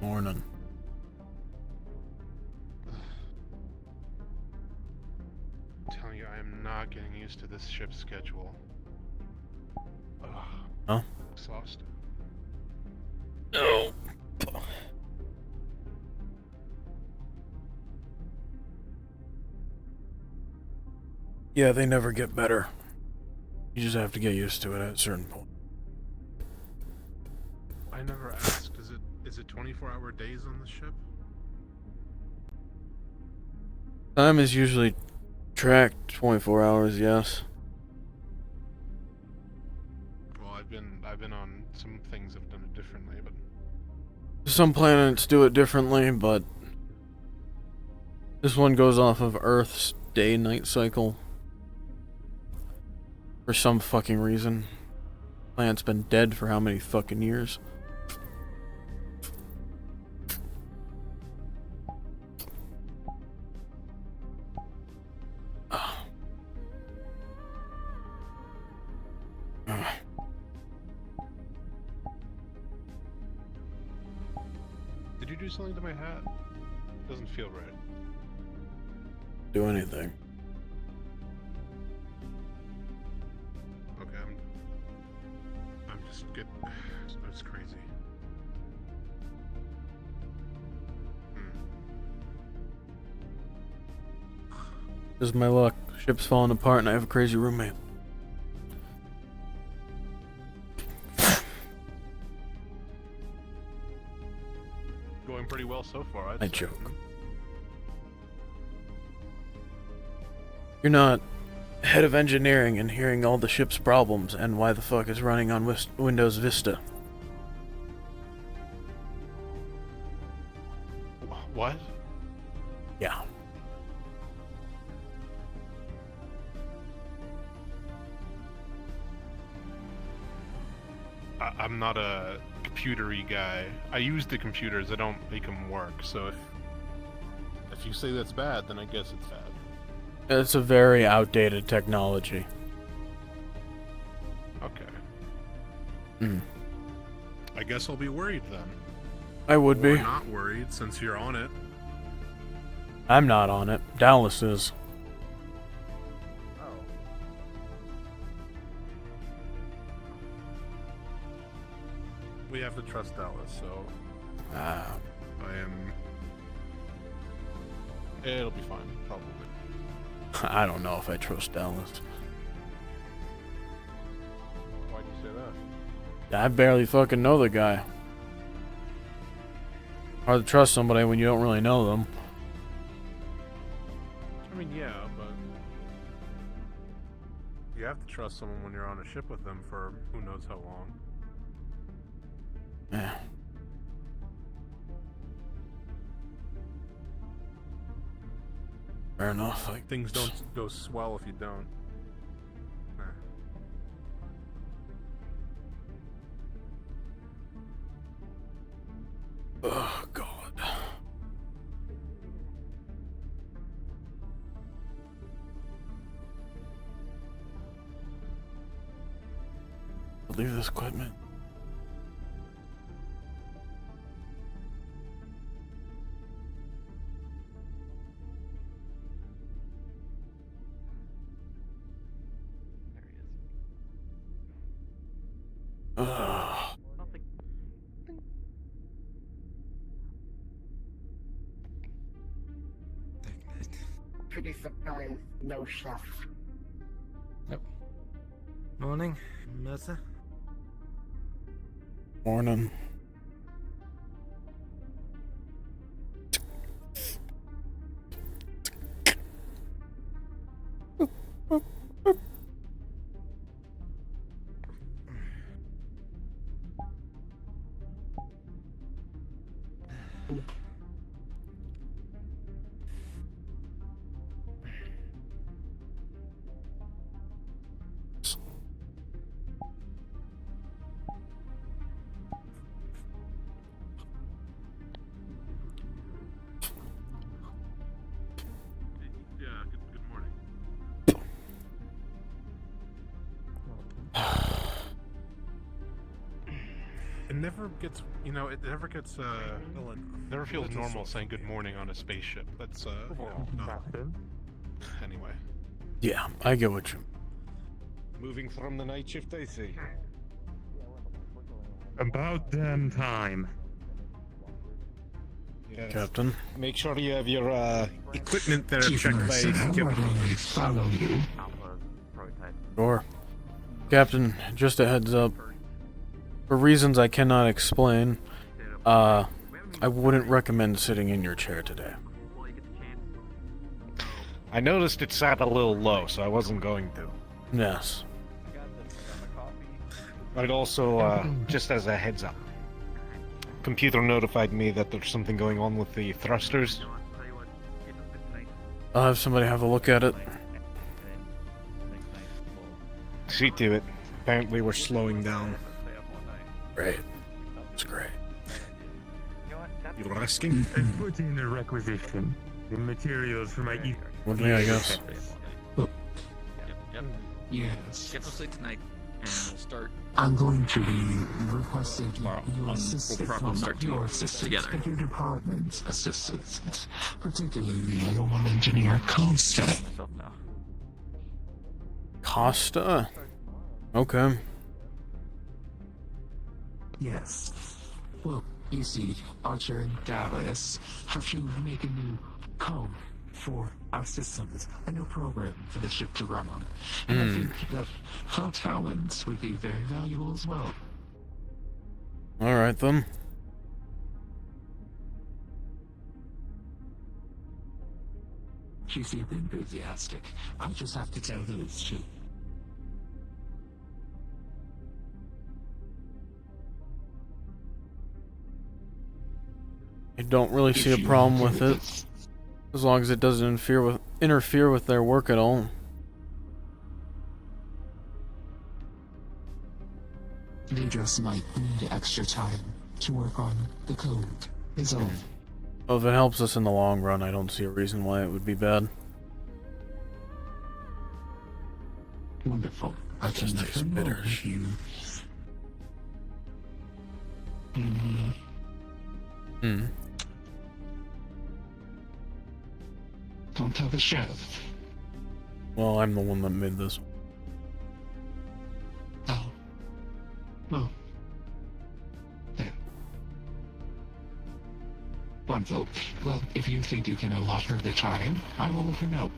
Morning. I'm telling you, I am not getting used to this ship's schedule. Ugh. Huh? Exhausted. No. Yeah, they never get better. You just have to get used to it at a certain point. I never asked. Is it 24-hour days on the ship? Time is usually tracked 24 hours, yes. Well, I've been on some things have done it differently, but Some planets do it differently, but this one goes off of Earth's day-night cycle. For some fucking reason. Planet's been dead for how many fucking years? did you do something to my hat? Doesn't feel right. Do anything. Okay, I'm just get. It's crazy. This is my luck. Ship's falling apart and I have a crazy roommate. Going pretty well so far. I joke. You're not head of engineering and hearing all the ship's problems and why the fuck is running on Windows Vista. What? Yeah. I'm not a computery guy. I use the computers. I don't make them work. So if you say that's bad, then I guess it's bad. It's a very outdated technology. Okay. I guess I'll be worried then. I would be. Not worried since you're on it. I'm not on it. Dallas is. Oh. We have to trust Dallas, so I am. It'll be fine, probably. I don't know if I trust Dallas. Why'd you say that? I barely fucking know the guy. Hard to trust somebody when you don't really know them. I mean, yeah, but you have to trust someone when you're on a ship with them for who knows how long. Yeah. Fair enough. Like Things don't go swell if you don't. Oh God. I'll leave this equipment. Ugh. Pretty surprised, no chef. Yep. Morning, Mercer. Morning. It never gets, it never gets, never feels normal saying good morning on a spaceship. That's, anyway. Yeah, I get what you. Moving from the night shift, I see. About damn time. Yes. Captain. Make sure you have your equipment there Chief checked by Mercer, how do security. I follow you? Sure. Captain, just a heads up. For reasons I cannot explain, I wouldn't recommend sitting in your chair today. I noticed it sat a little low, so I wasn't going to. Yes. I'd also, just as a heads up, computer notified me that there's something going on with the thrusters. I'll have somebody have a look at it. See to it. Apparently we're slowing down. Great. That's great. You're asking? I've put in a requisition. The materials for my With me, I guess. Yes. Get to sleep tonight, and we'll start. I'm going to be requesting Tomorrow. your We'll assistance, probably start your tomorrow assistance, together. but your department's assistance, particularly your one engineer, Costa. Myself now. Costa? Okay. Yes. Well, you see, Archer and Dallas have to make a new code for our systems, a new program for the ship to run on. And I think that our talents would be very valuable as well. Alright then. She seemed enthusiastic. I just have to tell those two. I don't really see a problem with it, as long as it doesn't interfere with their work at all. They just might need extra time to work on the code, is all. Well, if it helps us in the long run, I don't see a reason why it would be bad. Wonderful. I can Just let tastes them know bitter. if you... Don't tell the sheriff. Well, I'm the one that made this. Oh. Well. There. Wonderful. Well, if you think you can allot her the time, I will let her know.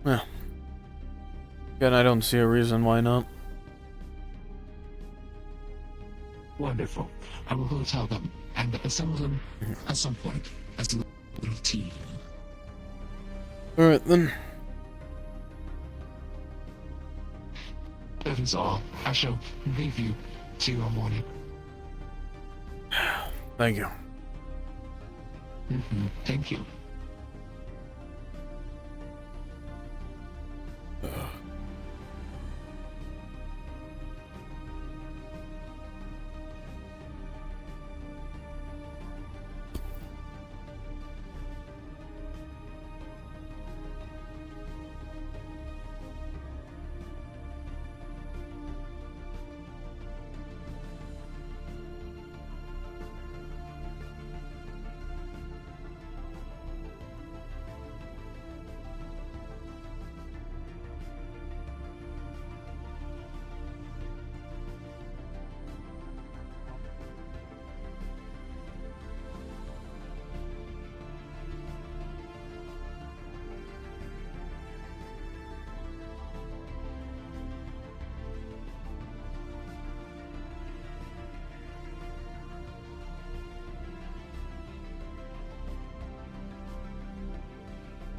Yeah. Again, I don't see a reason why not. Wonderful. I will go tell them, and assemble them at some point as a little team. Alright then. That is all. I shall leave you to your morning. Thank you. Thank you.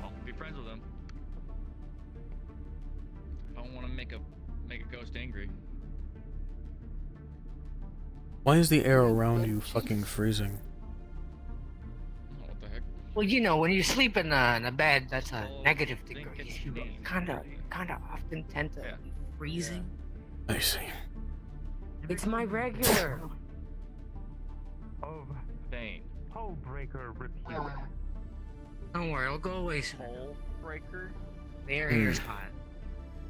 I'll be friends with him. I don't want to make a ghost angry. Why is the air around you fucking freezing? Oh, what the heck? Well, you know, when you sleep in a bed, that's a Well, negative I think degree. it's You named kind of already. often tend to Yeah. be freezing. I see. It's my regular. of Bane. Hull Breaker repeated. Don't worry, it'll go away soon. Hole breaker. The air here's hot,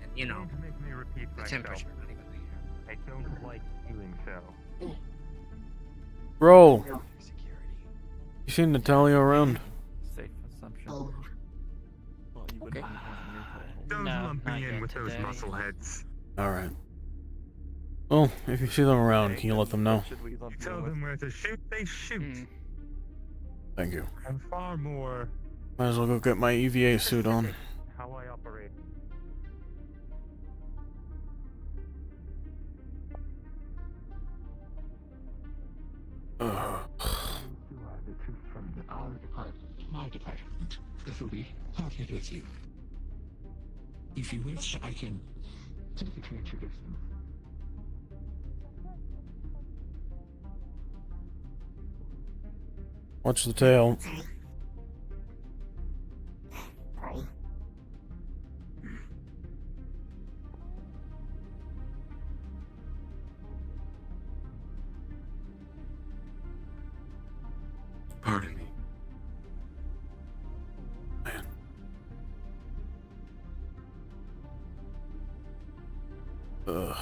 and you know, Don't make me repeat the myself. temperature. Not even the air. I don't like doing so. Bro, you seen Natalia around? Safe assumption. Oh, okay. Don't No, lump not me in yet with those today. muscleheads. Alright. Well, if you see them around, can you let them know? Should we lump you Tell in with? them where to shoot, they shoot. Hmm. Thank you. I'm far more Might as well go get my EVA suit on. how I operate. Ugh. You are the truth from our department, my department. This will be happy with you. If you wish, I can take you to introduce them. Watch the tail. Pardon me. Man. Ugh.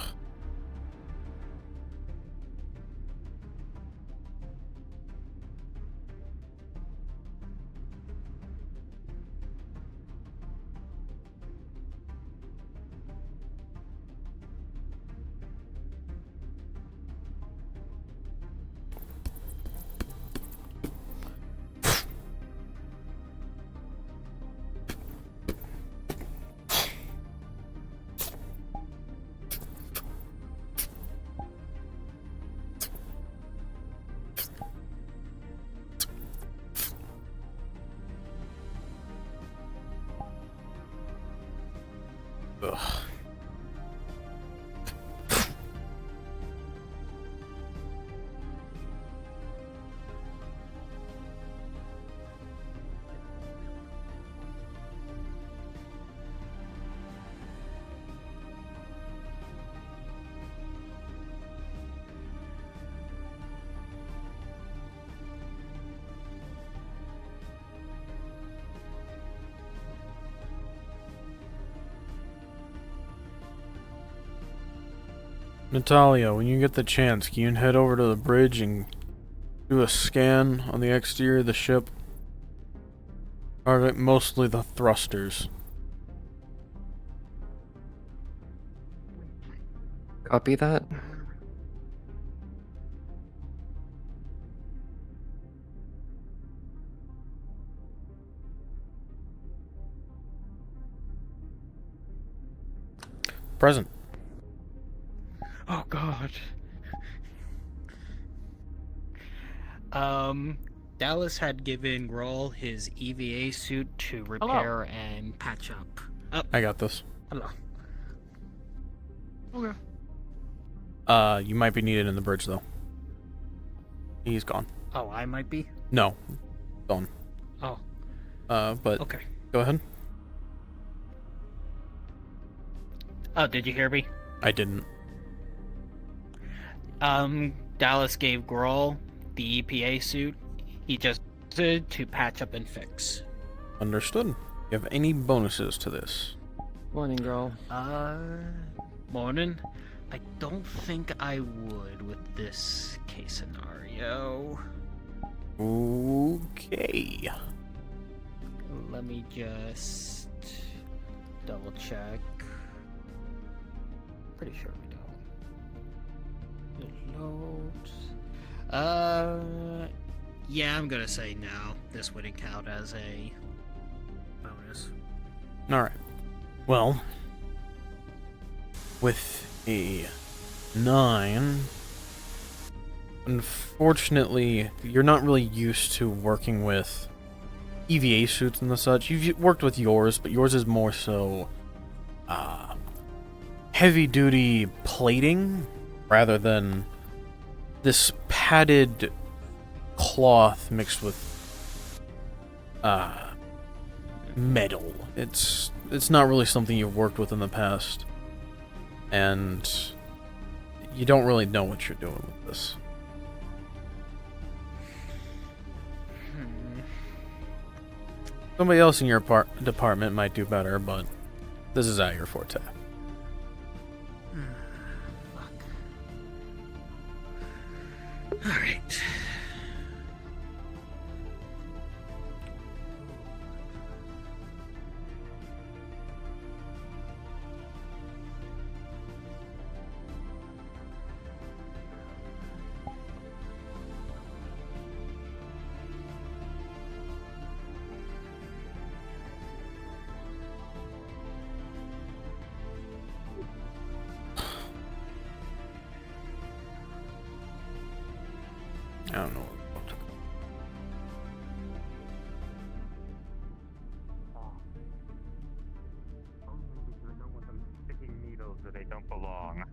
Ugh. Natalia, when you get the chance, can you head over to the bridge and do a scan on the exterior of the ship? Target mostly the thrusters. Copy that. Present. Oh God. Dallas had given Grohl his EVA suit to repair and patch up. Oh, I got this. hello. Okay. You might be needed in the bridge, though. He's gone. Oh, I might be. No. Gone. Oh, But okay. go ahead. Oh, did you hear me? I didn't. Dallas gave Grohl the EPA suit. He just did to patch up and fix. Understood. You have any bonuses to this? Morning, girl. Morning. I don't think I would with this case scenario. Okay. Let me just double check. Pretty sure we don't. It loads. Yeah, I'm gonna say no. This wouldn't count as a bonus. Alright. Well, with a 9, unfortunately, you're not really used to working with EVA suits and the such. You've worked with yours, but yours is more so heavy-duty plating rather than this padded cloth mixed with metal. It's not really something you've worked with in the past, and you don't really know what you're doing with this. Somebody else in your department might do better, but this is out of your forte. Fuck. Alright. I don't know. Only because I don't want them sticking needles where they don't belong.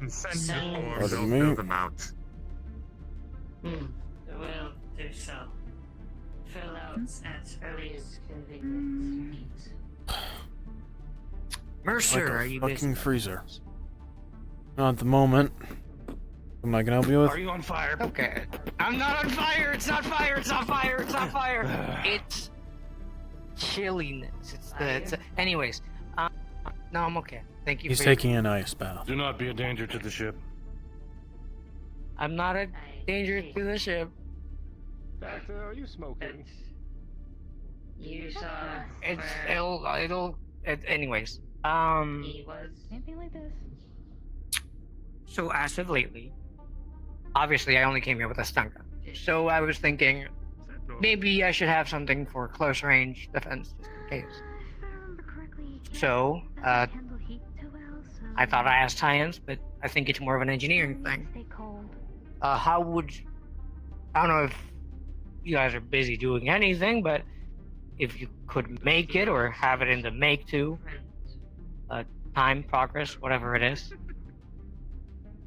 And send So- your forms, Pardon I'll me? fill them out. Will do so. Fill out at earliest convenience. Mercer, Like are a you fucking busy? freezer. Not at the moment. Am I gonna help you with? Are you on fire? Okay. I'm not on fire! It's not fire! It's not fire! It's not fire! It's chilliness. Anyways, no, I'm okay. Thank you He's for taking an ice bath. Do not be a danger to the ship. I'm not a danger to the ship. Doctor, are you smoking? You saw. Anyways, He was. Anything like this? so as of lately, obviously I only came here with a stun gun. So I was thinking maybe I should have something for close range defense just in case. If I remember correctly, So, doesn't handle heat too well, so I thought I asked science, but I think it's more of an engineering thing. Stay cold. I don't know if you guys are busy doing anything, but if you could make it or have it in the make to, time, progress, whatever it is.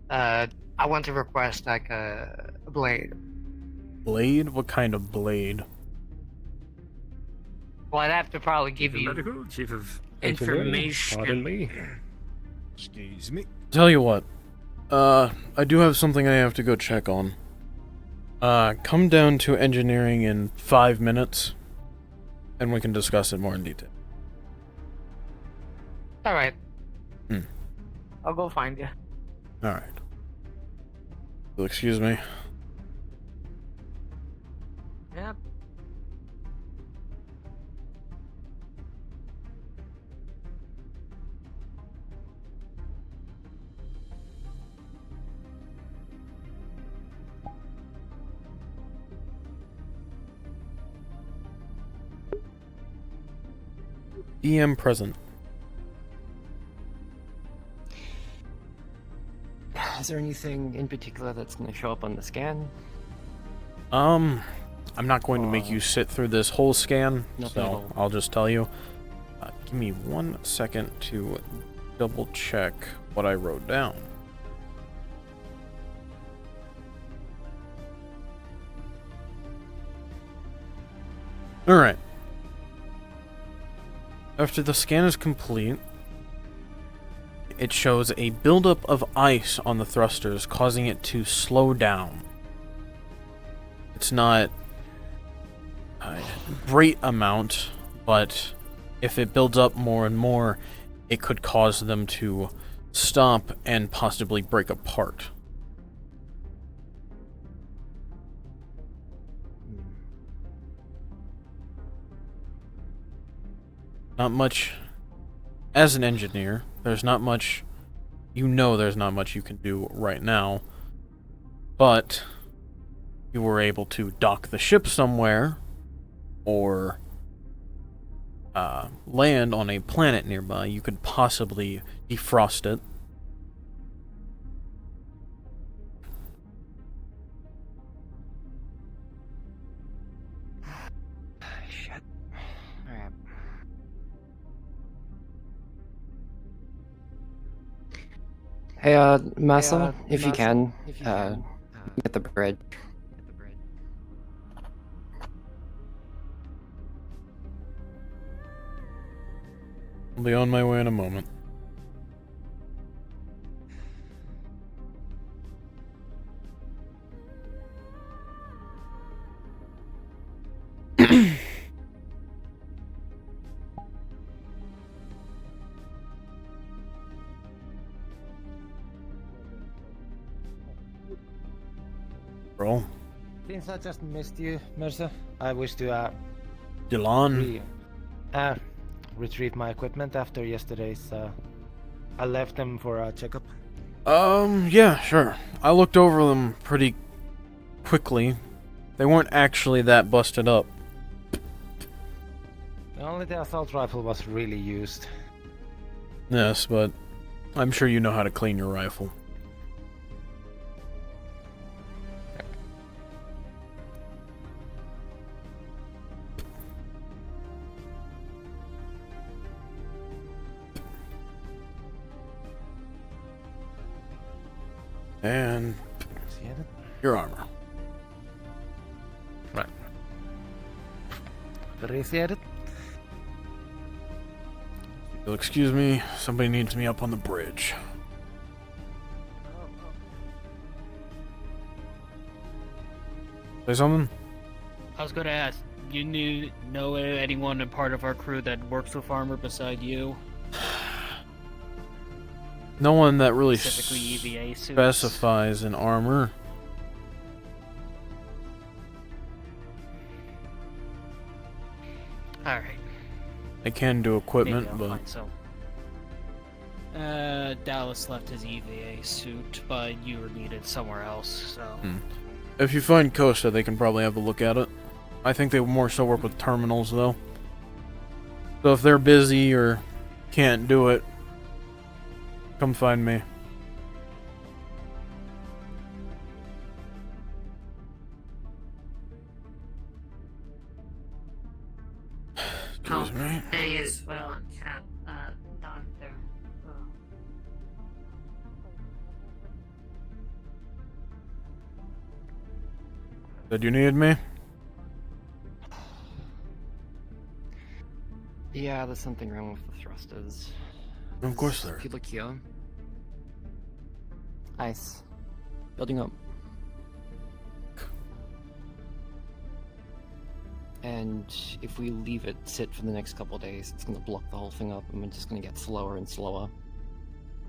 I want to request like a blade. Blade? What kind of blade? Well, I'd have to probably give you Medical chief of information. Pardon me. Excuse me. Tell you what. I do have something I have to go check on. Come down to engineering in 5 minutes, and we can discuss it more in detail. All right. Hmm. I'll go find you. Alright. You'll excuse me. Yep. EM present. Is there anything in particular that's going to show up on the scan? I'm not going to make you sit through this whole scan, Nothing at so all. I'll just tell you. Give me 1 second to double check what I wrote down. Alright. After the scan is complete, it shows a buildup of ice on the thrusters, causing it to slow down. It's not a great amount, but if it builds up more and more, it could cause them to stop and possibly break apart. Not much. As an engineer, there's not much. There's not much you can do right now. But you were able to dock the ship somewhere, or land on a planet nearby. You could possibly defrost it. Shit. Alright. Hey, Massa, if you can, get the bread. I'll be on my way in a moment. Roll. Since I just missed you, Mercer, I wish to Dylan. retrieve my equipment after yesterday's. I left them for a checkup. Yeah, sure. I looked over them pretty quickly. They weren't actually that busted up. Only the assault rifle was really used. Yes, but I'm sure you know how to clean your rifle. And your armor. Right. Appreciate it. You'll excuse me, somebody needs me up on the bridge. Say something? I was gonna ask, you know anyone in part of our crew that works with armor beside you? No one that really Specifically EVA suits? specifies an armor. Alright. They can do equipment, Maybe I'll but find some. Dallas left his EVA suit, but you were needed somewhere else, so... if you find Costa, they can probably have a look at it. I think they more so work with terminals, though. So if they're busy or can't do it, come find me. Excuse me. They as well, Cap, Doctor. Said you needed me? Yeah, there's something wrong with the thrusters. Of course there If is. you look here. Ice. Building up. And if we leave it sit for the next couple of days, it's gonna block the whole thing up and we're just gonna get slower and slower.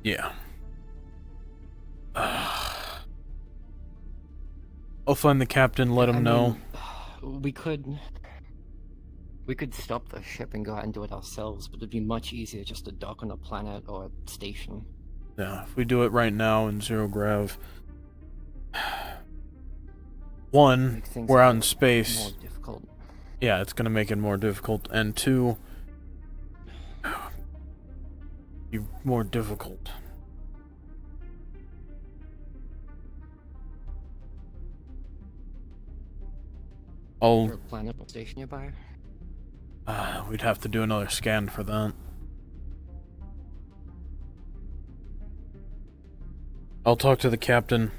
Yeah. I'll find the captain, let him know. We could stop the ship and go out and do it ourselves, but it'd be much easier just to dock on a planet or a station. Yeah, if we do it right now in zero grav. One, Make things we're a out in bit space. More difficult. Yeah, it's gonna make it more difficult. And two, more difficult. Or a planet or station nearby. We'd have to do another scan for that. I'll talk to the captain.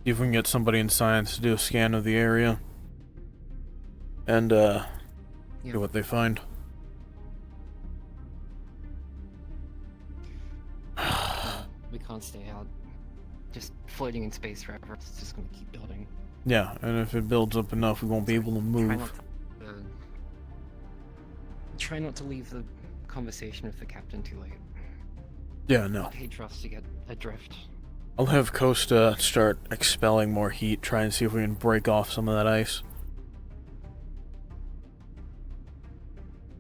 See if we can get somebody in science to do a scan of the area. And, see what they find. We can't stay out. Just floating in space forever. It's just gonna keep building. Yeah, and if it builds up enough, we won't be able to move. Try not to leave the conversation with the captain too late. Yeah, no. I'd hate for us to get adrift. I'll have Costa start expelling more heat, try and see if we can break off some of that ice.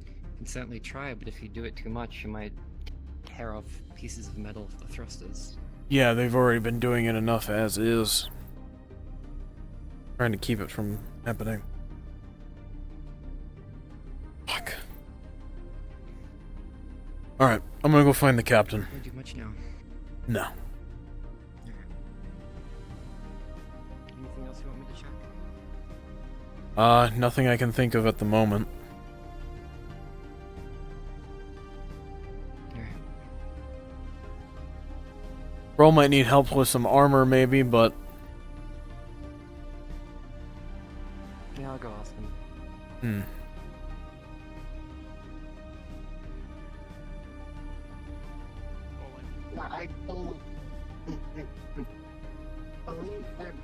You can certainly try, but if you do it too much, you might tear off pieces of metal with the thrusters. Yeah, they've already been doing it enough as is. Trying to keep it from happening. Fuck. Alright, I'm gonna go find the captain. Can't do much now. No. Anything else you want me to check? Nothing I can think of at the moment. Bro might need help with some armor maybe, but... Yeah, I'll go ask him. Hmm. I don't believe him.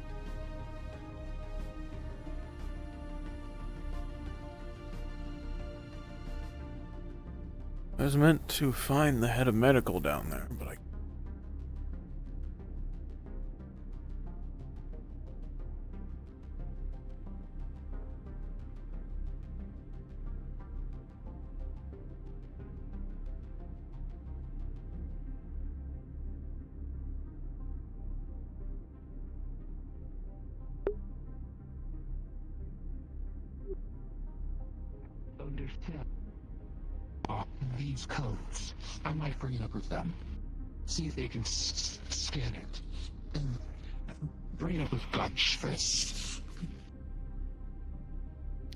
I was meant to find the head of medical down there, but These codes. I might bring it up with them. See if they can scan it. And bring it up with Gunch first.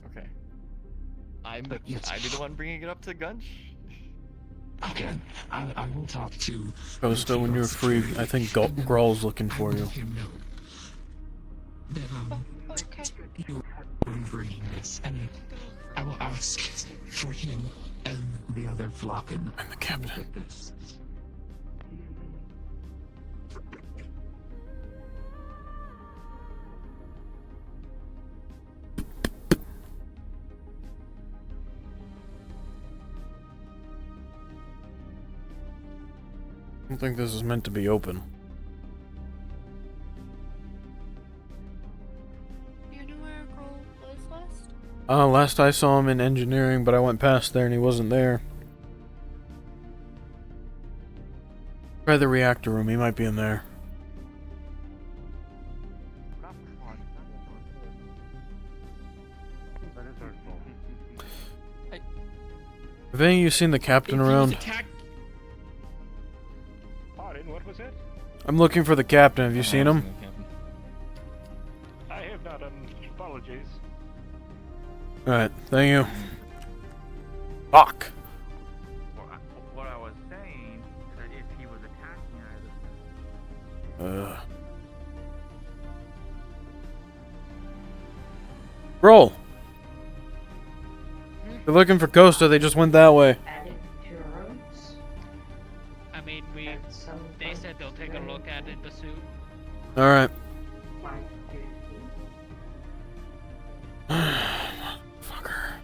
Okay. I'd But yes. be the one bringing it up to Gunch. Again, I will talk to... Costa, when you're free, I think Growl's looking for you. Okay. You will be bringing this, and I will ask for him and the other Flocken. I'm the captain. This. I don't think this is meant to be open. You knew where Grohl was last? Last I saw him in engineering, but I went past there and he wasn't there. Try the reactor room, he might be in there. Have any of you seen the captain around? Pardon, what was it? I'm looking for the captain. Have you seen him? I have not, apologies. Alright, thank you. Fuck! What I was saying is that if he was attacking either... Roll! They're looking for Costa, they just went that way. I mean, they said they'll take a look at it, the suit. Alright. Fucker.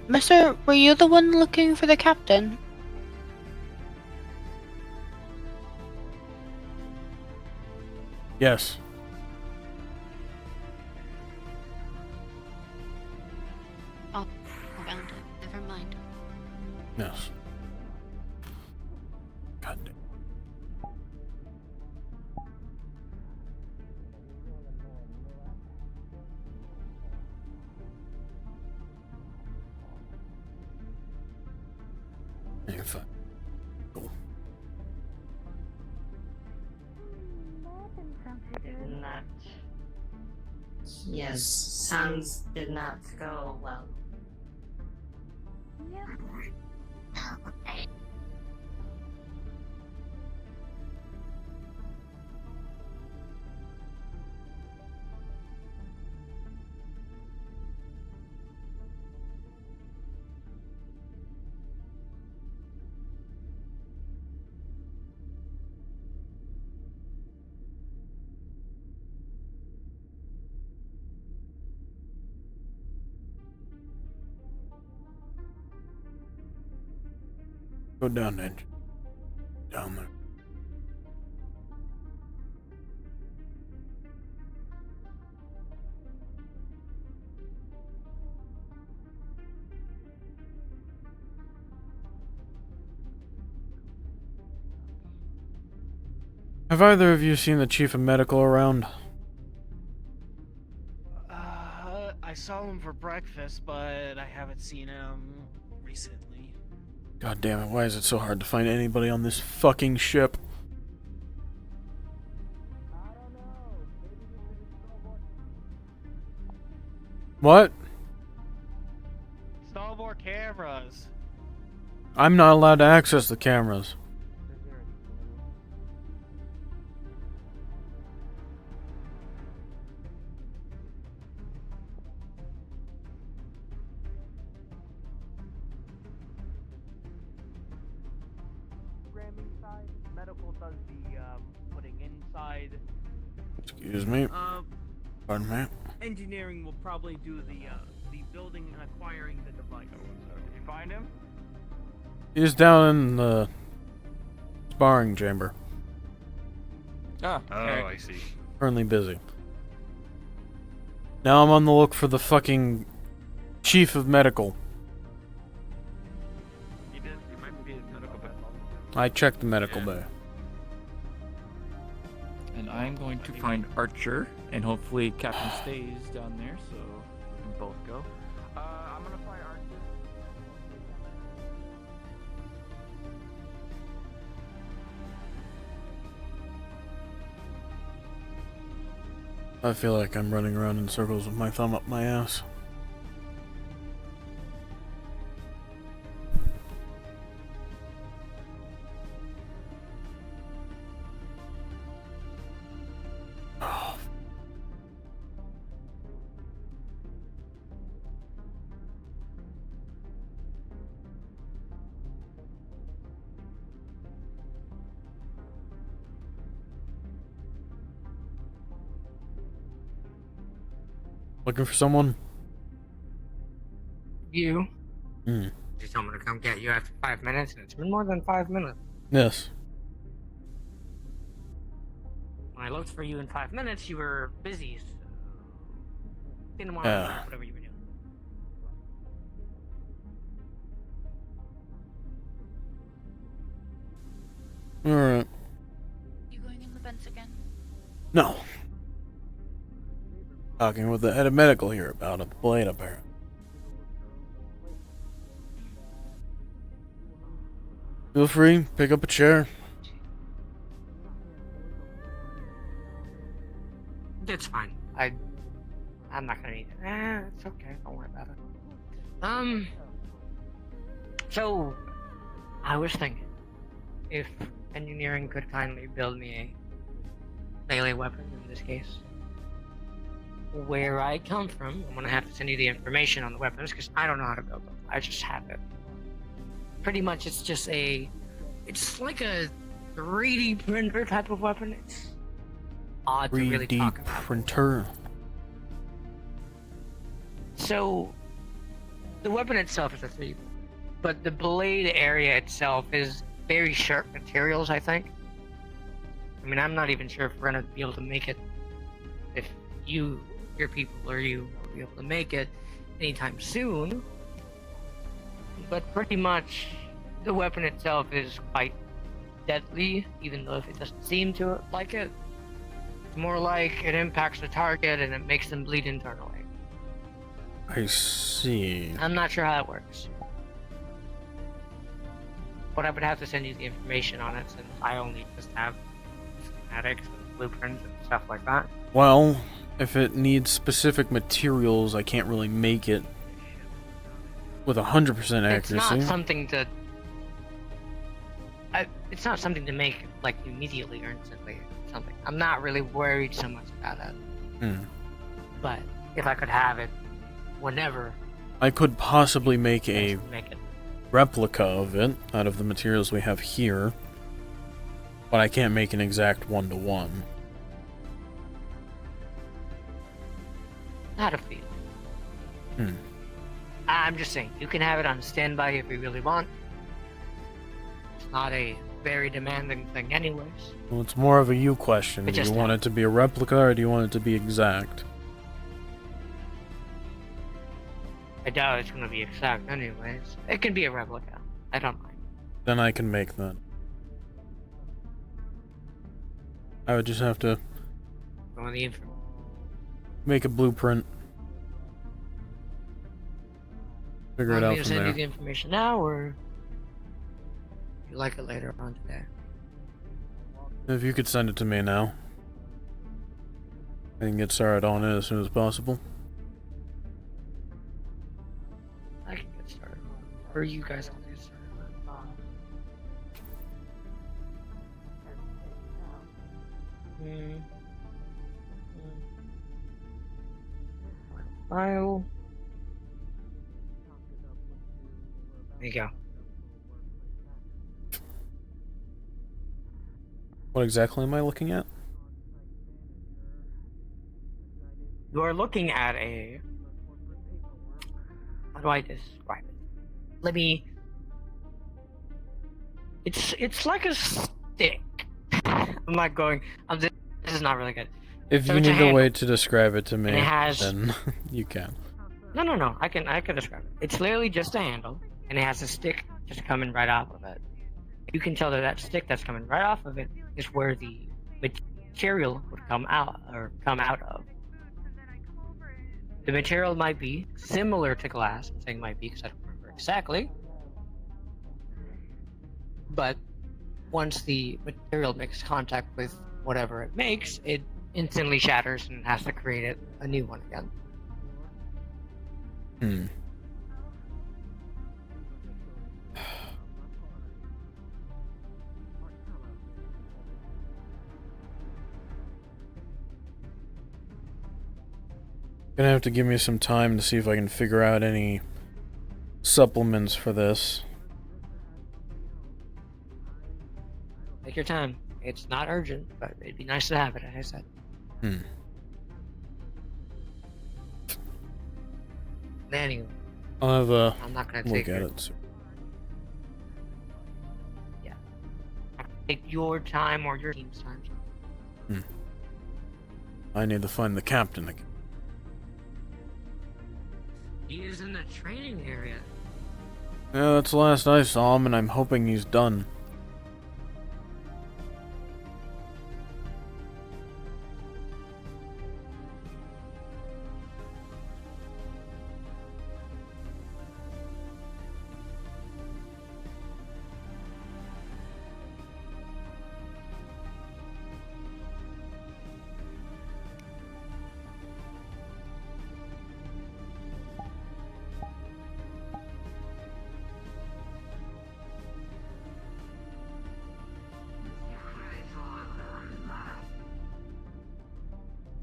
Mister, were you the one looking for the captain? Yes. Oh, I found it. Never mind. Yes. God damn. You're fine. Cool. Did not. Yes, sounds did not go well. Yeah. Okay. Go down, Edge. Down there. Have either of you seen the chief of medical around? I saw him for breakfast, but I haven't seen him recently. God damn it, why is it so hard to find anybody on this fucking ship? What? Install more cameras. I'm not allowed to access the cameras. Medical does the putting inside. Excuse me. Pardon me. Engineering will probably do the building and acquiring the device. Did you find him? He's down in the sparring chamber. Ah, Oh, I see. Currently busy. Now I'm on the look for the fucking chief of medical. You might be a medical bay. I checked the medical Yeah. bay. And I'm going to find Archer, and hopefully Captain stays down there, so we can both go. I'm gonna find Archer. I feel like I'm running around in circles with my thumb up my ass. Looking for someone? You? Hmm. You told me to come get you after 5 minutes, and it's been more than 5 minutes. Yes. When I looked for you in 5 minutes, you were busy, so... Didn't want Yeah. to know whatever you were doing. Alright. You going in the vents again? No. Talking with the head of medical here about a blade apparently. Feel free, pick up a chair. It's fine. I'm not gonna need it. It's okay. Don't worry about it. So, I was thinking, if engineering could kindly build me a melee weapon in this case. Where I come from, I'm gonna have to send you the information on the weapons because I don't know how to build them. I just have it. Pretty much, it's just it's like a 3D printer type of weapon. It's odd to really 3D talk about. printer. So, the weapon itself is a 3D, but the blade area itself is very sharp materials, I think. I mean, I'm not even sure if we're gonna be able to make it, if your people or you will be able to make it anytime soon. But pretty much, the weapon itself is quite deadly, even though if it doesn't seem to like it. It's more like it impacts the target and it makes them bleed internally. I see. I'm not sure how it works. But I would have to send you the information on it since I only just have schematics and blueprints and stuff like that. Well, if it needs specific materials, I can't really make it with 100% accuracy. It's not something to... it's not something to make, like, immediately or instantly or something. I'm not really worried so much about it. Hmm. But if I could have it whenever... I could possibly make a make it. replica of it out of the materials we have here, but I can't make an exact one-to-one. Not a feeling. Hmm. I'm just saying, you can have it on standby if you really want. It's not a very demanding thing anyways. Well, it's more of a you question. It Do you just want it to be a replica, or do you want it to be exact? I doubt it's going to be exact anyways. It can be a replica. I don't mind. Then I can make that. I would just have to On the info. make a blueprint. Figure it Want me out to from send you there. the information now, or you like it later on today? If you could send it to me now, I can get started on it as soon as possible. I can get started. Or you guys can get started. File. There you go. What exactly am I looking at? You are looking at a... How do I describe it? Let me... It's like a stick. I'm not going... this is not really good. If So you it's a need a handle. way to describe it to me, And it has- then you can. No. I can describe it. It's literally just a handle, and it has a stick just coming right off of it. You can tell that that stick that's coming right off of it is where the material would come out of. The material might be similar to glass. I'm saying might be because I don't remember exactly. But once the material makes contact with whatever it makes, it instantly shatters and has to create a new one again. Hmm. Gonna have to give me some time to see if I can figure out any supplements for this. Take your time. It's not urgent, but it'd be nice to have it, as I said. Anyway, I'll have a I'm not gonna look take at your, it. take your time or your team's time. I need to find the captain again. He is in the training area. Yeah, that's the last I saw him, and I'm hoping he's done.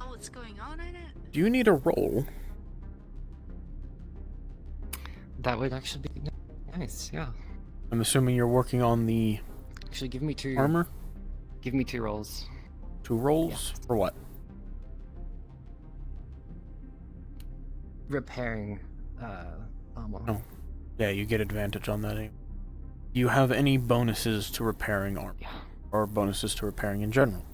Oh, what's going on in it? Do you need a roll? That would actually be nice, yeah. I'm assuming you're working on the Actually, give me two. armor? Give me 2 rolls. 2 rolls? For what? Repairing, armor. Oh. Yeah, you get advantage on that. Do you have any bonuses to repairing armor? Yeah. Or bonuses to repairing in general?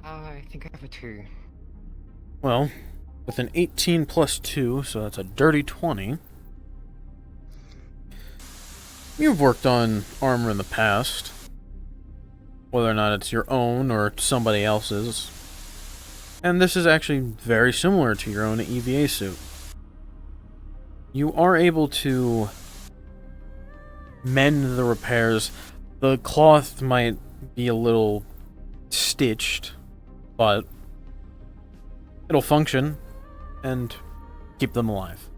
I think I have a 2. Well, with an 18 plus 2, so that's a dirty 20. You've worked on armor in the past. Whether or not it's your own or somebody else's. And this is actually very similar to your own EVA suit. You are able to mend the repairs. The cloth might be a little stitched, but it'll function and keep them alive.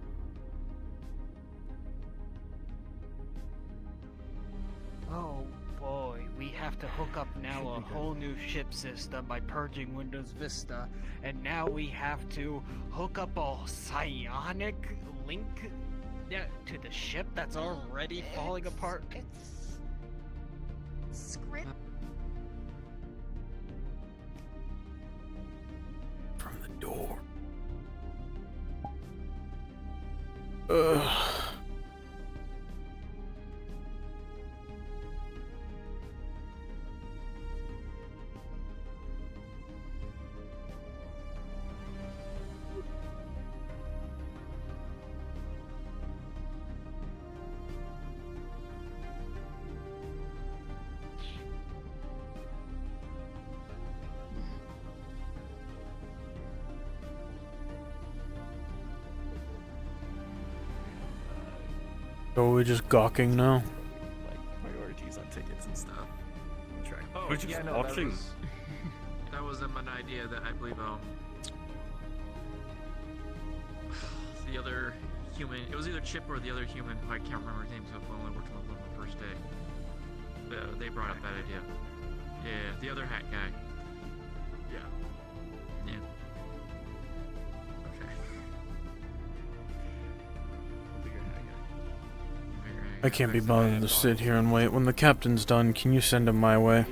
Oh boy, we have to hook up now a whole new ship system by purging Windows Vista, and now we have to hook up a psionic link to the ship that's already falling apart. Script. From the door. Ugh. So we're just gawking now? Like priorities on tickets and stuff. Oh, We're just yeah, no, watching. That was an idea that I believe the other human. It was either Chip or the other human. I can't remember his name because I only worked with him the first day. They brought up that idea. Yeah, the other hat guy. Yeah. Yeah. Okay. I can't be bothered to sit here and wait. When the captain's done, can you send him my way?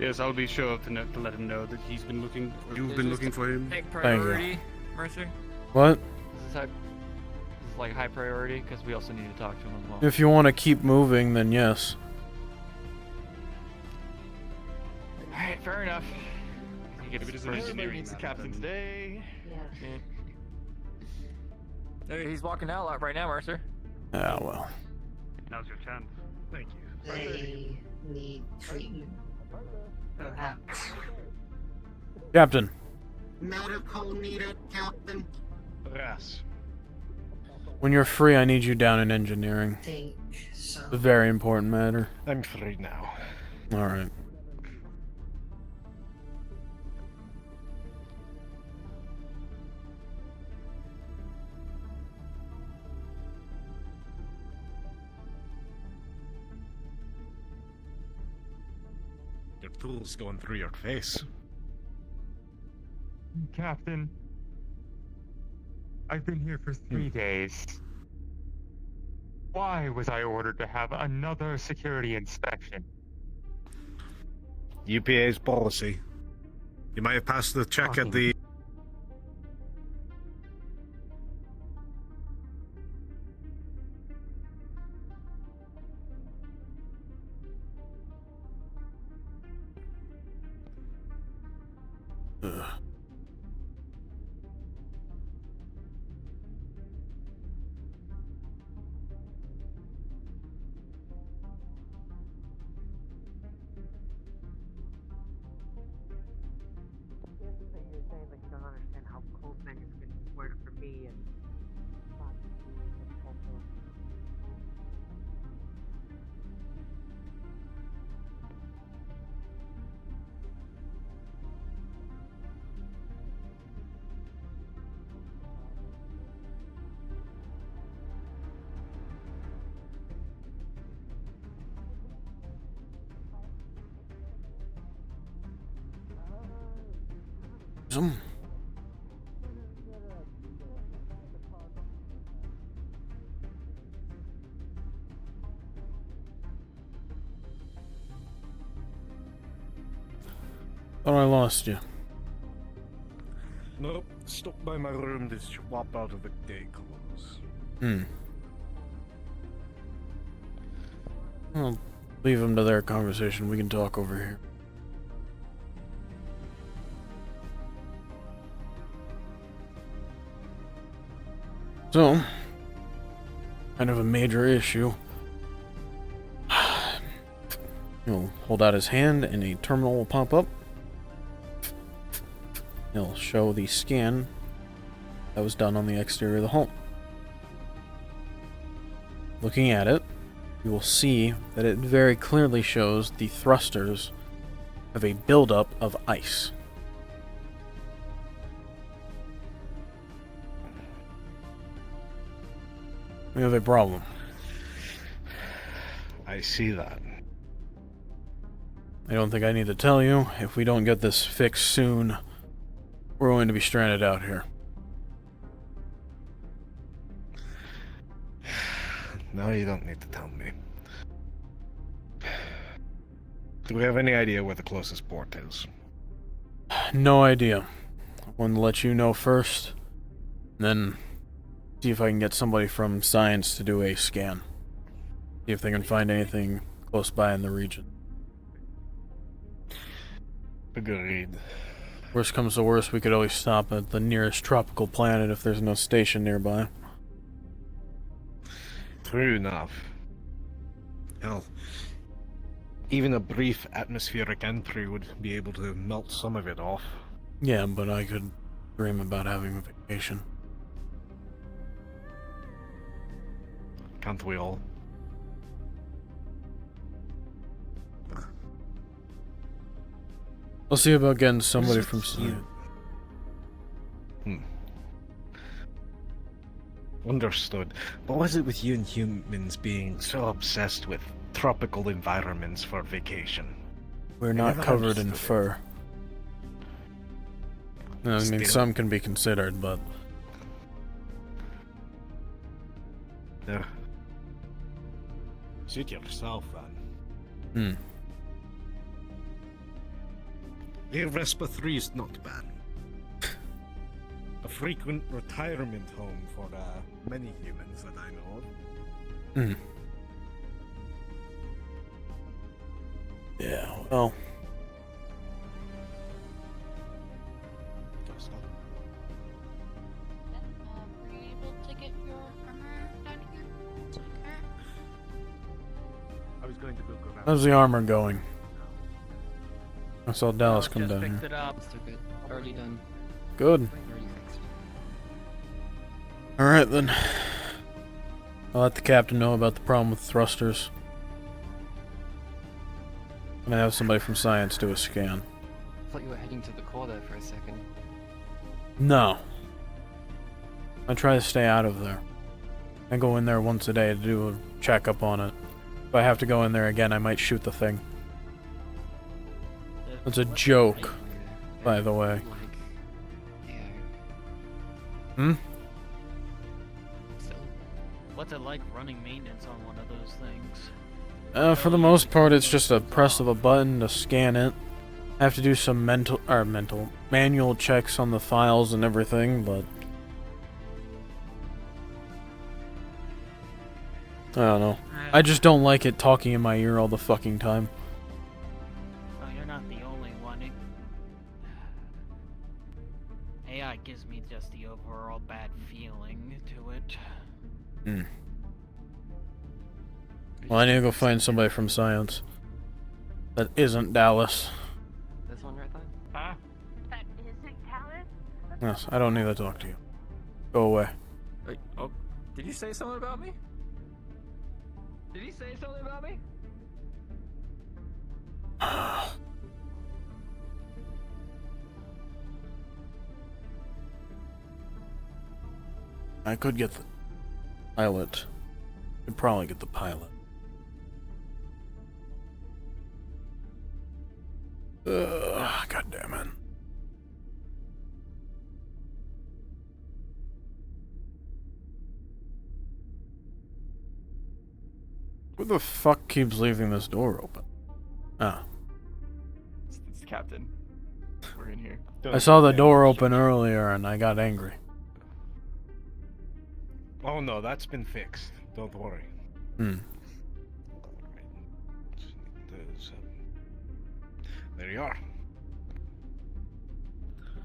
Yes, I'll be sure to let him know that he's been looking. You've been looking for him. Big you. priority, Mercer. What? This is like high priority because we also need to talk to him as well. If you want to keep moving, then yes. Alright, fair enough. He gets Maybe it is first engineering meets the rather captain's than- day. Hey, he's walking out right now, Mercer. Ah, well. Now's your chance. Thank you. They need treatment. Perhaps. Captain. Medical needed, Captain. Yes. When you're free, I need you down in engineering. Think so. It's a very important matter. I'm free now. Alright. Your tool's going through your face. Captain, I've been here for 3 days. Why was I ordered to have another security inspection? UPA's policy. You might have passed the check at the... Ugh. You're saying that you don't understand how cool things can work for me and not also. Some. Thought I lost you. Nope, stop by my room to swap out of the day clothes. I'll leave them to their conversation. We can talk over here. So, kind of a major issue. He'll hold out his hand and a terminal will pop up. He'll show the scan that was done on the exterior of the home. Looking at it, you will see that it very clearly shows the thrusters have a buildup of ice. We have a problem. I see that. I don't think I need to tell you, if we don't get this fixed soon, we're going to be stranded out here. No, you don't need to tell me. Do we have any idea where the closest port is? No idea. I wanted to let you know first, then see if I can get somebody from science to do a scan. See if they can find anything close by in the region. Agreed. Worst comes to worst, we could always stop at the nearest tropical planet if there's no station nearby. True enough. Hell, even a brief atmospheric entry would be able to melt some of it off. Yeah, but I could dream about having a vacation. Can't we all? I'll see about getting somebody from science. Understood. But what is it with you and humans being so obsessed with tropical environments for vacation? We're not covered in fur. I mean, Still. some can be considered, but... Yeah. Suit yourself, then. Vespa 3 is not bad. A frequent retirement home for many humans that I know of. Yeah, well... How's the armor going? I saw Dallas come just down picked here. it up. Still good. Already done. Good. Already fixed. Alright then. I'll let the captain know about the problem with thrusters. I'm gonna have somebody from science do a scan. I thought you were heading to the core there for a second. No. I try to stay out of there. I go in there once a day to do a checkup on it. If I have to go in there again, I might shoot the thing. It's a joke, by the way. Hmm? What's it like running maintenance on one of those things? For the most part, it's just a press of a button to scan it. I have to do some manual checks on the files and everything, but I don't know. I just don't like it talking in my ear all the fucking time. Well, you're not the only one. AI gives me just the overall bad feeling to it. Hmm. Well, I need to go find somebody from science. That isn't Dallas. This one right there? That isn't Dallas? Yes, I don't need to talk to you. Go away. Wait, oh, did you say something about me? Did he say something about me? I could get the pilot. Could probably get the pilot. God damn it. Who the fuck keeps leaving this door open? Ah. It's the captain. We're in here. I saw the door open earlier and I got angry. Oh no, that's been fixed. Don't worry. Hmm. There you are.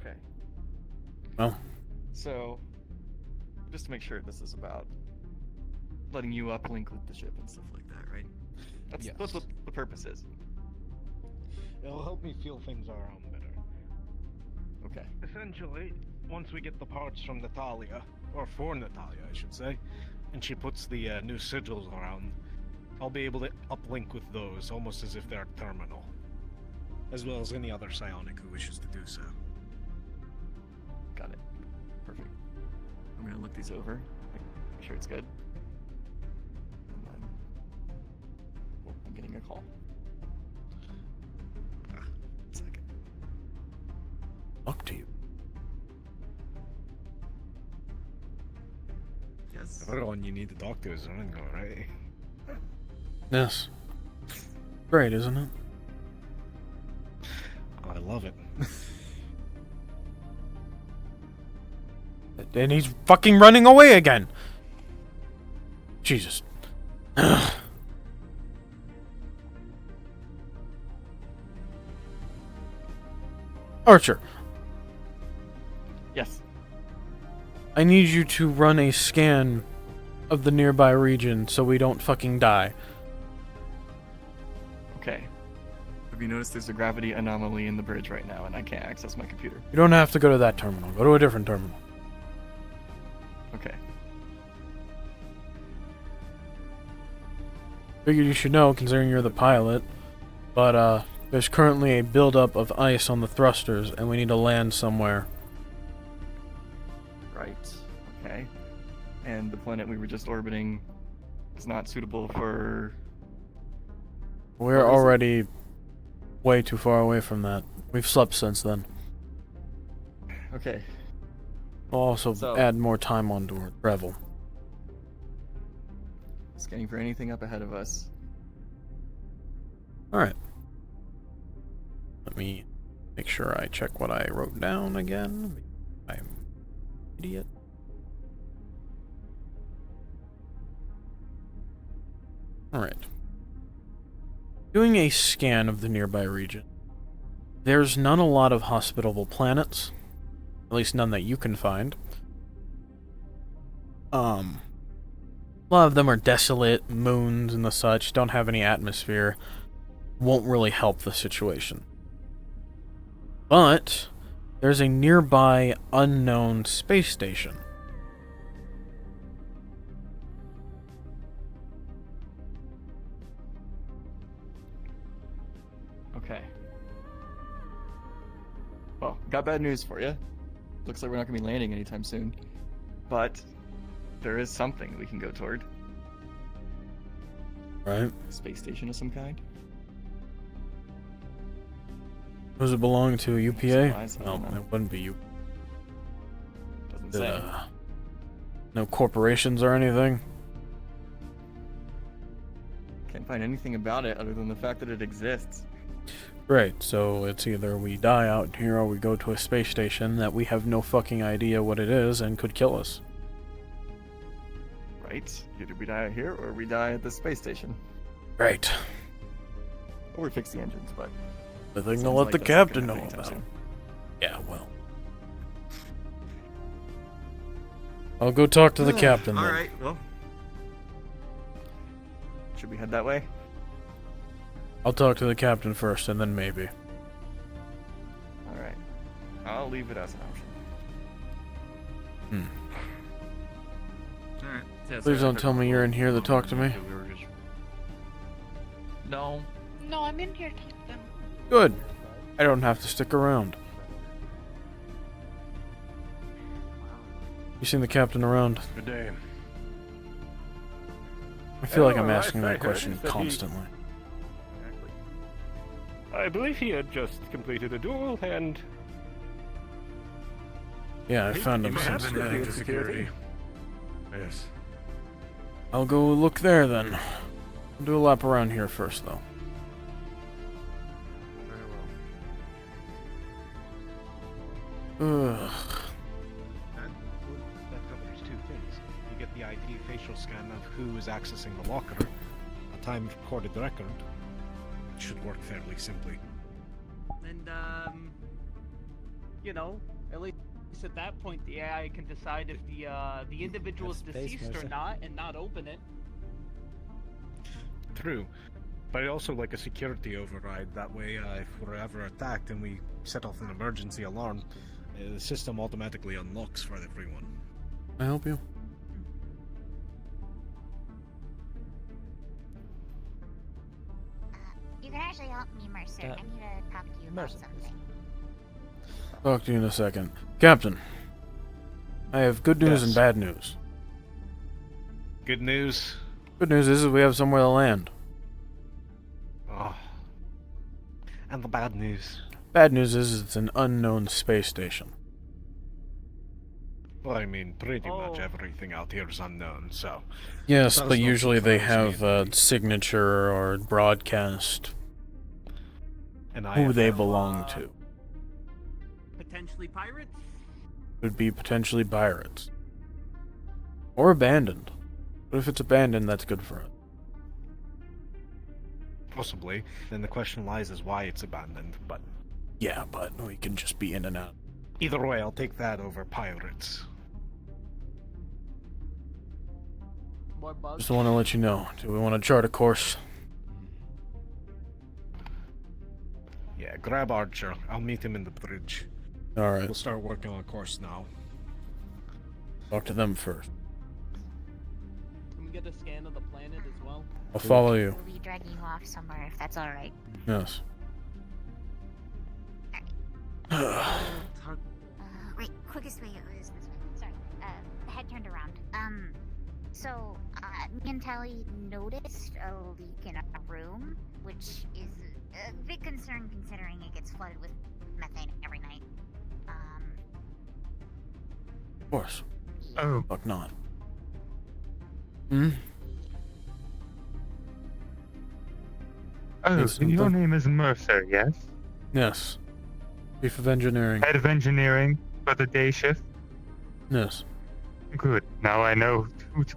Okay. Well. So, just to make sure this is about letting you uplink with the ship and stuff like that, right? That's what the purpose is. It'll help me feel things around better. Okay. Essentially, once we get the parts from Natalia, or for Natalia, I should say, and she puts the new sigils around, I'll be able to uplink with those, almost as if they're a terminal. As well as any other psionic who wishes to do so. Got it. Perfect. I'm gonna look these over, make sure it's good. And then... Oh, I'm getting a call. One second. Talk to you. Yes. Everyone you need to talk to is Ringo, right? Yes. Great, isn't it? I love it. And he's fucking running away again. Jesus. Archer. Yes. I need you to run a scan of the nearby region so we don't fucking die. Okay. Have you noticed there's a gravity anomaly in the bridge right now and I can't access my computer? You don't have to go to that terminal. Go to a different terminal. Okay. Figured you should know, considering you're the pilot. But, there's currently a buildup of ice on the thrusters, and we need to land somewhere. Right. Okay. And the planet we were just orbiting is not suitable for... We're already way too far away from that. We've slept since then. Okay. We'll also So- add more time onto our travel. Scanning for anything up ahead of us. Alright. Let me make sure I check what I wrote down again. I'm an idiot. Alright. Doing a scan of the nearby region. There's none a lot of hospitable planets. At least none that you can find. A lot of them are desolate, moons and the such, don't have any atmosphere. won't really help the situation. But there's a nearby unknown space station. Okay. Well, got bad news for you. Looks like we're not going to be landing anytime soon. But there is something we can go toward. Right. Space station of some kind. Does it belong to UPA? Supplies, I No, don't know. it wouldn't be you. Doesn't say. No corporations or anything? Can't find anything about it other than the fact that it exists. Right, so it's either we die out here or we go to a space station that we have no fucking idea what it is and could kill us. Right? Either we die out here or we die at the space station. Right. Or we fix the engines, but... The thing to sounds let like the that's not captain gonna know happen anytime about. soon. Yeah, well. I'll go talk to the captain then. Alright, well... Should we head that way? I'll talk to the captain first and then maybe. Alright. I'll leave it as an option. Alright. Yeah, Please sorry, I don't tell me you're in here to talk to me. We were just... No. No, I'm in here, Captain. Good. I don't have to stick around. You seen the captain around? Good day. I feel like I'm Oh, asking I that heard question that he- constantly. I believe he had just completed a duel and... Yeah, I found him might have since been then. into security. Yes. I'll go look there then. I'll do a lap around here first though. Very well. Ugh. That covers two things. You get the ID facial scan of who is accessing the locker, a time recorded record. Should work fairly simply. And, you know, at least at that point the AI can decide if the individual is deceased or not and not open it. True. But also like a security override. That way, if we're ever attacked and we set off an emergency alarm, the system automatically unlocks for everyone. Can I help you? You can actually help me, Mercer. I need to talk to you about something. Talk to you in a second. Captain, I have good news and Yes. bad news. Good news. Good news is we have somewhere to land. Oh. And the bad news. Bad news is it's an unknown space station. Well, I mean, pretty much everything out here is unknown, so... Yes, That but is not usually they surprising have a signature or broadcast And who they belong to. Potentially pirates? Would be potentially pirates. Or abandoned. But if it's abandoned, that's good for us. Possibly. Then the question lies is why it's abandoned, but... Yeah, but we can just be in and out. Either way, I'll take that over pirates. More bugs? Just want to let you know. Do we want to chart a course? Yeah, grab Archer. I'll meet him in the bridge. Alright. We'll start working on a course now. Talk to them first. Can we get a scan of the planet as well? I'll follow you. We'll be dragging you off somewhere if that's alright. Yes. Wait, quickest way is this way. Sorry. The head turned around. So, me and Tally noticed a leak in our room, which is a big concern considering it gets flooded with methane every night. Of course. Oh. Fuck not. Hmm? Oh, Yes, your something? name is Mercer, yes? Yes. Chief of Engineering. Head of engineering for the day shift? Yes. Good. Now I know who to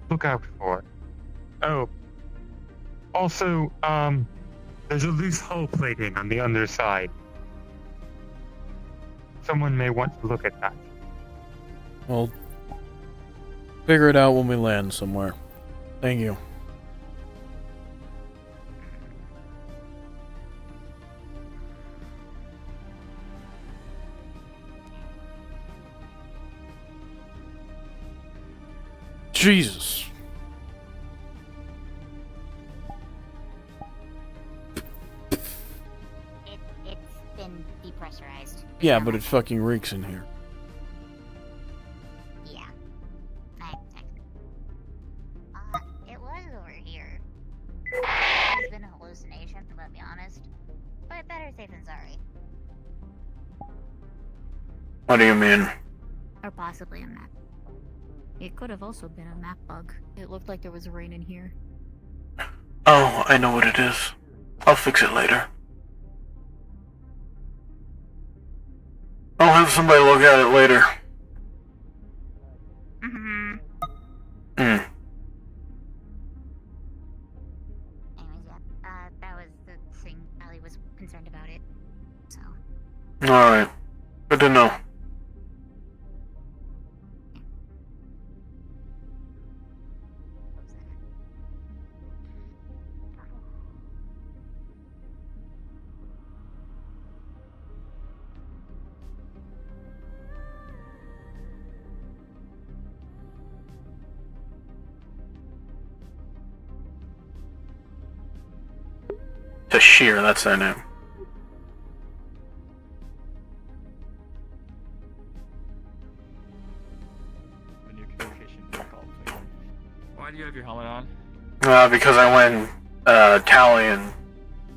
look out for. Oh. Also, there's a loose hull plating on the underside. Someone may want to look at that. Well, figure it out when we land somewhere. Thank you. Jesus. It's been depressurized. Yeah, but it fucking reeks in here. Yeah. It was over here. It's been a hallucination, let me honest. But better safe than sorry. What do you mean? Or possibly a map. It could have also been a map bug. It looked like there was rain in here. Oh, I know what it is. I'll fix it later. I'll have somebody look at it later. Mm-hmm. Hmm. Anyways, yeah. That was the thing. Ali was concerned about it. So. Alright. Good to know. Tashir, that's their name. The new communication protocol. Why do you have your helmet on? Because I went Tally in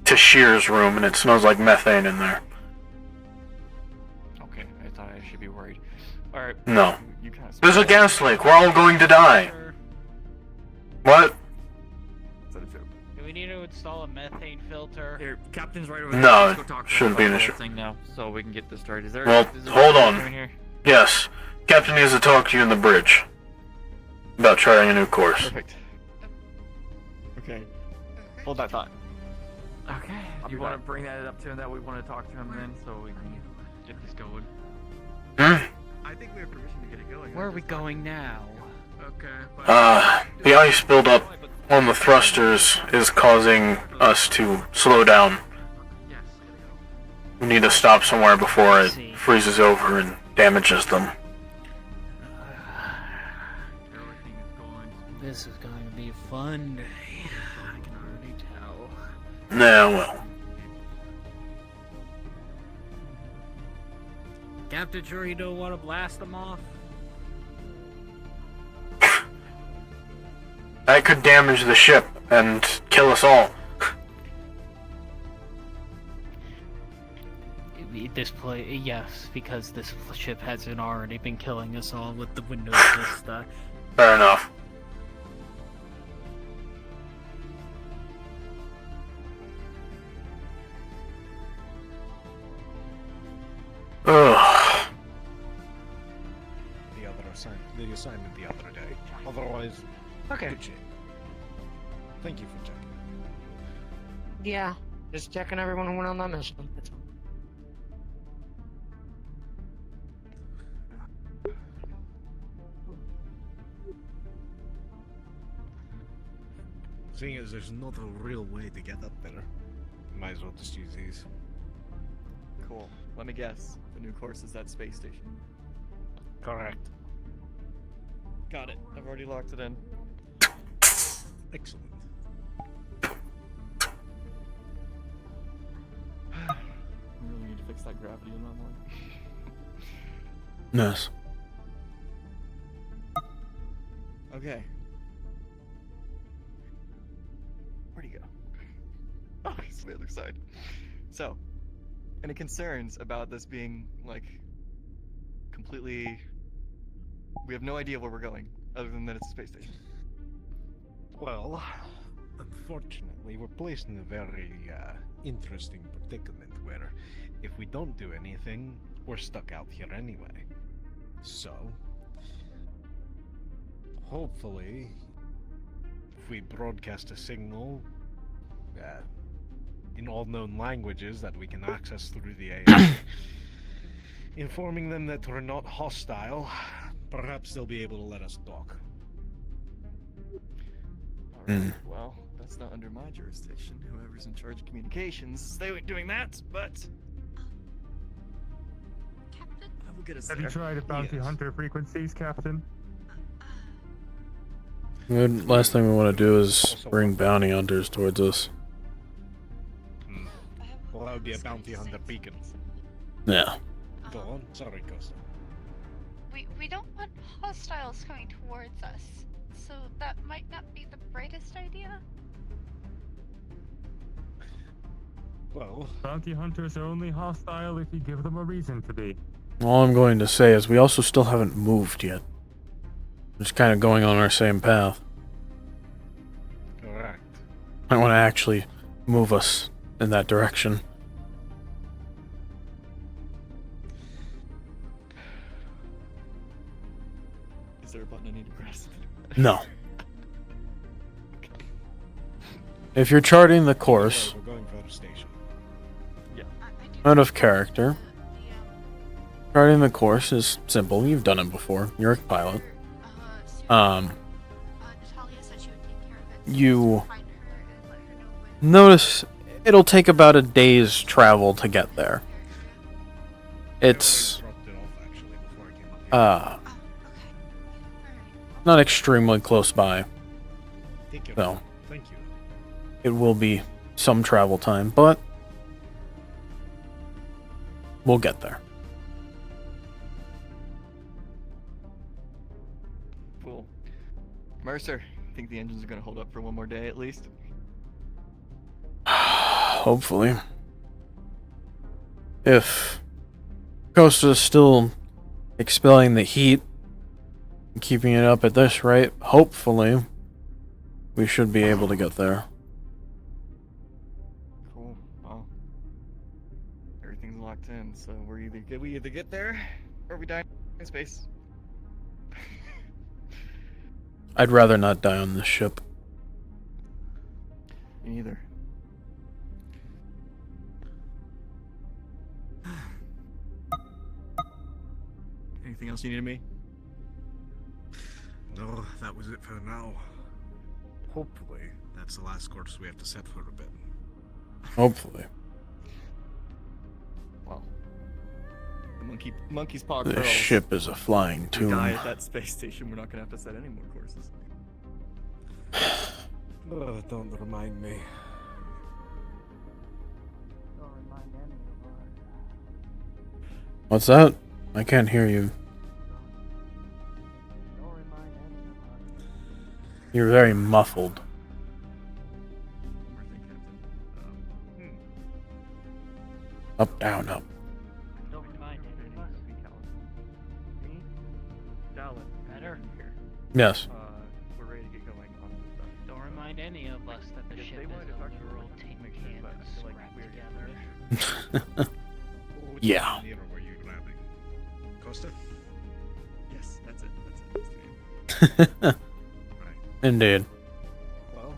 Tashir's room and it smells like methane in there. Okay, I thought I should be worried. Alright. No. You kind of There's a gas leak. We're all going to die. What? Is that a joke? Do we need to install a methane filter? Here, Captain's right over there. No, Let's go talk to him shouldn't be about an the issue. whole thing now, so we can get this started. Is there? Well, is there hold someone on. in here? Yes. Captain needs to talk to you in the bridge. About trying a new course. Perfect. Okay. Hold that thought. Okay. I'll You be want to back. bring that up to him that we want to talk to him then, so we can get this going. Hmm? I think we have permission to get it going. Where are we going now? Okay. The ice buildup on the thrusters is causing us to slow down. We need to stop somewhere before it freezes over and damages them. This is going to be a fun day. I can already tell. Nah, well. Captain, sure you don't want to blast them off? That could damage the ship and kill us all. Yes, because this ship hasn't already been killing us all with the Windows Vista. Fair enough. Ugh. The assignment the other day. Otherwise, Okay. good shape. Thank you for checking. Yeah, just checking everyone who went on that mission. That's all. Seeing as there's not a real way to get up there, might as well just use these. Cool. Let me guess. The new course is that space station. Correct. Got it. I've already locked it in. Excellent. We really need to fix that gravity in that one. Yes. Okay. Where'd he go? Oh, he's on the other side. So, any concerns about this being, like, completely... We have no idea where we're going, other than that it's a space station. Well, unfortunately, we're placed in a very interesting predicament where if we don't do anything, we're stuck out here anyway. So, hopefully, if we broadcast a signal in all known languages that we can access through the AI, informing them that we're not hostile, perhaps they'll be able to let us talk. Alright, well, that's not under my jurisdiction. Whoever's in charge of communications, they ain't doing that, but... I will get us Have there. you tried bounty hunter frequencies, Captain? The last thing we want to do is bring bounty hunters towards us. Well, that would be a bounty hunter beacon. Yeah. Go on. Sorry, Costa. We don't want hostiles coming towards us, so that might not be the brightest idea. Well, bounty hunters are only hostile if you give them a reason to be. All I'm going to say is we also still haven't moved yet. We're just kind of going on our same path. correct. I want to actually move us in that direction. Is there a button I need to press? No. If you're charting the course, We're going for a station. Yeah. out of character, charting the course is simple. You've done it before. You're a pilot. You notice it'll take about a day's travel to get there. It's not extremely close by. So Thank you. it will be some travel time, but we'll get there. Cool. Mercer, think the engines are gonna hold up for one more day at least? Hopefully. If Costa is still expelling the heat and keeping it up at this rate, hopefully we should be able to get there. Cool. Well, everything's locked in, so we either get there or we die in space. I'd rather not die on this ship. Me neither. Anything else you need of me? No, that was it for now. Hopefully, that's the last course we have to set for a bit. Hopefully. Well, the monkey's paw This curls. ship is a flying We die tomb. at that space station. We're not gonna have to set any more courses. Oh, don't remind me. What's that? I can't hear you. You're very muffled. Up, down, up. Don't remind any of us. Me? Dallas. Better? Yes. We're ready to get going on this stuff. Don't remind any of us that the ship is a literal tin can scrapped together. Yeah. Were you grabbing? Costa? Yes, that's it. That's the name. Indeed. Well,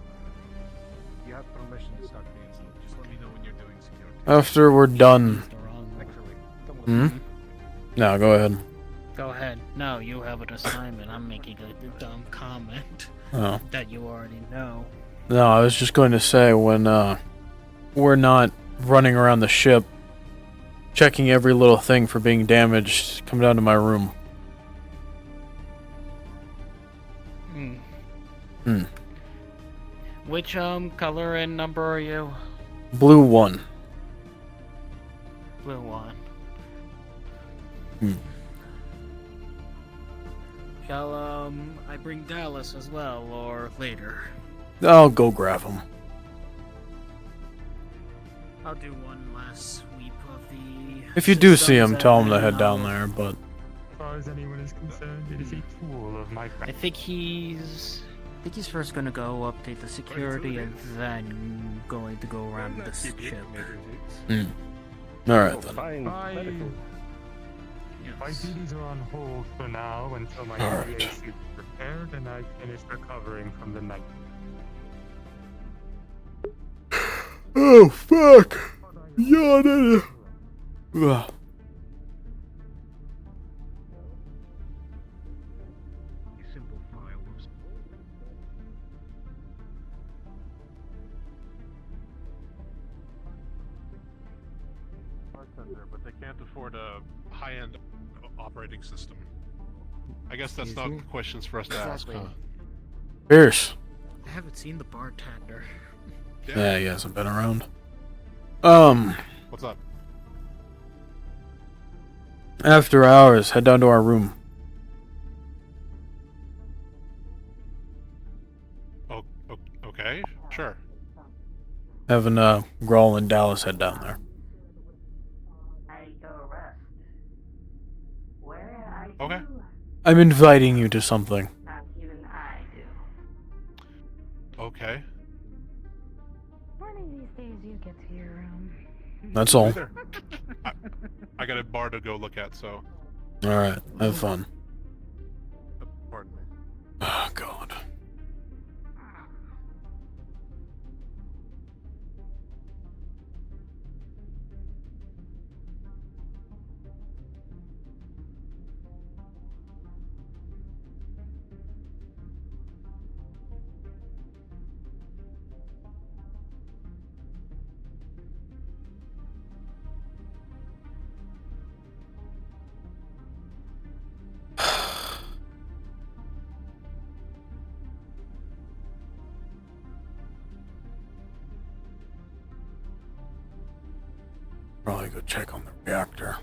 you have permission to start being slow. Just let me know when you're doing security. After we're done. Actually, come with Hmm? me. No, go ahead. Go ahead. No, you have an assignment. I'm making a dumb comment Oh. that you already know. No, I was just going to say, when we're not running around the ship, checking every little thing for being damaged, come down to my room. Hmm. Which color and number are you? Blue 1. Blue one. Hmm. Shall I bring Dallas as well, or later? I'll go grab him. I'll do one last sweep of the. If you do see systems him, tell him and to head then down I'll- there, but... As far as anyone is concerned, it is a tool of my I craft. think he's first gonna go update the security and then going to go around the ship. Alright then. My duties are on hold for now until my Alright. CA suit is repaired and I finish recovering from the night. Oh, fuck! Yawning! Ugh. Simple files. Bartender, but they can't afford a high-end operating system. I guess that's Excuse not me? questions for us to ask, huh? Pierce. I haven't seen the bartender. Yeah, he hasn't been around. What's up? After hours, head down to our room. Oh, okay, sure. Having Grawl and Dallas head down there. Okay. I'm inviting you to something. Okay. One of these days you get to your room. That's all. I got a bar to go look at, so. Alright, have fun. Pardon me. Oh, God. Probably go check on the reactor.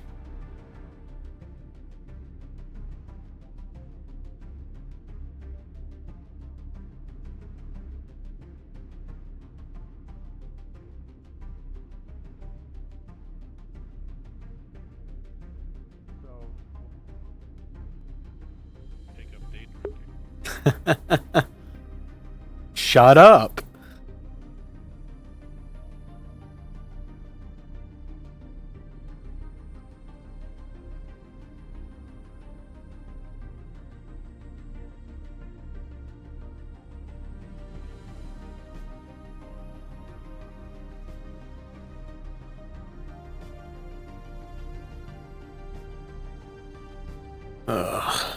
Shut up. Ugh.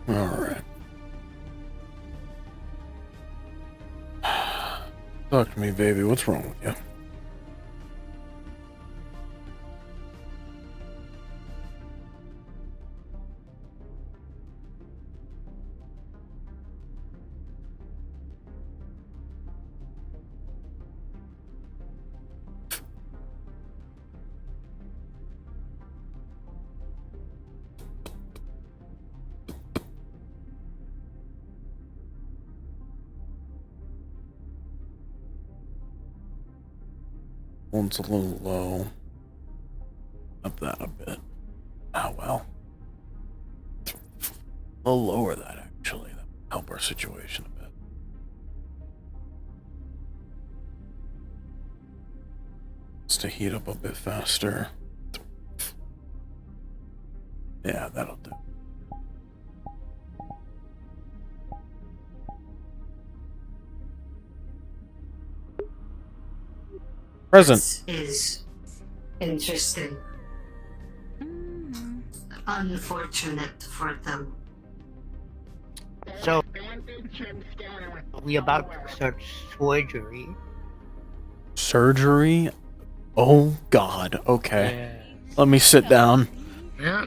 Alright. Talk to me, baby. What's wrong with you? One's a little low. Up that a bit. Oh well. I'll lower that actually. That would help our situation a bit. Just to heat up a bit faster. Yeah, that'll do. Present. Is interesting. Unfortunate for them. So, we about to start surgery. Surgery? Oh God. Okay. Let me sit down. Yeah.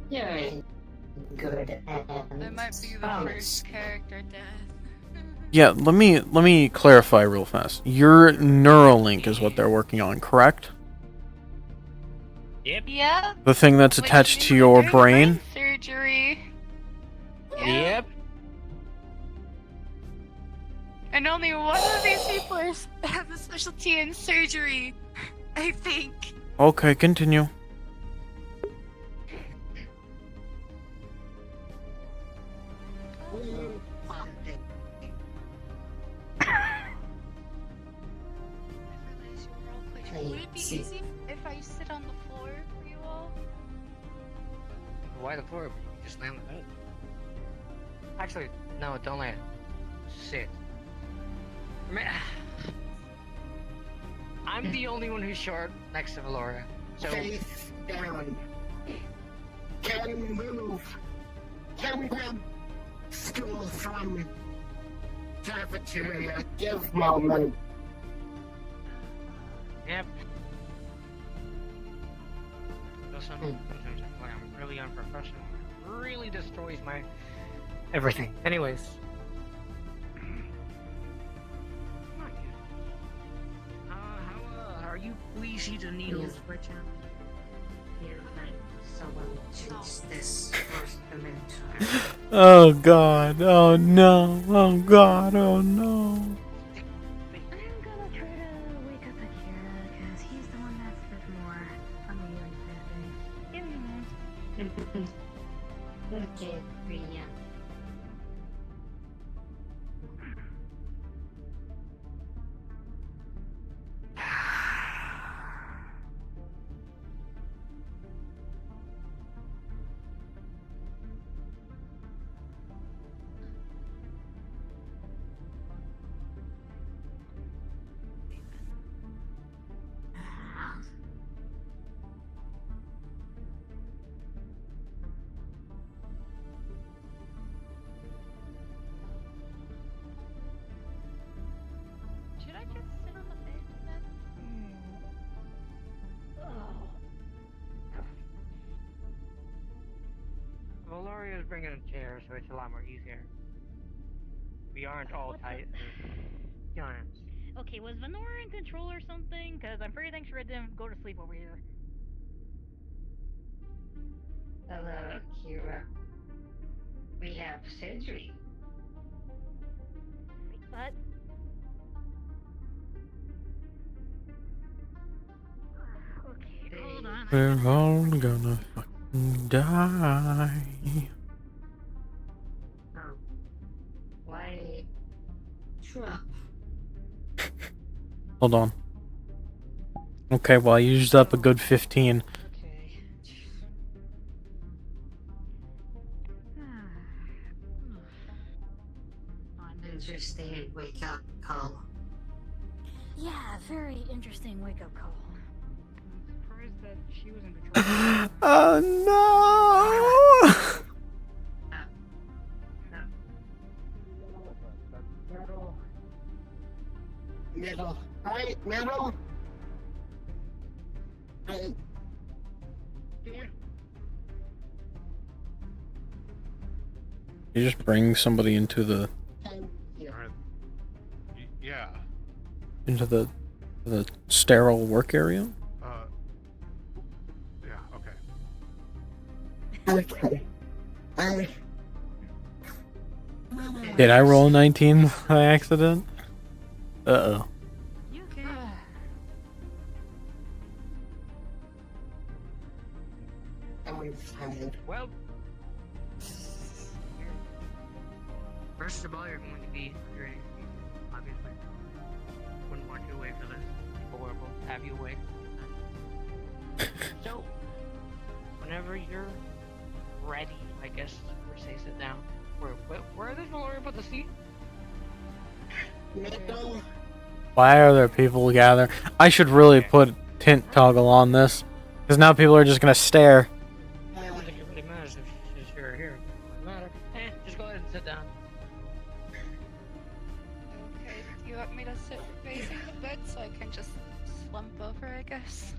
Yeah. Good. That might be the first character death. Yeah, let me clarify real fast. Your Neuralink is what they're working on, correct? Yep. Yeah. The thing that's attached to your brain? Surgery. Yep. And only one of these people have a specialty in surgery, I think. Okay, continue. Would it be easy if I sit on the floor for you all? Why the floor? Just lay on the bed. Actually, no, don't lay. Sit. I'm the only one who's short next to Valora. So Face down. Can move. Can run. School from cafeteria. Give moment. Yep. Listen, I'm really unprofessional. Really destroys my everything. Anyways. How are you? Please see the needles, VRChat. Here, someone choose this first memento. Oh god, oh no, oh god, oh no. I'm gonna try to wake up Akira, because he's the one that's a bit more on the healing side of things. Okay, Priya. Should I just sit on the bed then? Valoria is bringing a chair, so it's a lot more easier. We aren't all tight. Giants. Okay, was Venora in control or something? Because I'm pretty sure I didn't go to sleep over here. Hello, Akira. We have surgery. What? Okay, hold on. We're all gonna fucking die. Why? Trap. Hold on. Okay, well I used up a good 15. Interesting wake up call. Yeah, very interesting wake up call. I'm surprised that she was in control. Oh Middle. Right, middle. Right. You just bring somebody into the Yeah. into the sterile work area? Yeah, Okay. Did I roll a 19 by accident? Uh-oh. You okay? Well, first of all, you're going to be under anesthesia, obviously. Wouldn't want you away for this. Horrible. Have you away. So, whenever you're ready, I guess, or say sit down. Where does Valoria put the seat? Why are there people gathering? I should really put tint toggle on this. Because now people are just gonna stare. I don't think it really matters if you're here. It doesn't matter. Just go ahead and sit down. Okay, do you want me to sit facing the bed so I can just slump over, I guess?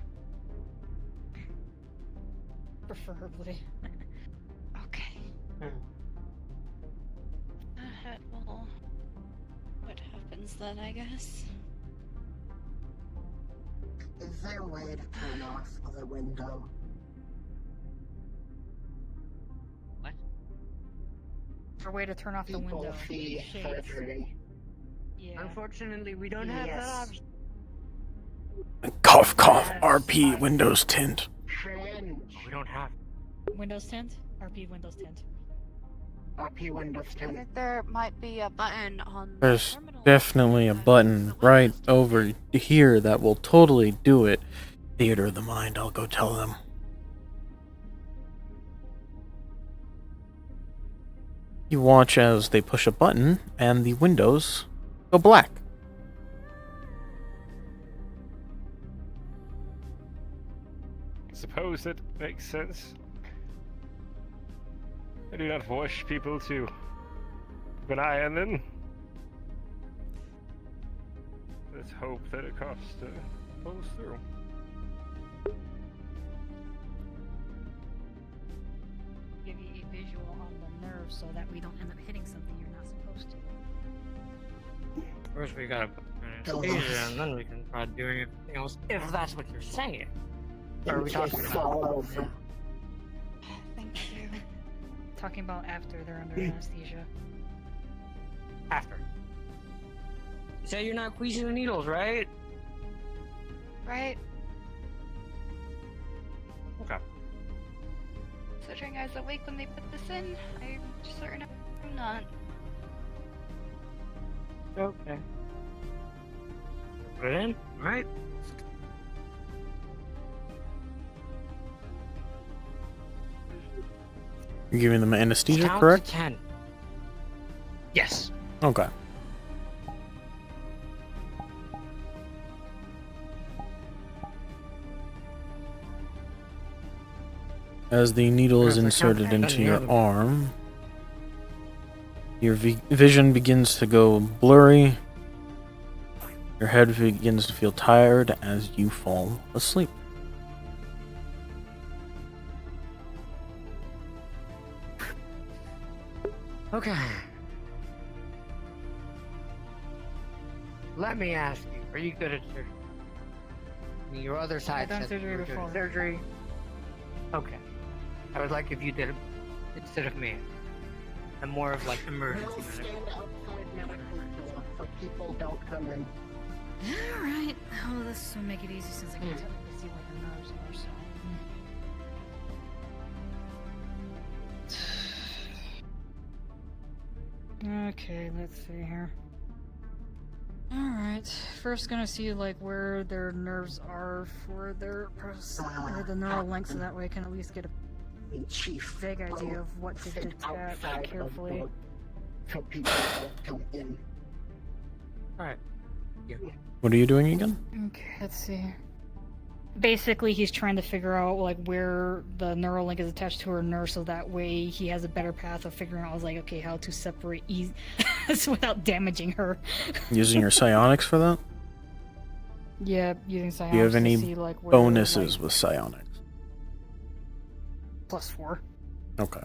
Preferably. Okay. Well, what happens then, I guess? Is there a way to turn off the window? What? Is there a way to turn off the People window? see surgery. Yeah. Unfortunately, we don't have that option. Cough, cough, RP, Windows tint. We don't have. Windows tint? RP Windows tint. RP Windows I 10. think there might be a button on the There's terminal. definitely a button right over here that will totally do it. Theater of the mind, I'll go tell them. You watch as they push a button and the windows go black. Suppose that makes sense. I do not wish people to keep an eye on them. Let's hope that it costs pulls through. Give you a visual on the nerve so that we don't end up hitting something you're not supposed to. First, we gotta put anesthesia, and then we can try doing everything else. If that's what you're saying. Or are we talking about? Thank you. Talking about after they're under anesthesia. After. You say you're not squeezing the needles, right? Right? Okay. Considering I was awake when they put this in, I'm certain I'm not. Okay. Put it in, alright? You're giving them anesthesia, Count correct? to 10. Yes. Okay. As the needle is inserted into your arm, your vision begins to go blurry. Your head begins to feel tired as you fall asleep. Okay. Let me ask you, are you good at surgery? I mean, your other side I've done said you surgery were good before. at surgery. Okay. I would like if you did it instead of me. I'm more of like emergency We'll stand medical. outside medical door so people don't come in. Alright. Oh, this will make it easy since I can technically see where the nerves are, so. Okay, let's see here. Alright, first gonna see like where their nerves are for their or the neural link, so that way I can at least get a vague idea of what to detect carefully. So people don't come in. Alright. What are you doing again? Okay, let's see. Basically, he's trying to figure out like where the neural link is attached to her nerve, so that way he has a better path of figuring out, like, okay, how to separate without damaging her. Using your psionics for that? Yeah, using psionics Do you have any to see like where, bonuses like, with psionics? +4. Okay.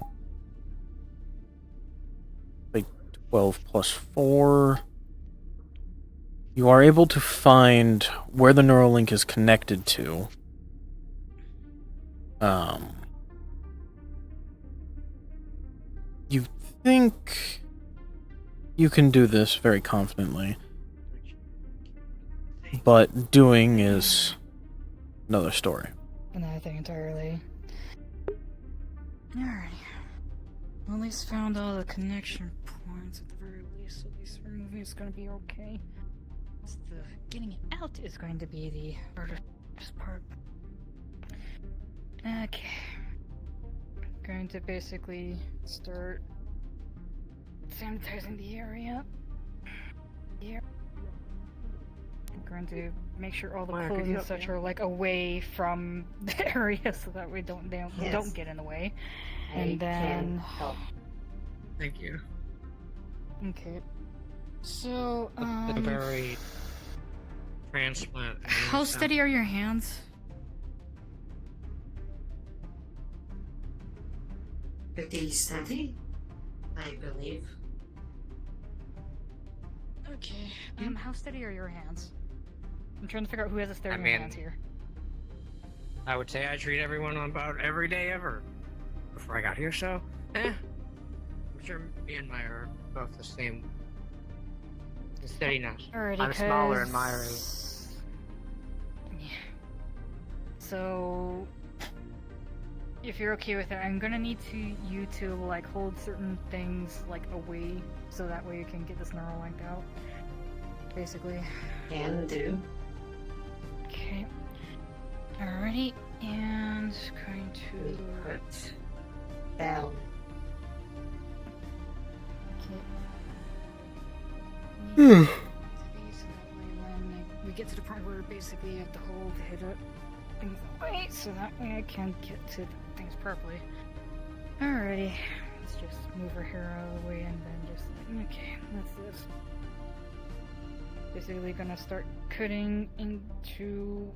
Like 12 plus 4. You are able to find where the neural link is connected to. You think you can do this very confidently, but doing is another story. Another thing entirely. Alright. Well, at least found all the connection points at the very least, so at least removing is gonna be okay. It's the getting it out is going to be the hardest part. Okay. I'm going to basically start sanitizing the area. Here. I'm going to make sure all the Why, clothes could you and help such me? are like away from the area, so that we don't get in the way. And then Thank you. okay. So Temporary transplant. how steady are your hands? Pretty steady, I believe. Okay. How steady are your hands? I'm trying to figure out who has a steady mean, hands here. I would say I treat everyone about every day ever before I got here, so I'm sure me and Maya are both the same. The steadiness. Alrighty, I'm smaller in 'cause- my area. Yeah. So, if you're okay with it, I'm gonna need you to like hold certain things like away, so that way you can get this neural link out. Basically. Can do. Okay. Alrighty, and going to Put down. Okay. So that way when we get to the point where basically you have to hold hit it things away, so that way I can get to things properly. Alrighty. Let's just move her hair out of the way and then just like, okay, that's this. Basically gonna start cutting into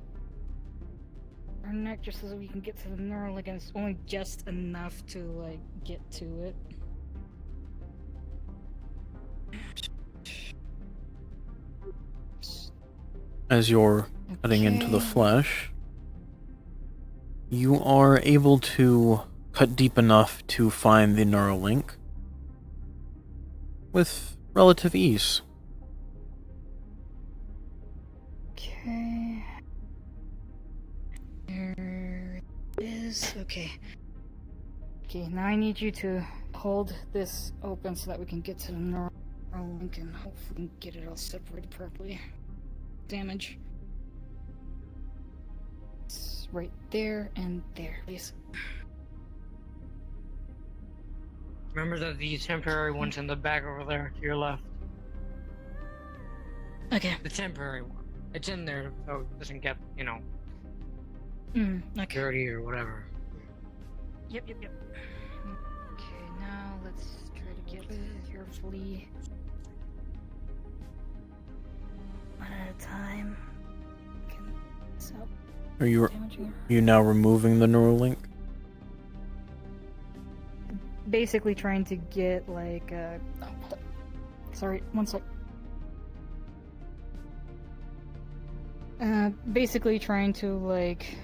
her neck just so that we can get to the neural link, and it's only just enough to like get to it. As you're cutting into the flesh, you are able to cut deep enough to find the neural link with relative ease. Okay. There it is. Okay. Okay, now I need you to hold this open so that we can get to the neural link and hopefully we can get it all separated properly. Damage. It's right there and there, please. Remember that the temporary one's in the back over there to your left. Okay. The temporary one. It's in there so it doesn't get, Okay. dirty or whatever. Yep. Okay, now let's try to get carefully. One at a time. Are you now removing the neural link? Basically trying to get like sorry, one sec. Basically trying to like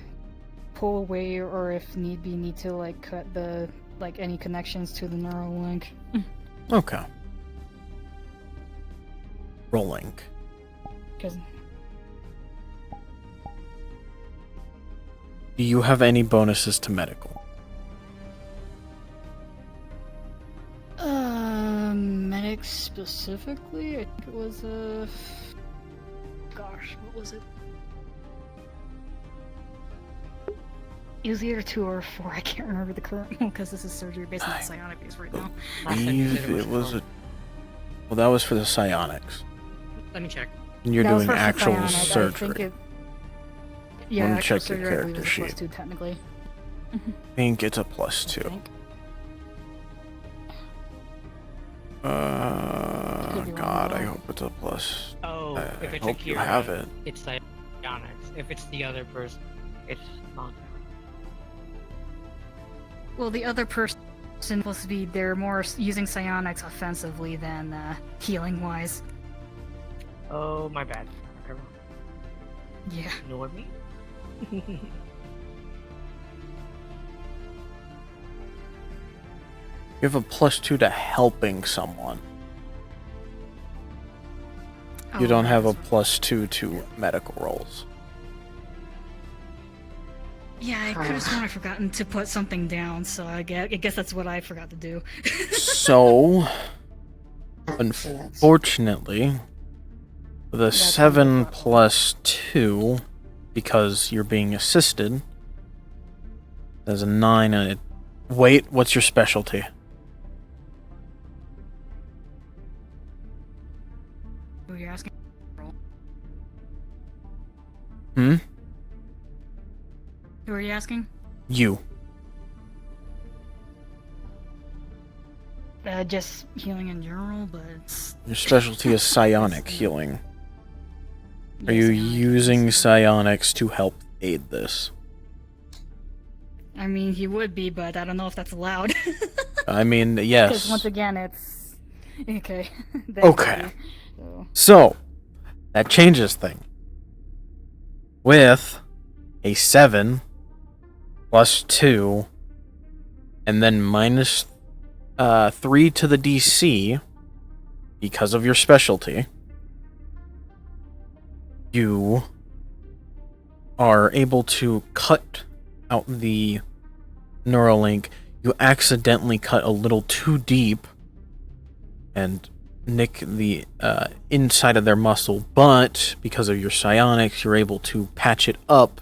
pull away, or if need be, need to like cut the like any connections to the neural link. Okay. Rolling. Because Do you have any bonuses to medical? medic specifically, I think it was gosh, what was it? It was either 2 or 4. I can't remember the current one because this is surgery based on the psionic base right now. It was a. Well, that was for the psionics. Let me check. And you're That was doing for actual psionic, I surgery. think yeah, Let me actual check your surgery, I believe, character is a sheet. +2 technically. I think it's a +2. God, I hope it's a plus. Oh, I if it's hope a you Kira, have it. it's psionics. If it's the other person, it's not. Well, the other person supposed to be, they're more using psionics offensively than healing wise. Oh, my bad. Yeah. Ignore me. You have a +2 to helping someone. You don't have a +2 to medical rolls. Yeah, I could have sworn I forgotten to put something down, so I guess that's what I forgot to do. So, unfortunately, the 7 + 2, because you're being assisted, there's a 9 and it. Wait, what's your specialty? Who are you asking? Hmm? Who are you asking? You. Just healing in general, but it's... Your specialty is psionic healing. Are you using psionics to help aid this? I mean, he would be, but I don't know if that's allowed. I mean, Because yes. once again, it's... Okay. Okay. So, that changes things. With a 7 + 2, and then -3 to the DC, because of your specialty, you are able to cut out the Neuralink. You accidentally cut a little too deep and nick the inside of their muscle, but because of your psionics, you're able to patch it up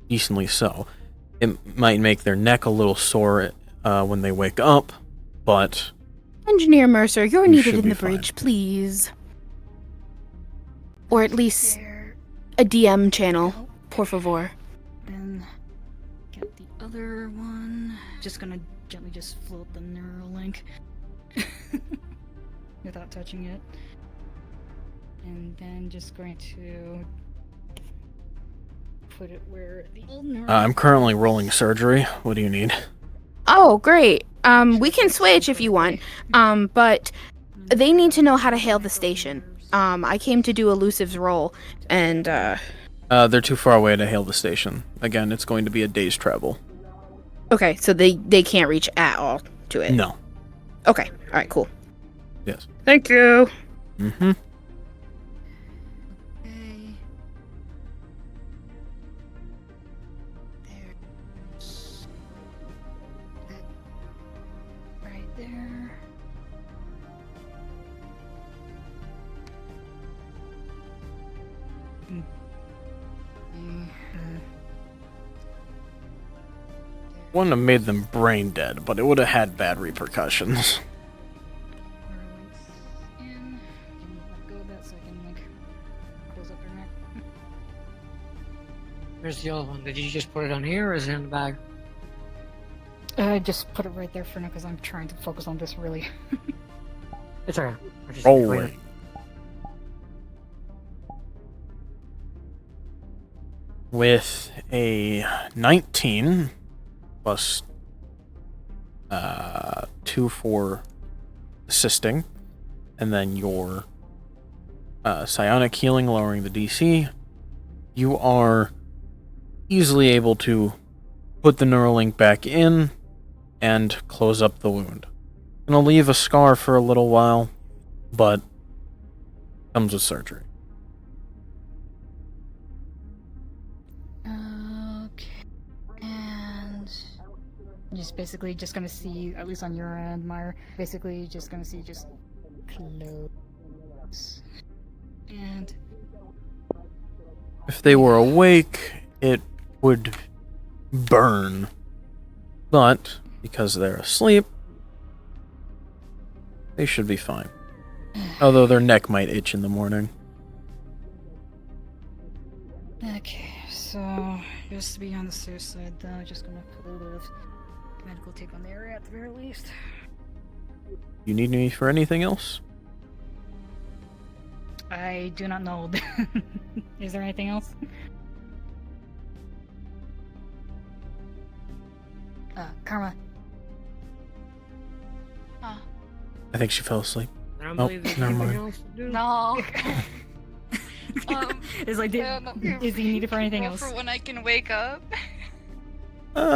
decently so. It might make their neck a little sore when they wake up, but Engineer Mercer, you're You needed should in be the bridge, please. Or at least a DM channel, por favor. Then at the other one. Just gonna gently just float the Neuralink without touching it. And then just going to put it where the old Neuralink. I'm currently rolling surgery. What do you need? Oh, great. We can switch if you want. But they need to know how to hail the station. I came to do Elusive's role, and They're too far away to hail the station. Again, it's going to be a day's travel. okay, so they can't reach at all to it. No. Okay. All right. Cool. Yes. Thank you. Mm-hmm. Right there. Wouldn't have made them brain dead, but it would have had bad repercussions. Where's the other one? Did you just put it on here or is it in the bag? I just put it right there for now because I'm trying to focus on this really. It's alright. Rolling. With a 19 plus 2 for assisting, and then your psionic healing lowering the DC, you are easily able to put the Neuralink back in and close up the wound. Gonna leave a scar for a little while, but comes with surgery. Okay. And just basically just gonna see, at least on your end, Meyer, basically just gonna see just close. And If they were awake, it would burn. But because they're asleep, they should be fine. Although their neck might itch in the morning. okay, so just to be on the safe side though, just gonna put a little bit of medical tape on the area at the very least. You need me for anything else? I do not know. Is there anything else? Karma. I think she fell asleep. I don't Oh, believe there's never anything mind. else to do. No. Is like, is he needed for anything else? For when I can wake up. Or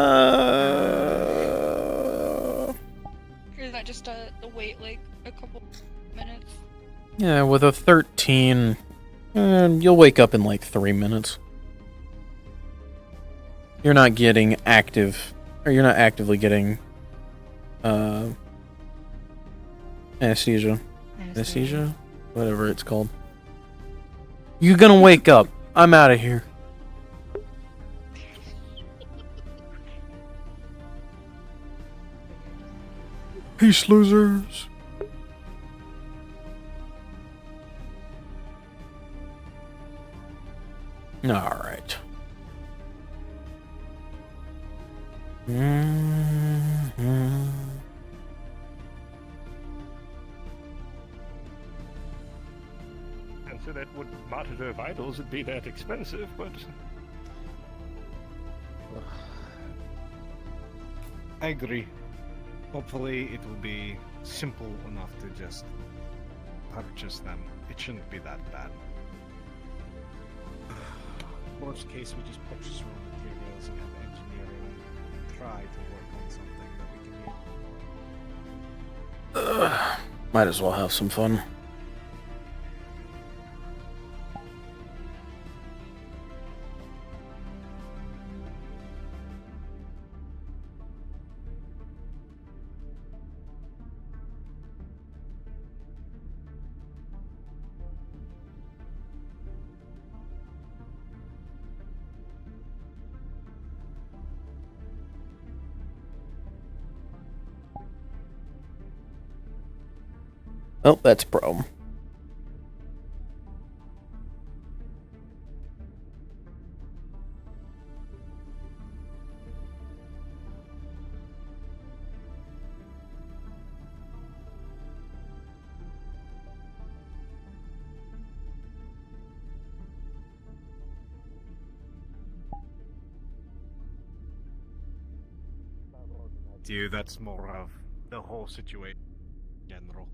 is that just a wait like a couple minutes? Yeah, with a 13, you'll wake up in like 3 minutes. You're not getting active, or you're not actively getting anesthesia. Anesthesia? Whatever it's called. You're gonna wake up. I'm out of here. Peace, losers. Alright. And so that would monitor vitals would be that expensive, but I agree. Hopefully it will be simple enough to just purchase them. It shouldn't be that bad. Worst case, we just purchase raw materials and have engineering try to work on something that we can use. Might as well have some fun. Oh, that's Bro. to you. That's more of the whole situation in general.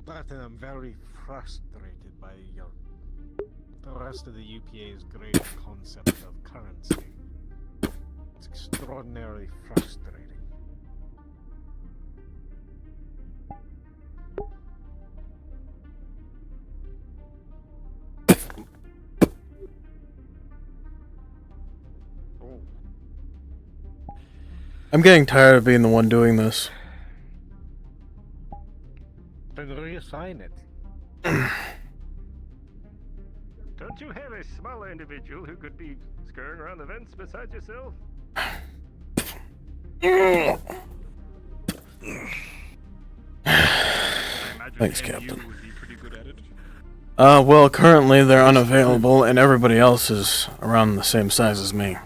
But I'm very frustrated by the rest of the UPA's great concept of currency. It's extraordinarily frustrating. I'm getting tired of being the one doing this. Then reassign it. Don't you have a smaller individual who could be scurrying around the vents besides yourself? Thanks, Captain. Well, currently they're unavailable, and everybody else is around the same size as me.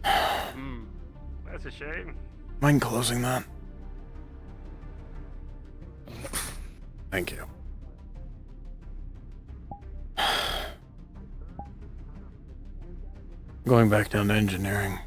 That's a shame. Mind closing that? Thank you. Going back down to engineering.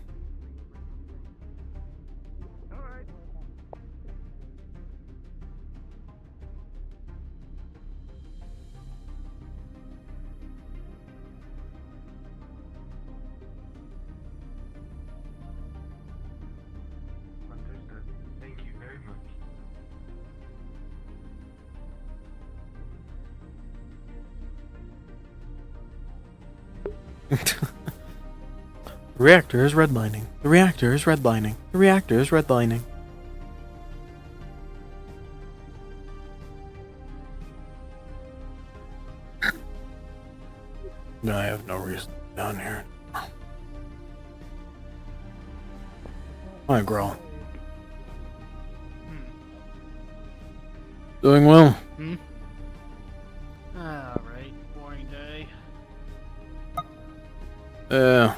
Understood. Thank you very much. The reactor is redlining. The reactor is redlining. The reactor is redlining. I have no reason down here. Hi, Growl. Doing well. Alright, boring day. Yeah.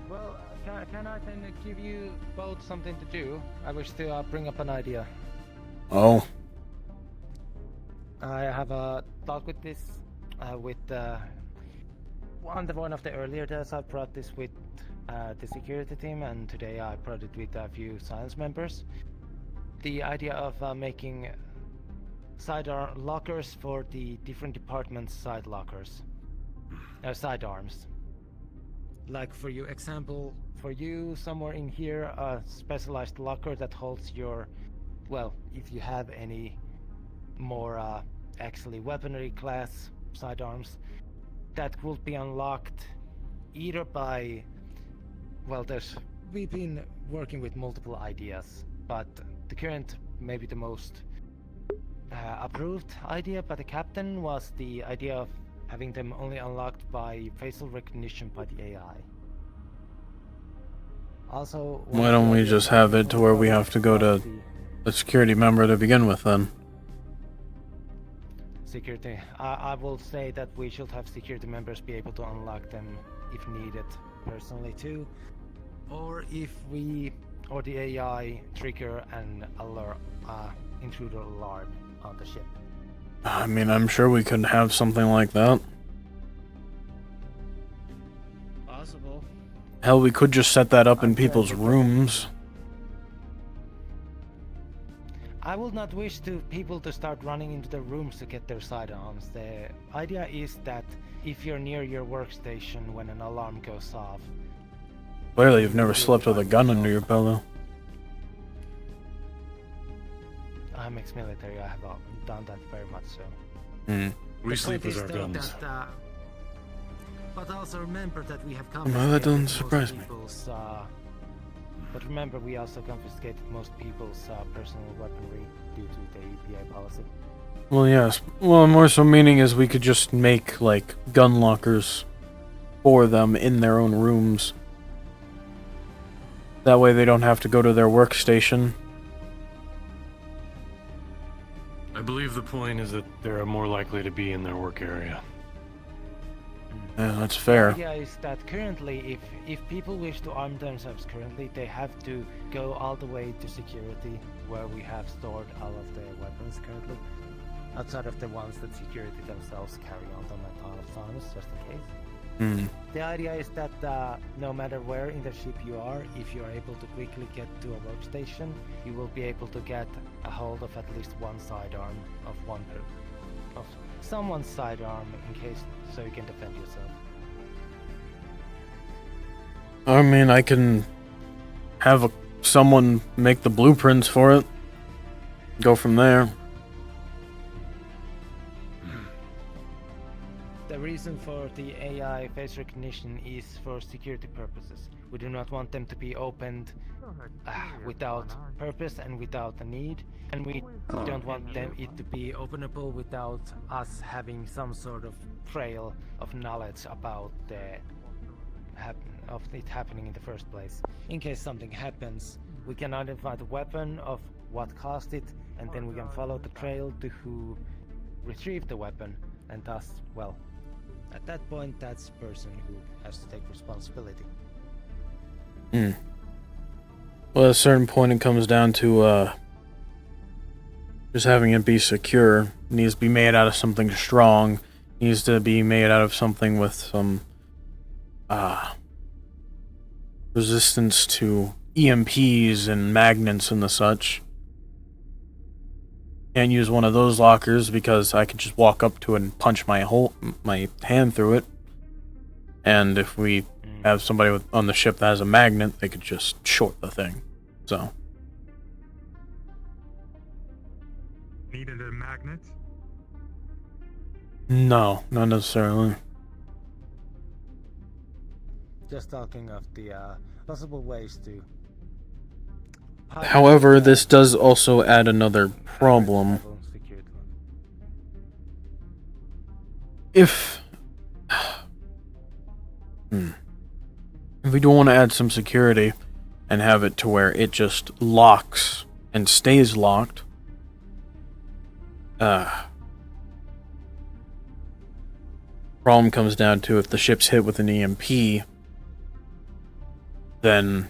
Well, can I then give you both something to do? I wish to bring up an idea. Oh. I have a talk with this, with one of the earlier days I brought this with the security team, and today I brought it with a few science members. The idea of making lockers for the different departments' side lockers, side arms. Like for you, example, for you, somewhere in here, a specialized locker that holds your, well, if you have any more actually weaponry class sidearms, that will be unlocked either by, well, we've been working with multiple ideas, but the current, maybe the most approved idea by the captain was the idea of having them only unlocked by facial recognition by the AI. Also, Why don't we just have it to where we have to go to a security member to begin with, then? Security. I will say that we should have security members be able to unlock them if needed, personally too. Or if we, or the AI, trigger an intruder alarm on the ship. I mean, I'm sure we could have something like that. Possible. Hell, we could just set that up in people's rooms. I would not wish people to start running into the rooms to get their sidearms. The idea is that if you're near your workstation when an alarm goes off... Clearly, you've never slept with a gun under your pillow. I'm ex-military, I have done that very much so. We sleep with our guns. But also remember that we have Well, that doesn't surprise me. But remember, we also confiscated most people's personal weaponry due to the EPA policy. Well, yes. Well, more so meaning is we could just make, like, gun lockers for them in their own rooms. That way they don't have to go to their workstation. I believe the point is that they're more likely to be in their work area. Yeah, that's fair. The idea is that currently, if people wish to arm themselves currently, they have to go all the way to security, where we have stored all of the weapons currently, outside of the ones that security themselves carry on them at all times, just in case. The idea is that no matter where in the ship you are, if you are able to quickly get to a workstation, you will be able to get a hold of at least one sidearm of someone's sidearm in case, so you can defend yourself. I mean, I can have someone make the blueprints for it. Go from there. The reason for the AI face recognition is for security purposes. We do not want them to be opened without purpose and without a need, and we don't want it to be openable without us having some sort of trail of knowledge about of it happening in the first place. In case something happens, we can identify the weapon of what caused it, and then we can follow the trail to who retrieved the weapon, and thus, well, at that point, that's the person who has to take responsibility. Well, at a certain point, it comes down to just having it be secure. It needs to be made out of something strong. It needs to be made out of something with some resistance to EMPs and magnets and the such. Can't use one of those lockers because I could just walk up to it and punch my hand through it. And if we have somebody on the ship that has a magnet, they could just short the thing. So. Needed a magnet? No, not necessarily. Just talking of the possible ways to... However, this does also add another problem. If we do want to add some security and have it to where it just locks and stays locked, problem comes down to if the ship's hit with an EMP, then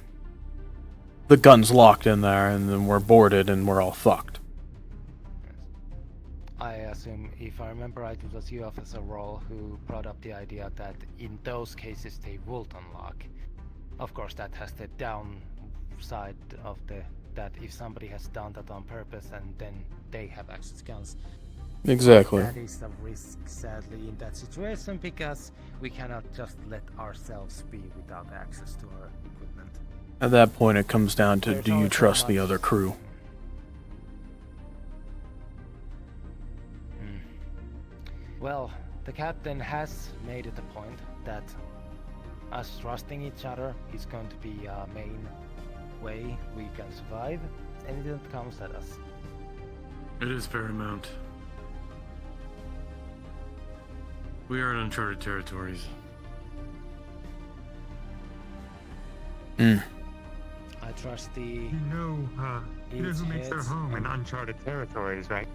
the gun's locked in there, and then we're boarded, and we're all fucked. I assume, if I remember right, it was you, Officer Roll, who brought up the idea that in those cases they would unlock. Of course, that has the downside of that if somebody has done that on purpose, and then they have access guns. Exactly. That is a risk, sadly, in that situation, because we cannot just let ourselves be without access to our equipment. At that point, it comes down to, do you trust the other crew? Well, the captain has made it a point that us trusting each other is going to be a main way we can survive anything that comes at us. It is paramount. We are in uncharted territories. I trust the... You know who makes their home in uncharted territories, right?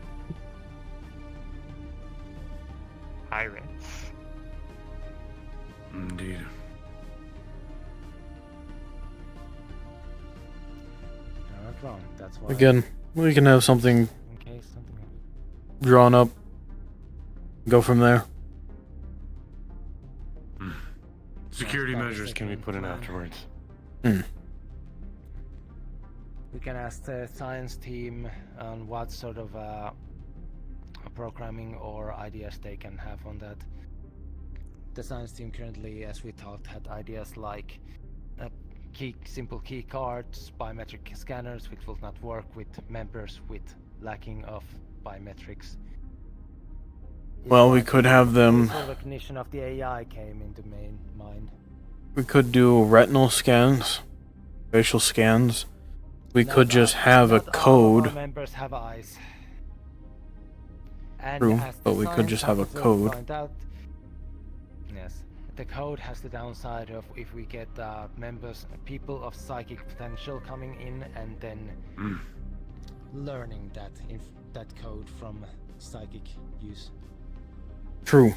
Pirates. Indeed. You're not wrong, that's why... Again, we can have something drawn up. Go from there. Security measures can be put in afterwards. We can ask the science team on what sort of programming or ideas they can have on that. The science team currently, as we talked, had ideas like simple key cards, biometric scanners, which will not work with members with lacking of biometrics. Well, we could have them... Recognition of the AI came into mind. We could do retinal scans, facial scans. We could just have a code. All our members have eyes. And True, but we could just have a code. Yes, the code has the downside of if we get people of psychic potential coming in and then learning that code from psychic use. True.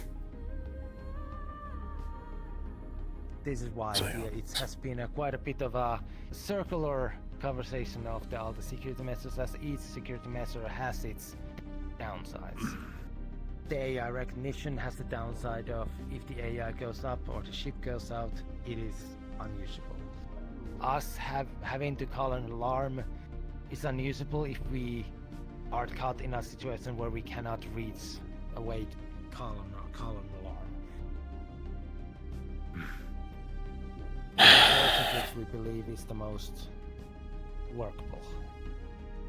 This is why it has been quite a bit of a circular conversation of all the security measures, as each security measure has its downsides. the AI recognition has the downside of if the AI goes up or the ship goes out, it is unusable. Us having to call an alarm is unusable if we are caught in a situation where we cannot reach a way to call an alarm. Which we believe is the most workable.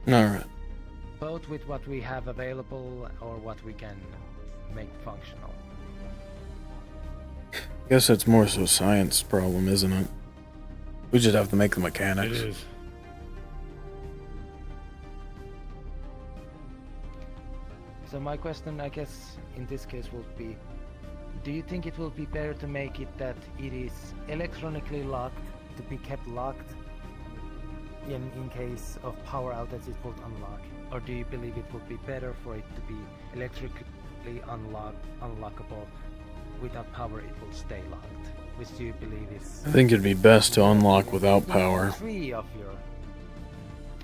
Alright. Both with what we have available or what we can make functional. Guess it's more so a science problem, isn't it? We just have to make the mechanics. It is. So my question, I guess, in this case would be, do you think it will be better to make it that it is electronically locked, to be kept locked, in case of power outage it would unlock? Or do you believe it would be better for it to be electrically unlockable, without power it will stay locked? Which do you believe is... I think it'd be best to unlock without power. Three of your...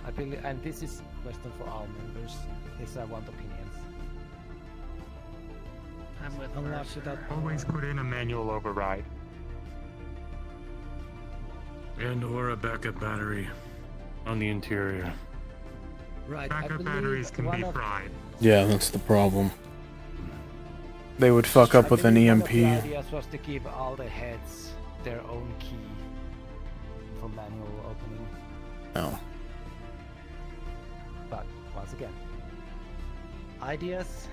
I believe, and this is a question for all members, is I want opinions. I'm with Unlock Mercer. without power. Always put in a manual override. And or a backup battery on the interior. Right, Backup batteries can be fried. Yeah, that's the problem. They would fuck up with an EMP. The idea was to give all the heads their own key for manual opening. No. But once again, ideas,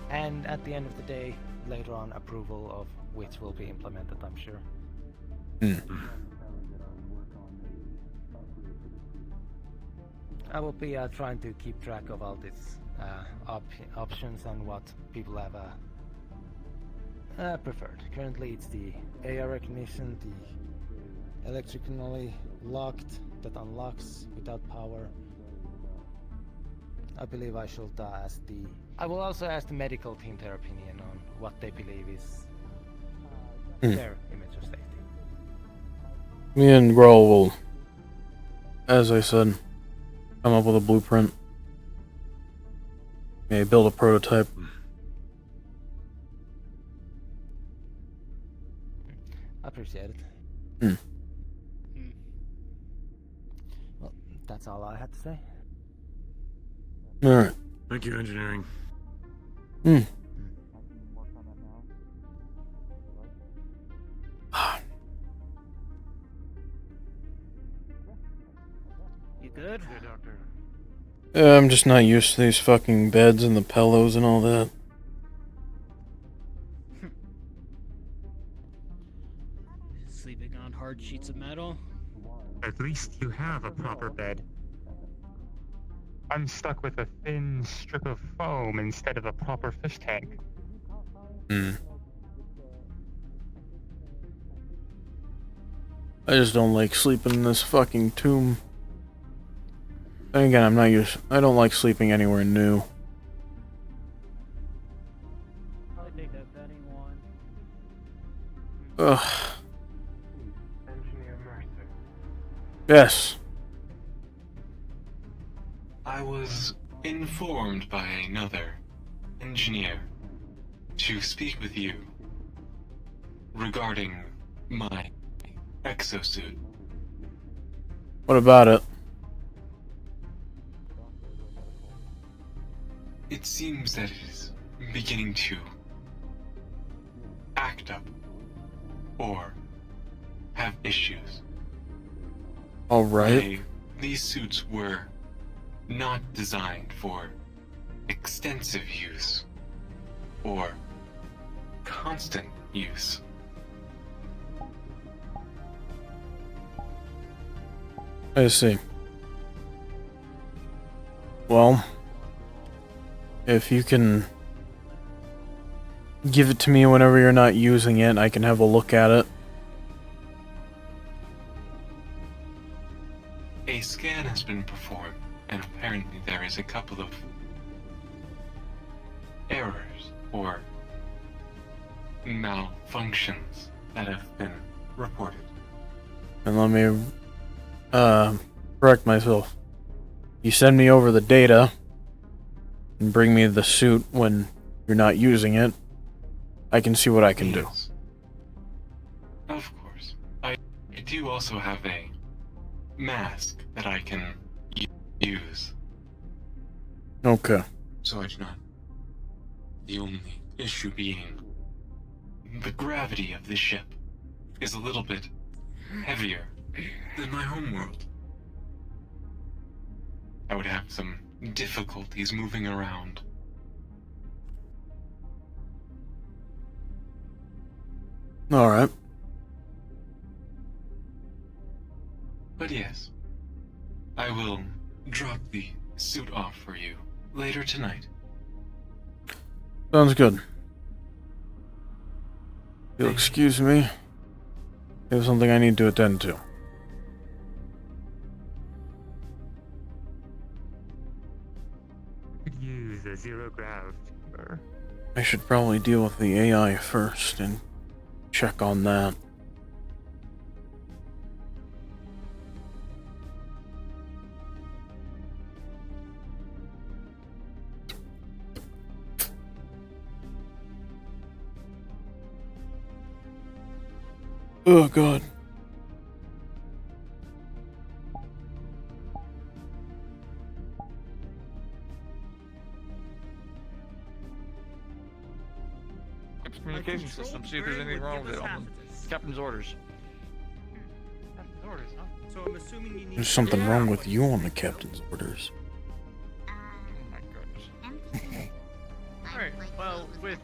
and at the end of the day, later on approval of which will be implemented, I'm sure. I will be trying to keep track of all these options and what people have preferred. Currently it's the AI recognition, the electrically locked that unlocks without power. I believe I should ask the... I will also ask the medical team their opinion on what they believe is their image of safety. Me and Grohl will, as I said, come up with a blueprint. Maybe build a prototype. I appreciate it. Well, that's all I had to say. Alright. Thank you, engineering. You good? Yeah, doctor. I'm just not used to these fucking beds and the pillows and all that. Sleeping on hard sheets of metal? At least you have a proper bed. I'm stuck with a thin strip of foam instead of a proper fish tank. I just don't like sleeping in this fucking tomb. And again, I don't like sleeping anywhere new. Probably take that bedding one. Ugh. Yes. I was informed by another engineer to speak with you regarding my exosuit. What about it? It seems that it is beginning to act up or have issues. Alright. These suits were not designed for extensive use or constant use. I see. Well, if you can give it to me whenever you're not using it, I can have a look at it. A scan has been performed, and apparently there is a couple of errors or malfunctions that have been reported. And let me correct myself. You send me over the data and bring me the suit when you're not using it, I can see what I can do. Yes. Of course. I do also have a mask that I can use. Okay. So I do not. The only issue being the gravity of this ship is a little bit heavier than my homeworld. I would have some difficulties moving around. Alright. But yes, I will drop the suit off for you later tonight. Sounds good. You'll excuse me. There's something I need to attend to. Could use a zero grav chamber. I should probably deal with the AI first and check on that. Oh god. Communication system, see if there's anything wrong with it on the captain's orders. Captain's orders, huh? So I'm assuming you need. There's something wrong with you on the captain's orders. Oh my goodness. Alright, well, with.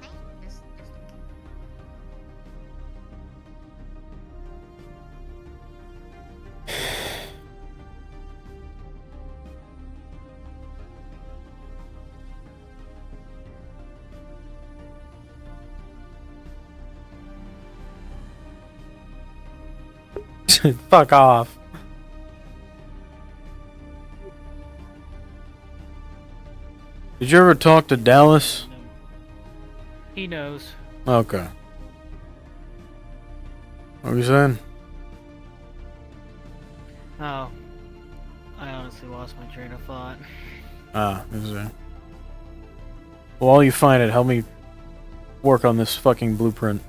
Fuck off. Did you ever talk to Dallas? He knows. Okay. What were you saying? Oh. I honestly lost my train of thought. Ah, is there? Well, while you find it, help me work on this fucking blueprint.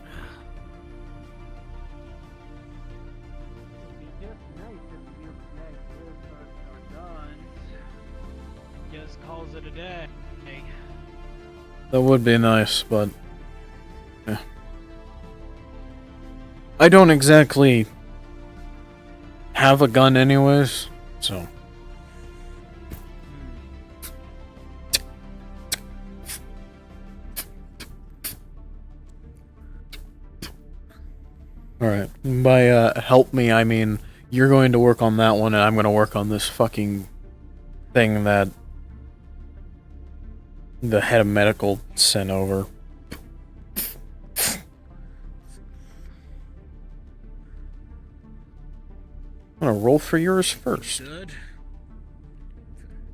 Just calls it a day. That would be nice, but... yeah. I don't exactly have a gun anyways, so... Alright, by help me, I mean you're going to work on that one and I'm going to work on this fucking thing that the head of medical sent over. I'm gonna roll for yours first. Good.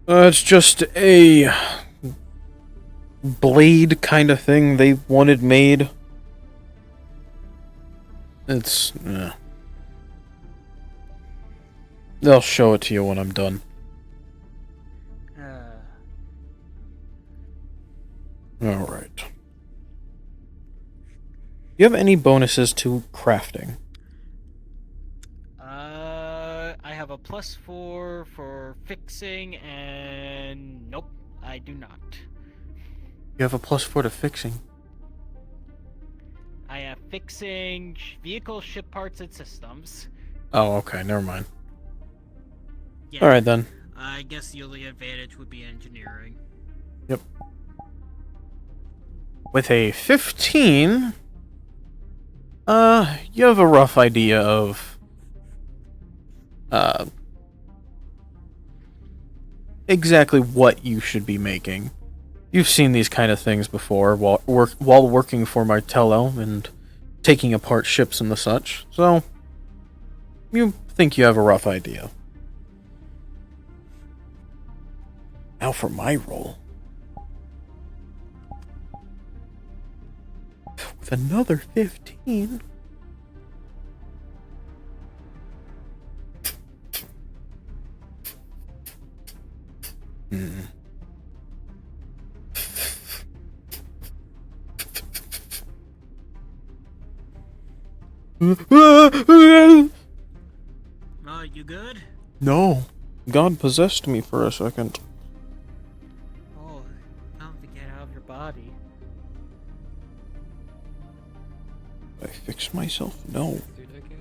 It's just a blade kind of thing they wanted made. It's... they'll show it to you when I'm done. Alright. Do you have any bonuses to crafting? I have a +4 for fixing, and nope, I do not. You have a +4 to fixing. I have fixing vehicle, ship parts, and systems. Oh, okay, never mind. Yeah. Alright then. I guess the only advantage would be engineering. Yep. With a 15, you have a rough idea of, exactly what you should be making. You've seen these kind of things before while working for Martello and taking apart ships and the such, so you think you have a rough idea. Now for my roll. With another 15. You good? No. God possessed me for a second. Oh, time to get out of your body. I fixed myself? No. Dude, okay?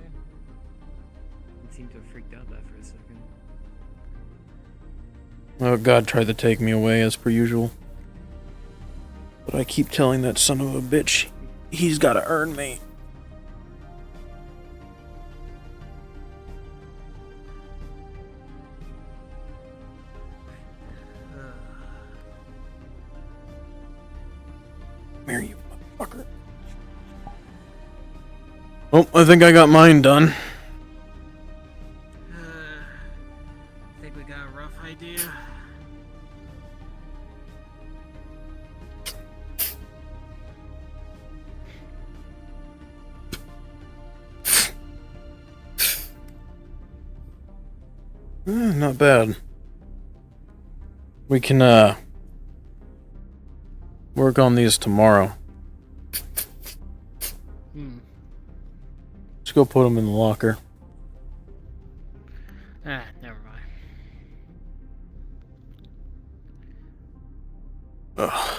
You seem to have freaked out there for a second. Oh, God tried to take me away as per usual. But I keep telling that son of a bitch, he's gotta earn me. Come here, you motherfucker. Oh, I think I got mine done. Think we got a rough idea? Not bad. We can, work on these tomorrow. Let's go put them in the locker. Ah, never mind. Ugh.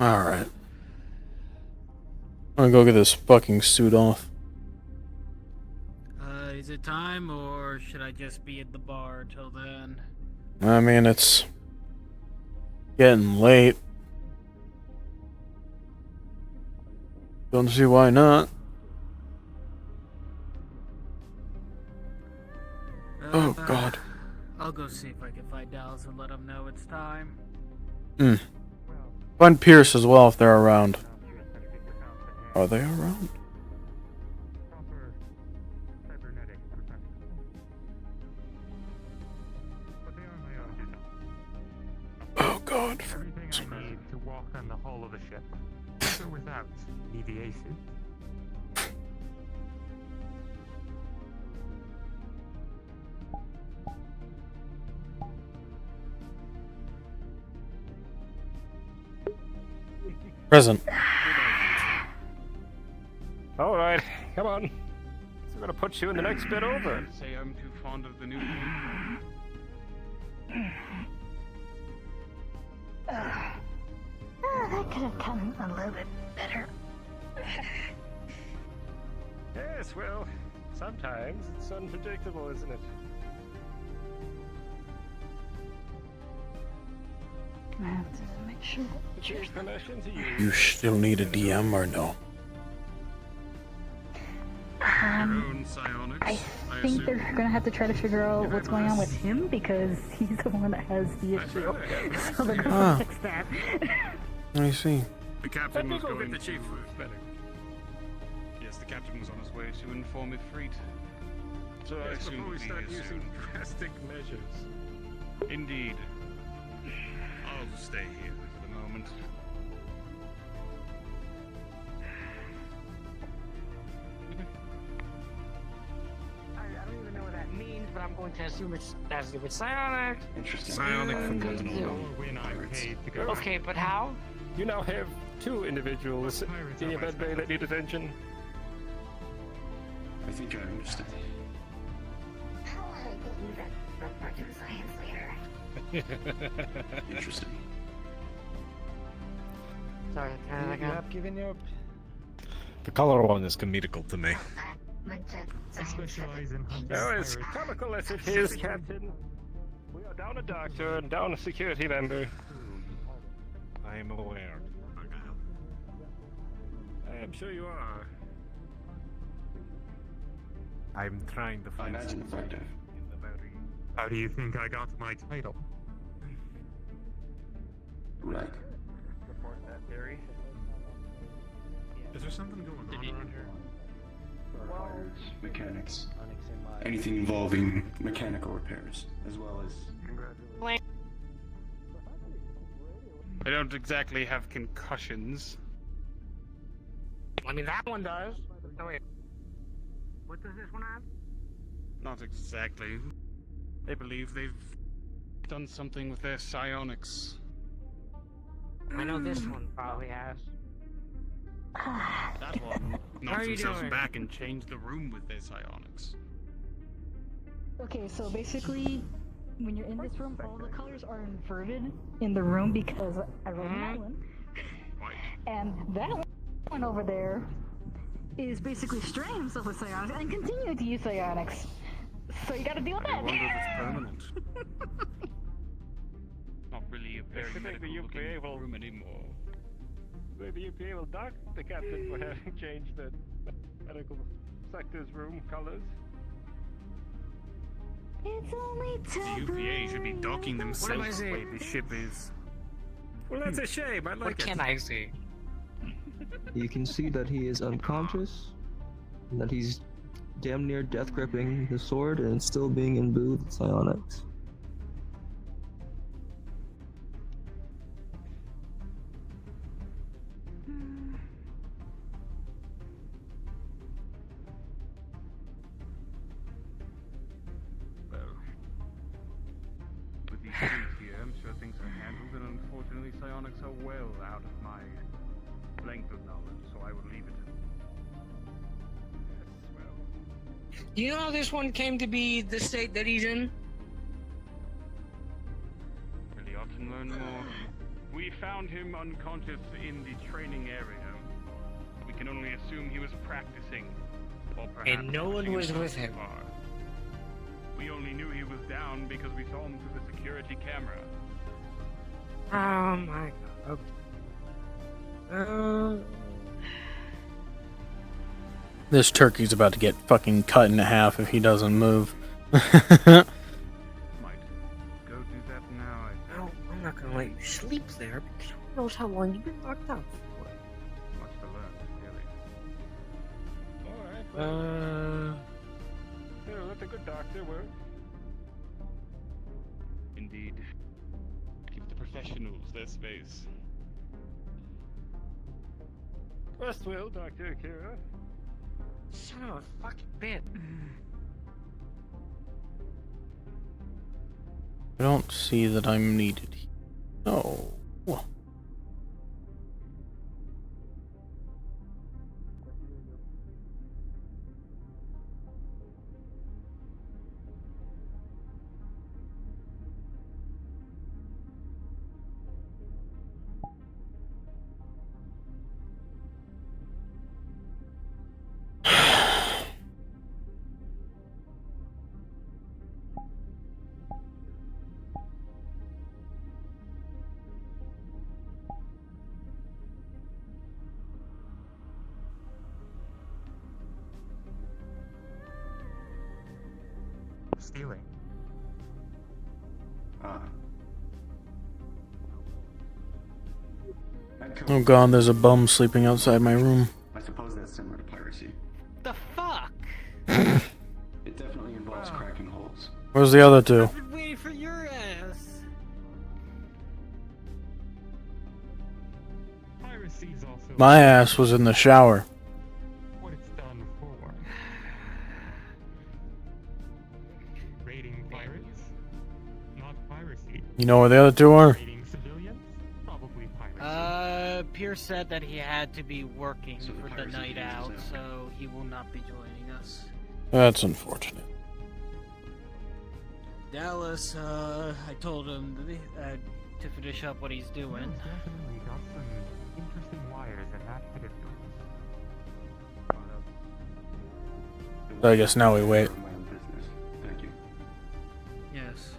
Alright. I'm gonna go get this fucking suit off. Is it time, or should I just be at the bar till then? I mean, it's getting late. Don't see why not. Oh, God. I'll go see if I can find Dallas and let him know it's time. Find Pierce as well if they're around. Are they around? Oh, God. Everything I need to walk on the hull of a ship, with or without EVA suit. Present. All right, come on. So we're gonna put you in the next bit over. Say I'm too fond of the new. That could have come a little bit better. Yes, well, sometimes it's unpredictable, isn't it? I have to make sure. Cheers, permission to use. You still need a DM or no? I think they're gonna have to try to figure out what's going on with him because he's the one that has the issue. So they're gonna fix that. I see. The captain was going. The chief was better. Yes, the captain was on his way to inform Ifrit. So I assume before we start using drastic measures. Indeed. I'll stay here for the moment. I don't even know what that means, but I'm going to assume it has to do with psionic. Interesting. Psionic phenomenal. Okay, but how? You now have two individuals in your medbay that need attention. I think I understand. Interesting. Sorry, You have given up. The color one is comedical to me. I specialize in hunting Oh, it's pirates. comical as it is, Captain. We are down a doctor and down a security member. I am aware. I am sure you are. I'm trying to find Imagine effective. in the very. How do you think I got my title? Right. Support that theory. Is there something going on around here? Mechanics. Anything involving mechanical repairs, as well as. I don't exactly have concussions. I mean, that one does. Oh, wait. What does this one have? Not exactly. They believe they've done something with their psionics. I know this one probably has. That one How are knocks you themselves doing? back and changed the room with their psionics. Okay, so basically, when you're in this room, all the colors are inverted in the room because I wrote that one. And that one over there is basically straining himself with psionics and continuing to use psionics. So you gotta deal with I that. wonder if it's permanent. Not really a very Maybe medical you'll be looking able- room anymore. Maybe you'd be able to dock the captain for having changed the medical sector's room colors. It's only The UPA should be docking What am I themselves the way saying? the ship is. Well, that's a shame. I like What it. can I see? You can see that he is unconscious, and that he's damn near death gripping the sword and still being imbued with psionics. Well, with these things here, I'm sure things are handled, and unfortunately, psionics are well out of my length of knowledge, so I will leave it. Do you know how this one came to be the state that he's in? Really ought to learn more. We found him unconscious in the training area. We can only assume he was practicing, or perhaps And no one pushing was himself with him. too far. We only knew he was down because we saw him through the security camera. Oh my god. Okay. This turkey's about to get fucking cut in half if he doesn't move. Might go do that now. No, I'm not gonna let you sleep there because who knows how long you've been locked up for. Much to learn, really. Alright, well, let the good doctor work. Indeed. Give the professionals their space. Westwell, Dr. Akira. Son of a fucking bitch. I don't see that I'm needed. No. Stealing. Oh god, there's a bum sleeping outside my room. I suppose that's similar to piracy. The fuck? It definitely involves cracking holes. Where's the other two? I've been waiting for your ass. Piracy is also My ass was in the shower. what it's done for. Raiding pirates? Not piracy. You know where the other two are? Raiding civilians? Probably piracy. Pierce said that he had to be working So the for the piracy night cancels out, out. so he will not be joining us. That's unfortunate. Dallas, I told him to finish up what he's doing. You've definitely got some interesting wires in that head of yours. I guess now we wait. My own business. Thank you. Yes.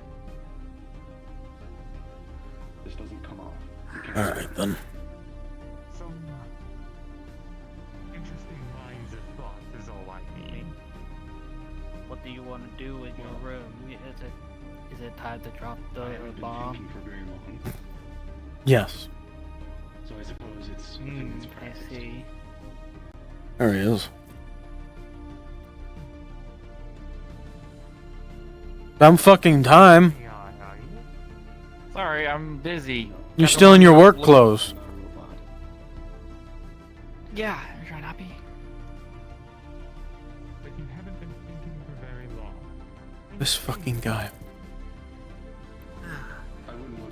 This doesn't come off. You can't Alright then. Some interesting lines of thought is all I need. What do you want to do in your room? Is it time to drop the I haven't been bomb? thinking for very long. Yes. So I suppose it's within its practice. I see. There he is. Some fucking time. Sorry, I'm busy. You're still in your work clothes. Yeah, you're trying to be. But you haven't been thinking for very long. This fucking guy.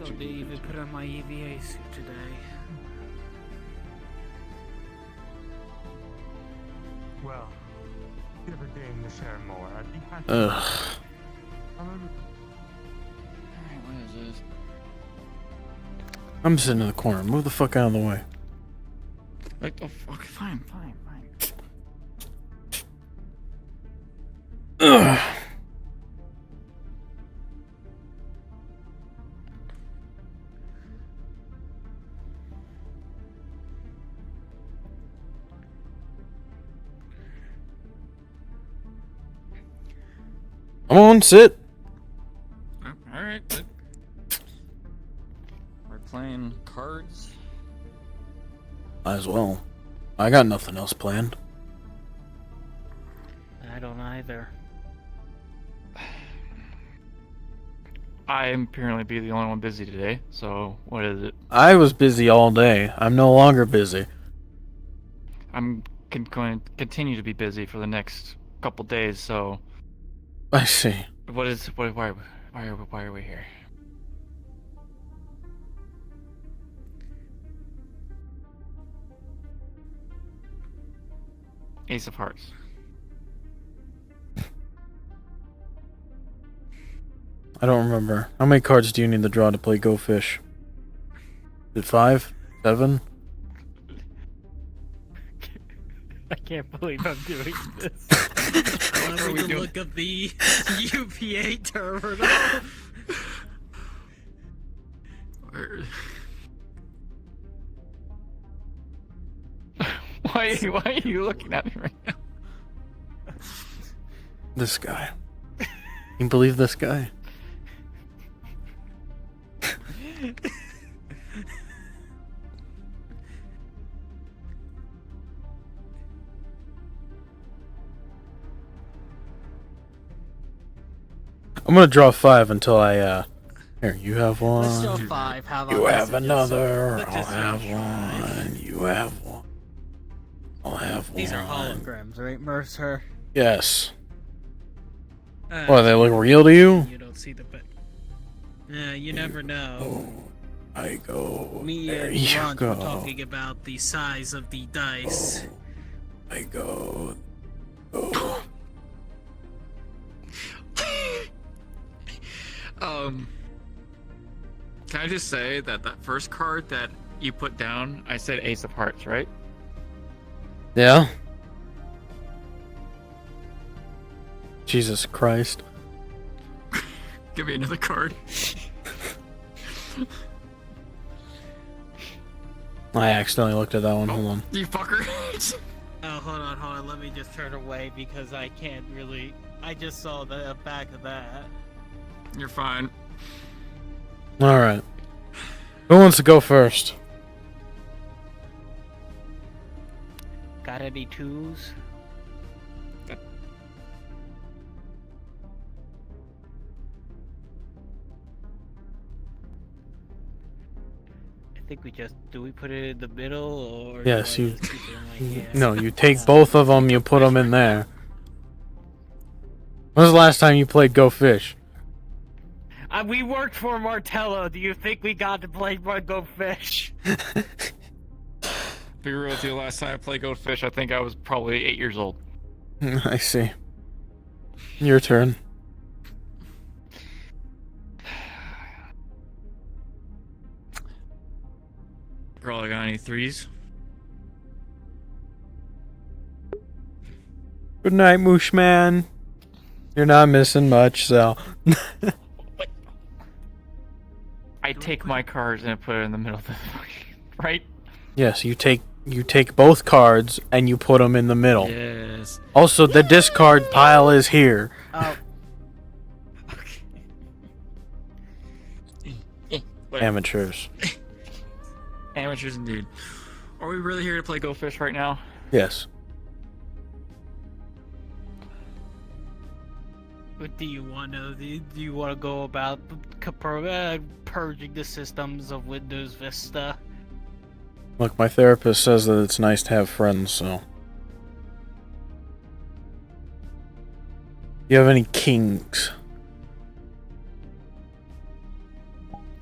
Don't even put on my EVA suit today. Well, if you ever game to share more, I'd be happy. Ugh. Alright, what is this? I'm sitting in the corner. Move the fuck out of the way. Like, oh, okay, fine. Ugh. Come on, sit. Alright. We're playing cards. Might as well. I got nothing else planned. I don't either. I'm apparently be the only one busy today, so what is it? I was busy all day. I'm no longer busy. I'm going to continue to be busy for the next couple days, so... I see. Why are we here? Ace of Hearts. I don't remember. How many cards do you need to draw to play Go Fish? Is it 5? 7? I can't believe I'm doing this. I'm going to look up the UPA terminal. Why are you looking at me right now? This guy. Can you believe this guy? I'm gonna draw 5 until I, Here, you have one. Let's draw 5. How about You that have another. Let's I'll just have draw 5. one. You have one. I'll have These one. are holograms, right, Mercer? Yes. What, they look real to you? You don't see the bit. Yeah, you never know. I go. Me There and you Ron go. were talking about the size of the dice. I go. Can I just say that first card that you put down, I said Ace of Hearts, right? Yeah? Jesus Christ. Give me another card. I accidentally looked at that one. Hold on. You fucker. Oh, hold on. Let me just turn away because I can't really. I just saw the back of that. You're fine. Alright. Who wants to go first? Got any twos? I think we just do we put it in the middle or Yes, do I you. just keep it in my hand? No, you take both of them, you put them in there. When was the last time you played Go Fish? We worked for Martello. Do you think we got to play Go Fish? Be real with you, last time I played Go Fish, I think I was probably 8 years old. I see. Your turn. Probably got any threes? Good night, Mooshman. You're not missing much, so. I take my cards and I put it in the middle of the right? Yes, you take both cards and you put them in the middle. Yes. Also, the discard pile is here. Oh. Amateurs. Amateurs indeed. Are we really here to play Go Fish right now? Yes. But do you want to go about purging the systems of Windows Vista? Look, my therapist says that it's nice to have friends, so. You have any kings?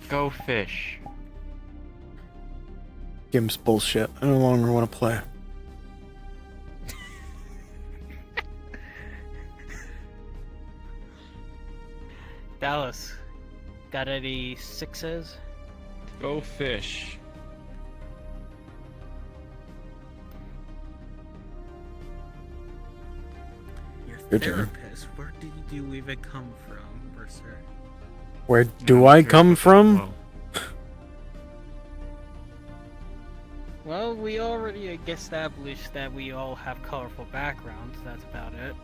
Go fish. Game's bullshit. I no longer want to play. Dallas, got any sixes? Go fish. Your Your turn. therapist, where did you even come from, Mercer? Where do I come from? Well, we already established that we all have colorful backgrounds. That's about it.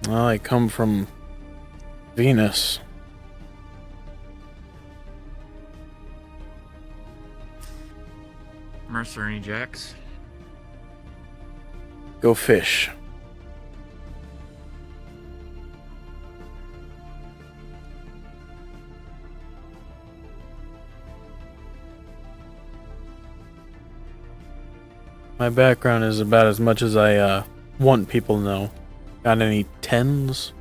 Well, I come from Venus. Mercer, any jacks? Go fish. My background is about as much as I want people to know. Got any tens?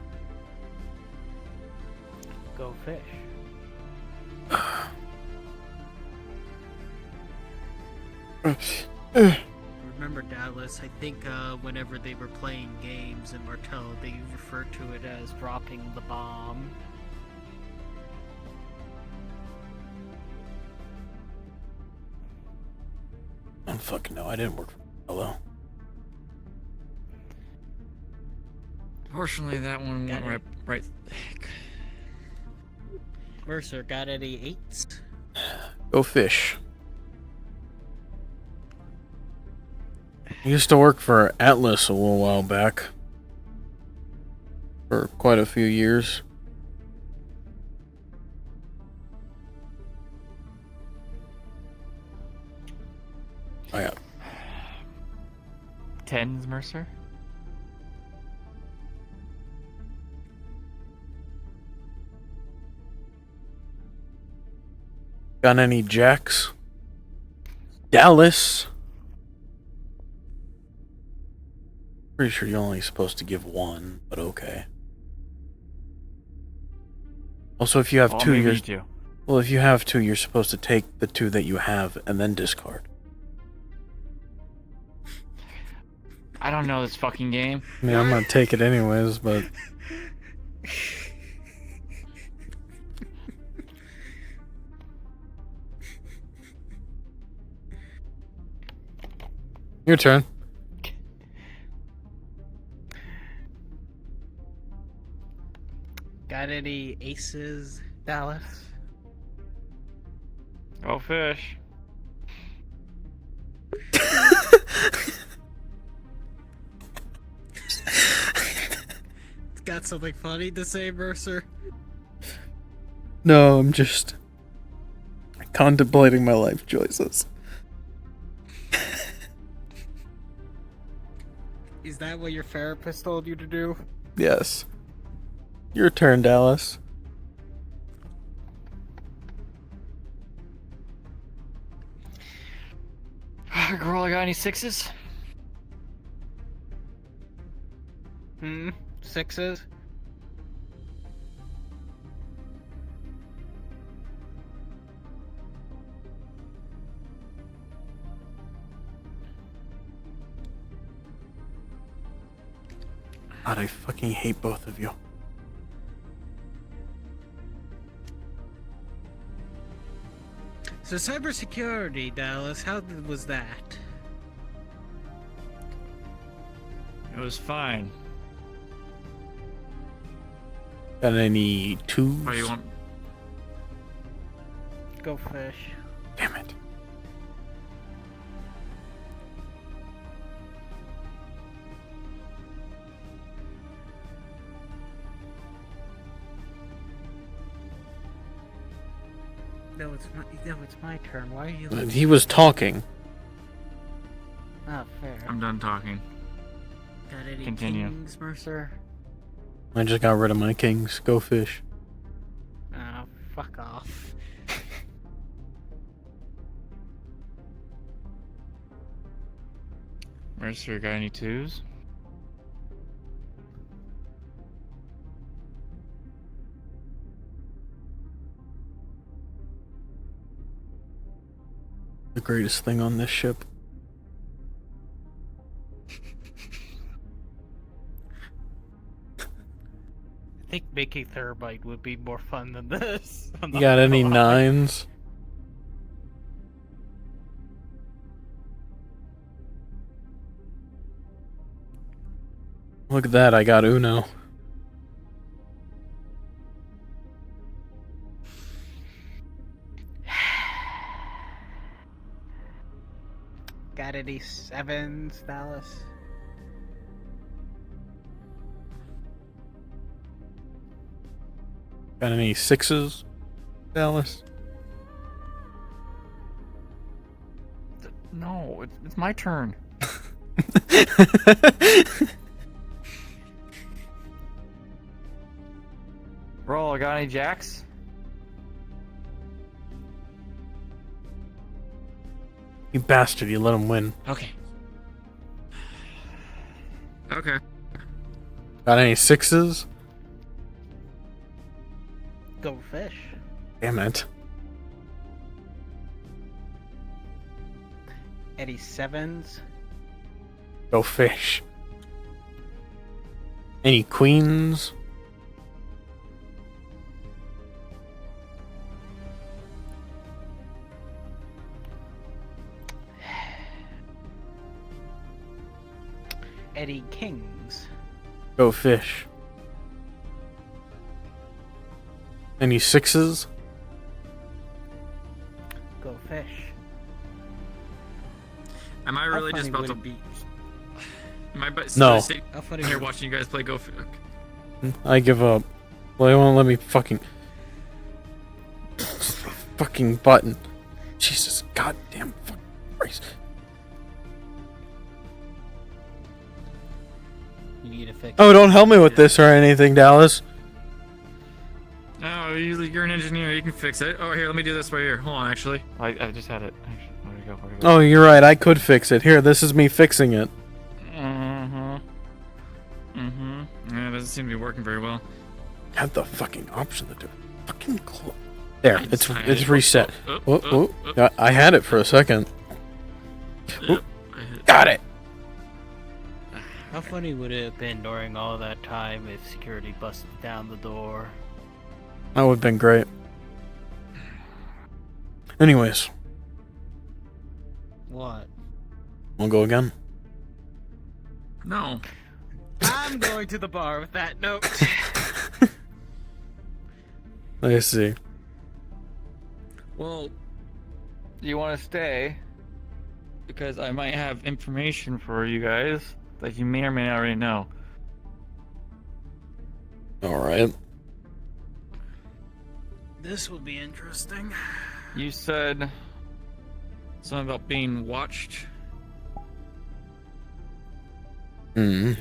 Go fish. Remember, Dallas, I think whenever they were playing games in Martell, they referred to it as dropping the bomb. I don't fucking know. I didn't work for Hello. Fortunately, that one went right. Mercer, got any eights? Go fish. I used to work for Atlas a little while back. For quite a few years. Oh yeah. Tens, Mercer? Got any jacks? Dallas? Pretty sure you're only supposed to give one, but okay. Also, if you have two, well, if you have two, you're supposed to take the two that you have and then discard. I don't know this fucking game. I mean, I'm gonna take it anyways, but your turn. Got any aces, Dallas? Go fish. Got something funny to say, Mercer? No, I'm just contemplating my life choices. Is that what your therapist told you to do? Yes. Your turn, Dallas. Girl, I got any sixes? Sixes? God, I fucking hate both of you. So cybersecurity, Dallas, how was that? It was fine. Got any twos? Oh, you want? Go fish. Damn it. No, it's my turn. Why are you? He was talking. Oh, fair. I'm done talking. Got any Continue. kings, Mercer? I just got rid of my kings. Go fish. Oh, fuck off. Mercer, got any twos? The greatest thing on this ship. I think making thermite would be more fun than this. I'm You not got gonna any lie. nines? Look at that, I got Uno. Got any sevens, Dallas? Got any sixes, Dallas? No, it's my turn. Roll, got any jacks? You bastard, you let him win. Okay. Okay. Got any sixes? Go fish. Damn it. Any sevens? Go fish. Any queens? Any kings? Go fish. Any sixes? Go fish. Am I How really just funny about would to it be? Am I No. sitting How funny here would- watching you guys play Go? I give up. Well, they won't let me fucking button. Jesus, goddamn fucking Christ. You need to fix. Oh, don't help me with this or anything, Dallas. Oh, you're an engineer. You can fix it. Oh, here, let me do this right here. Hold on, actually. I just had it. Actually, where'd it go? Where'd it go? Oh, you're right. I could fix it. Here, this is me fixing it. Yeah, it doesn't seem to be working very well. Had the fucking option to do it. Fucking close. There, I it's had it's it. reset. Oh, Oh, oh, oh, oh. I had it for a second. Yep, Got it. How funny would it have been during all that time if security busted down the door? That would have been great. Anyways, What? we'll go again. No. I'm going to the bar with that note. Let's see. Well, do you want to stay? Because I might have information for you guys that you may or may not already know. All right. This will be interesting. You said something about being watched. Hmm.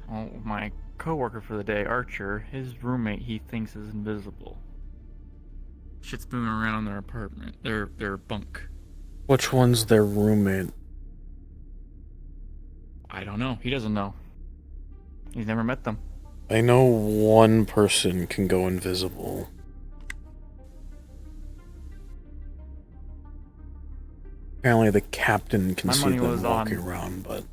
Well, my coworker for the day, Archer, his roommate he thinks is invisible. Shit's moving around in their apartment, their bunk. Which one's their roommate? I don't know. He doesn't know. He's never met them. I know one person can go invisible. Apparently the captain can My see money them was walking on- around, but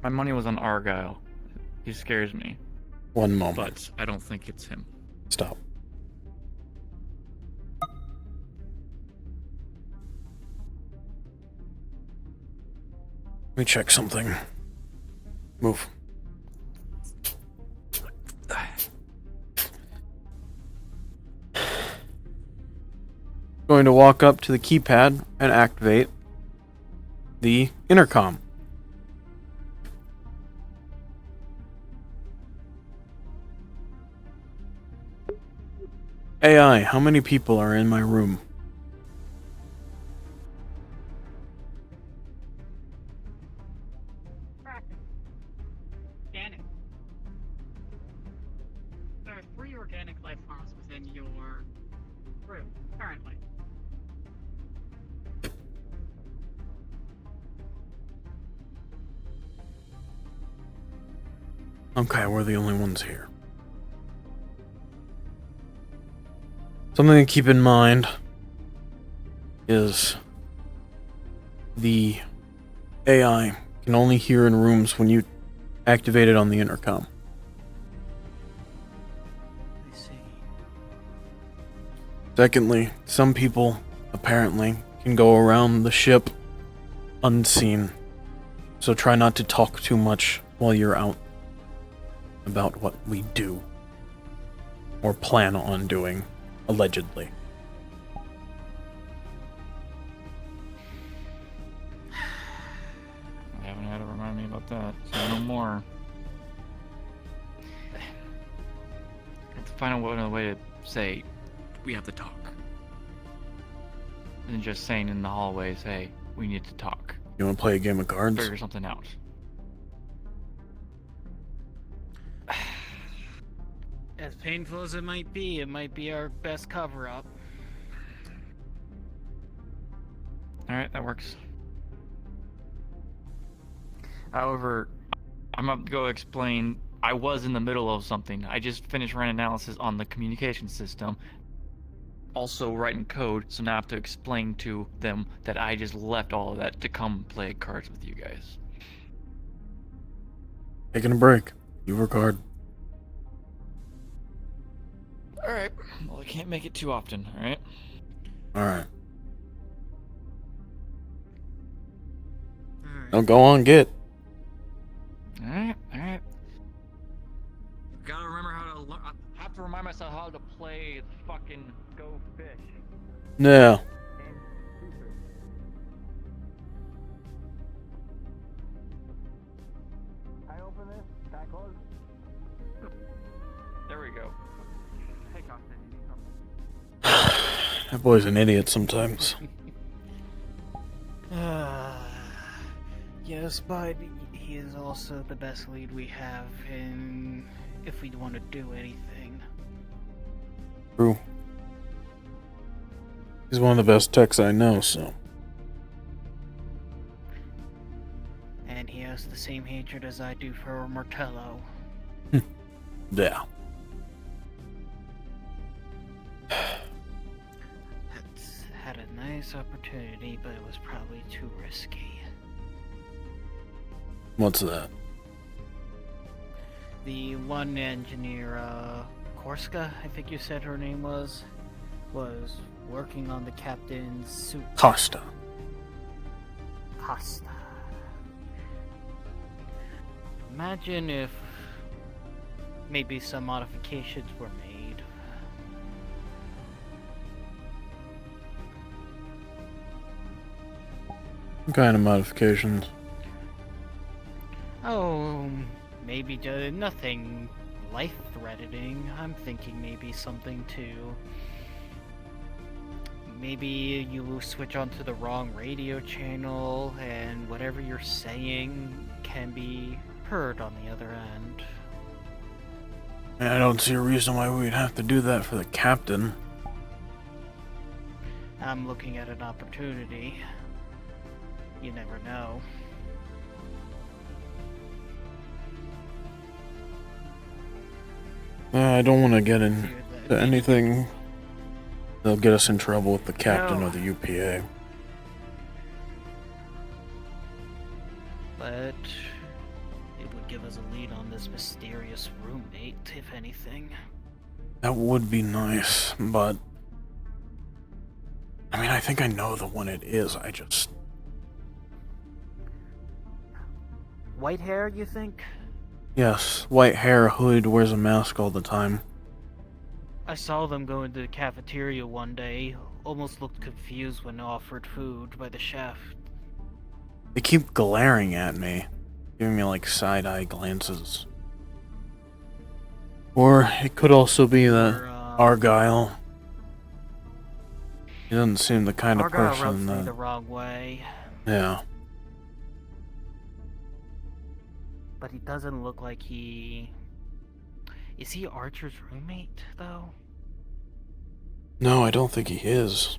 My money was on Argyle. He scares me, one moment. but I don't think it's him. Stop. Let me check something. Move. Going to walk up to the keypad and activate the intercom. AI, how many people are in my room? Organic. There are 3 organic life forms within your room currently. Okay, we're the only ones here. Something to keep in mind is the AI can only hear in rooms when you activate it on the intercom. I see. Secondly, some people apparently can go around the ship unseen, so try not to talk too much while you're out about what we do or plan on doing, allegedly. I haven't had to remind me about that, so no more. Let's find out another way to say we have to talk. Than just saying in the hallways, hey, we need to talk. You want to play a game of cards? Figure something out. As painful as it might be our best cover-up. Alright, that works. However, I'm about to go explain, I was in the middle of something. I just finished running analysis on the communication system. Also writing code, so now I have to explain to them that I just left all of that to come play cards with you guys. Taking a break. You work hard. Alright, well I can't make it too often, alright? Alright. Now go on, get. Alright. Gotta remember how to learn. I have to remind myself how to play fucking Go Fish. Yeah. I open this. Can I close? There we go. Hey, Austin, you need something? That boy's an idiot sometimes. Yes, but he is also the best lead we have in if we want to do anything. True. He's one of the best techs I know, so. And he has the same hatred as I do for Martello. Yeah. Had a nice opportunity, but it was probably too risky. What's that? The one engineer, Korska, I think you said her name was working on the captain's suit. Costa. Imagine if maybe some modifications were made. What kind of modifications? Oh, maybe nothing life-threatening. I'm thinking maybe something to... Maybe you switch onto the wrong radio channel and whatever you're saying can be heard on the other end. I don't see a reason why we'd have to do that for the captain. I'm looking at an opportunity. You never know. I don't want to get into anything that'll get us in trouble with the captain or the UPA. But it would give us a lead on this mysterious roommate, if anything. That would be nice, but... I mean, I think I know the one it is, I just... White hair, you think? Yes, white hair, hood, wears a mask all the time. I saw them go into the cafeteria one day, almost looked confused when offered food by the chef. They keep glaring at me, giving me like side-eye glances. Or it could also be that Argyle. He doesn't seem the kind of Argyle person rubs me that... the wrong way. Yeah. But he doesn't look like he... Is he Archer's roommate, though? No, I don't think he is.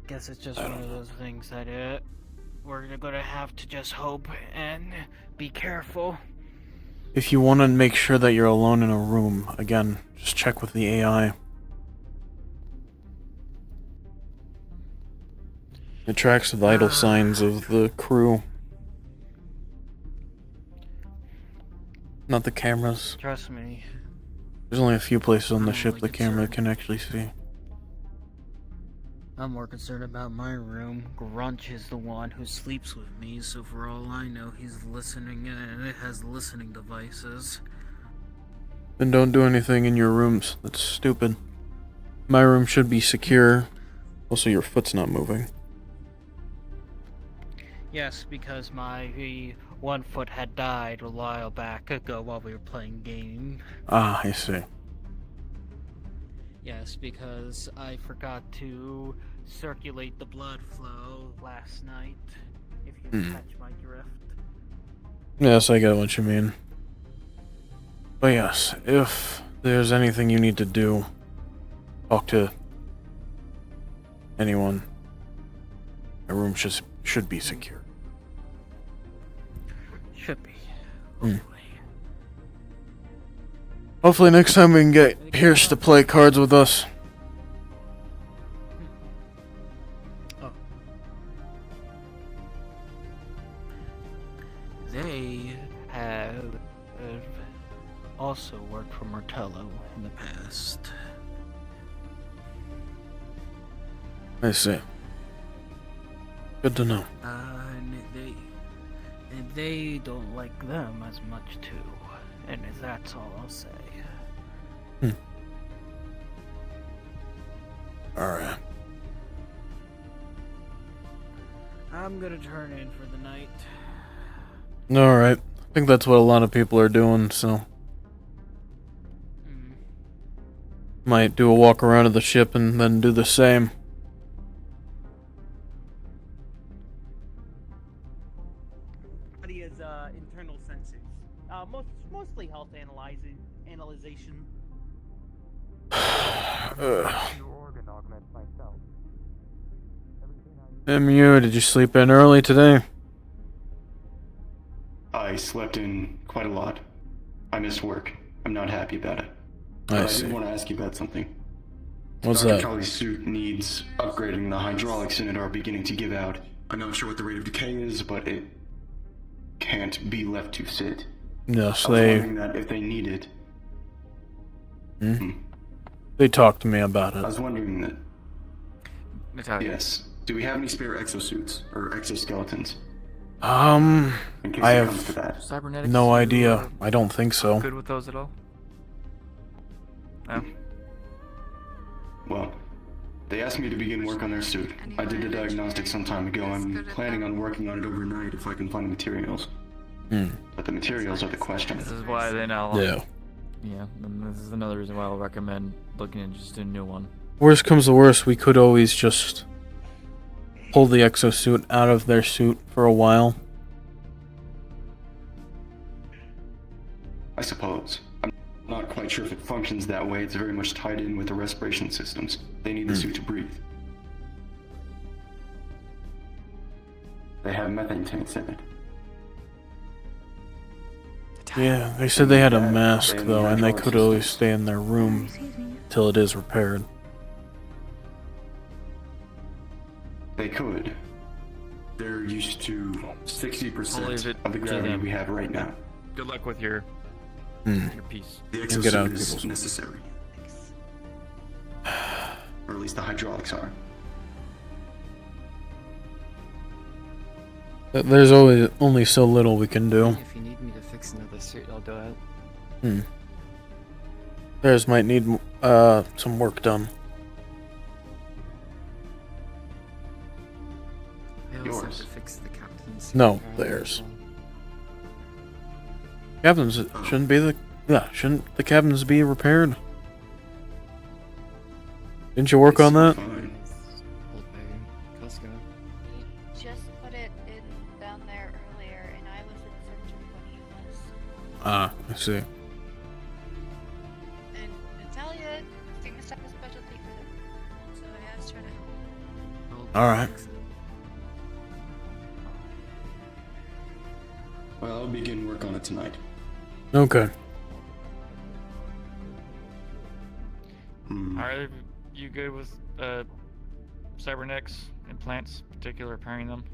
Guess it's just one of those things that we're gonna have to just hope and be careful. If you want to make sure that you're alone in a room, again, just check with the AI. It tracks the vital signs of the crew. Not the cameras. Trust me. There's only a few places on the ship the camera can actually see. I'm more concerned about my room. Grunch is the one who sleeps with me, so for all I know, he's listening and it has listening devices. Then don't do anything in your rooms. That's stupid. My room should be secure. Also, your foot's not moving. Yes, because my one foot had died a while back ago while we were playing game. Ah, I see. Yes, because I forgot to circulate the blood flow last night, if you catch my drift. Yes, I get what you mean. But yes, if there's anything you need to do, talk to anyone. My room should be secure. Should be. Hopefully next time we can get Pierce to play cards with us. Oh. They have also worked for Martello in the past. I see. Good to know. And they don't like them as much too. And that's all I'll say. Alright. I'm gonna turn in for the night. Alright. I think that's what a lot of people are doing, so. Might do a walk around of the ship and then do the same. Is internal sensors. Mostly health analyzation. MU, did you sleep in early today? I slept in quite a lot. I missed work. I'm not happy about it. I But I see. did want to ask you about something. What's Dr. that? Charlie's suit needs upgrading. The hydraulics in it are beginning to give out. I'm not sure what the rate of decay is, but it can't be left to sit. Yes, I was they wondering that if they need it. they talked to me about I it. was wondering that. Yes. Do we have any spare exosuits or exoskeletons? In case I it comes to have that. Cybernetics, no you, idea. I don't think so. Good with those at all? No. Well, they asked me to begin work on their suit. I did the diagnostic some time ago. I'm planning on working on it overnight if I can find the materials. But the materials are the question. This is why then I'll... Yeah. Yeah, and this is another reason why I'll recommend looking at just a new one. Worst comes to worst, we could always just pull the exosuit out of their suit for a while. I suppose. I'm not quite sure if it functions that way. It's very much tied in with the respiration systems. They need the suit to breathe. They have methane tanks in it. Yeah, they said they had a mask though, and they could always stay in their room till it is repaired. They could. They're used to I'll leave 60% it of the to gravity them. we have right now. Good luck with your piece. The And get out exosuit of is people's- necessary. Or at least the hydraulics are. There's always only so little we can do. If you need me to fix another suit, I'll do it. Theirs might need some work done. I also have Yours? to fix the captain's No, suit. theirs. Cabins shouldn't be shouldn't the cabins be repaired? Didn't you work on that? Fine. Old by Costco. Just put it in down there earlier, and I was in search of when he was. Ah, I see. And Natalia seems to have a specialty for them, so I asked her to help. Old Alright. Well, I'll begin work on it tonight. Okay. Are you good with cybernetics implants, particular repairing them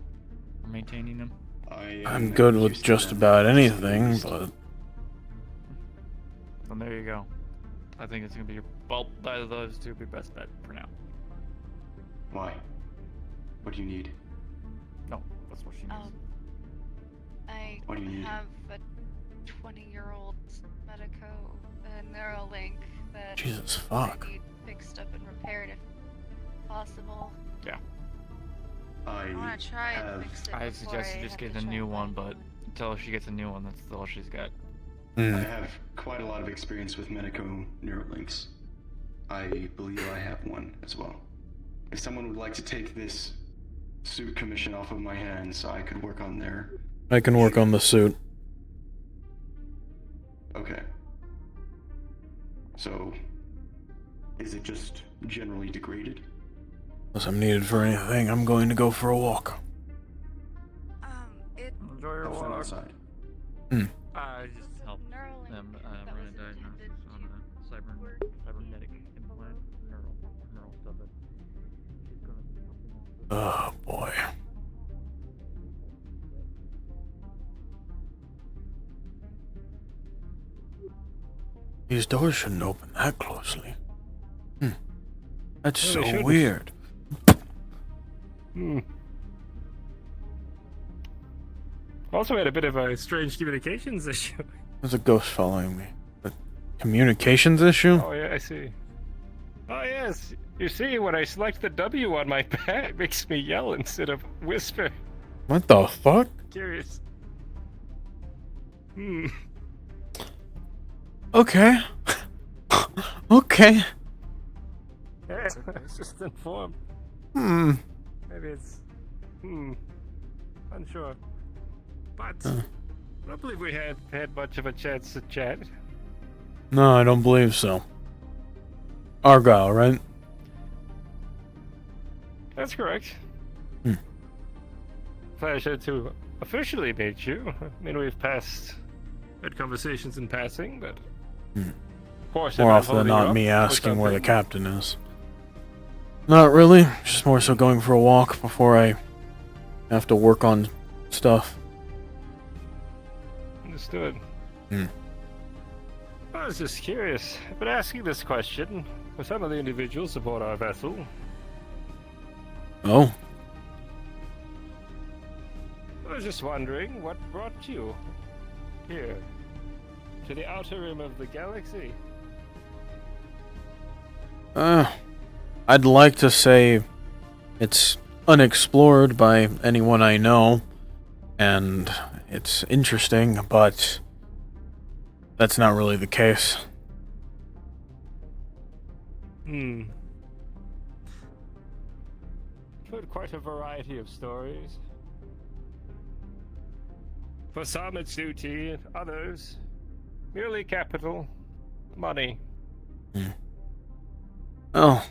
or maintaining them? I'm good with just about anything, but... Well, there you go. I think it's gonna be your... Well, either of those two would be best bet for now. Why? What do you need? No, that's what she needs. I What do you need? have a 20-year-old Medico Neuralink that Jesus fuck. I need fixed up and repaired if possible. Yeah. I want to try and fix it. I suggested just getting a new one, but until she gets a new one, that's all she's got. I have quite a lot of experience with Medico Neuralinks. I believe I have one as well. If someone would like to take this suit commission off of my hands, I could work on their... I can work on the suit. Okay. So, is it just generally degraded? Unless I'm needed for anything, I'm going to go for a walk. Enjoy your Have fun walk. outside. I just helped them run a diagnosis on a cybernetic implant, neural stuff. She's gonna be helping us. Oh boy. These doors shouldn't open that closely. That's No, they so shouldn't. weird. Also had a bit of a strange communications issue. There's a ghost following me. A communications issue? Oh yeah, I see. Oh yes, you see, when I select the W on my pad, it makes me yell instead of whisper. What the fuck? Curious. Okay. Okay. Yeah, it's just informed. Maybe it's... unsure. But, I don't believe we had much of a chance to chat. No, I don't believe so. Argyle, right? That's correct. Pleasure to officially meet you. I mean, we've had conversations in passing, but... Of course, More if I'm often than holding you not, up me for asking where the something- captain is. Not really. Just more so going for a walk before I have to work on stuff. Understood. I was just curious. I've been asking this question for some of the individuals aboard our vessel. Oh. I was just wondering what brought you here to the outer rim of the galaxy. I'd like to say it's unexplored by anyone I know, and it's interesting, but that's not really the case. I've heard quite a variety of stories. For some it's duty, others merely capital, money. Oh.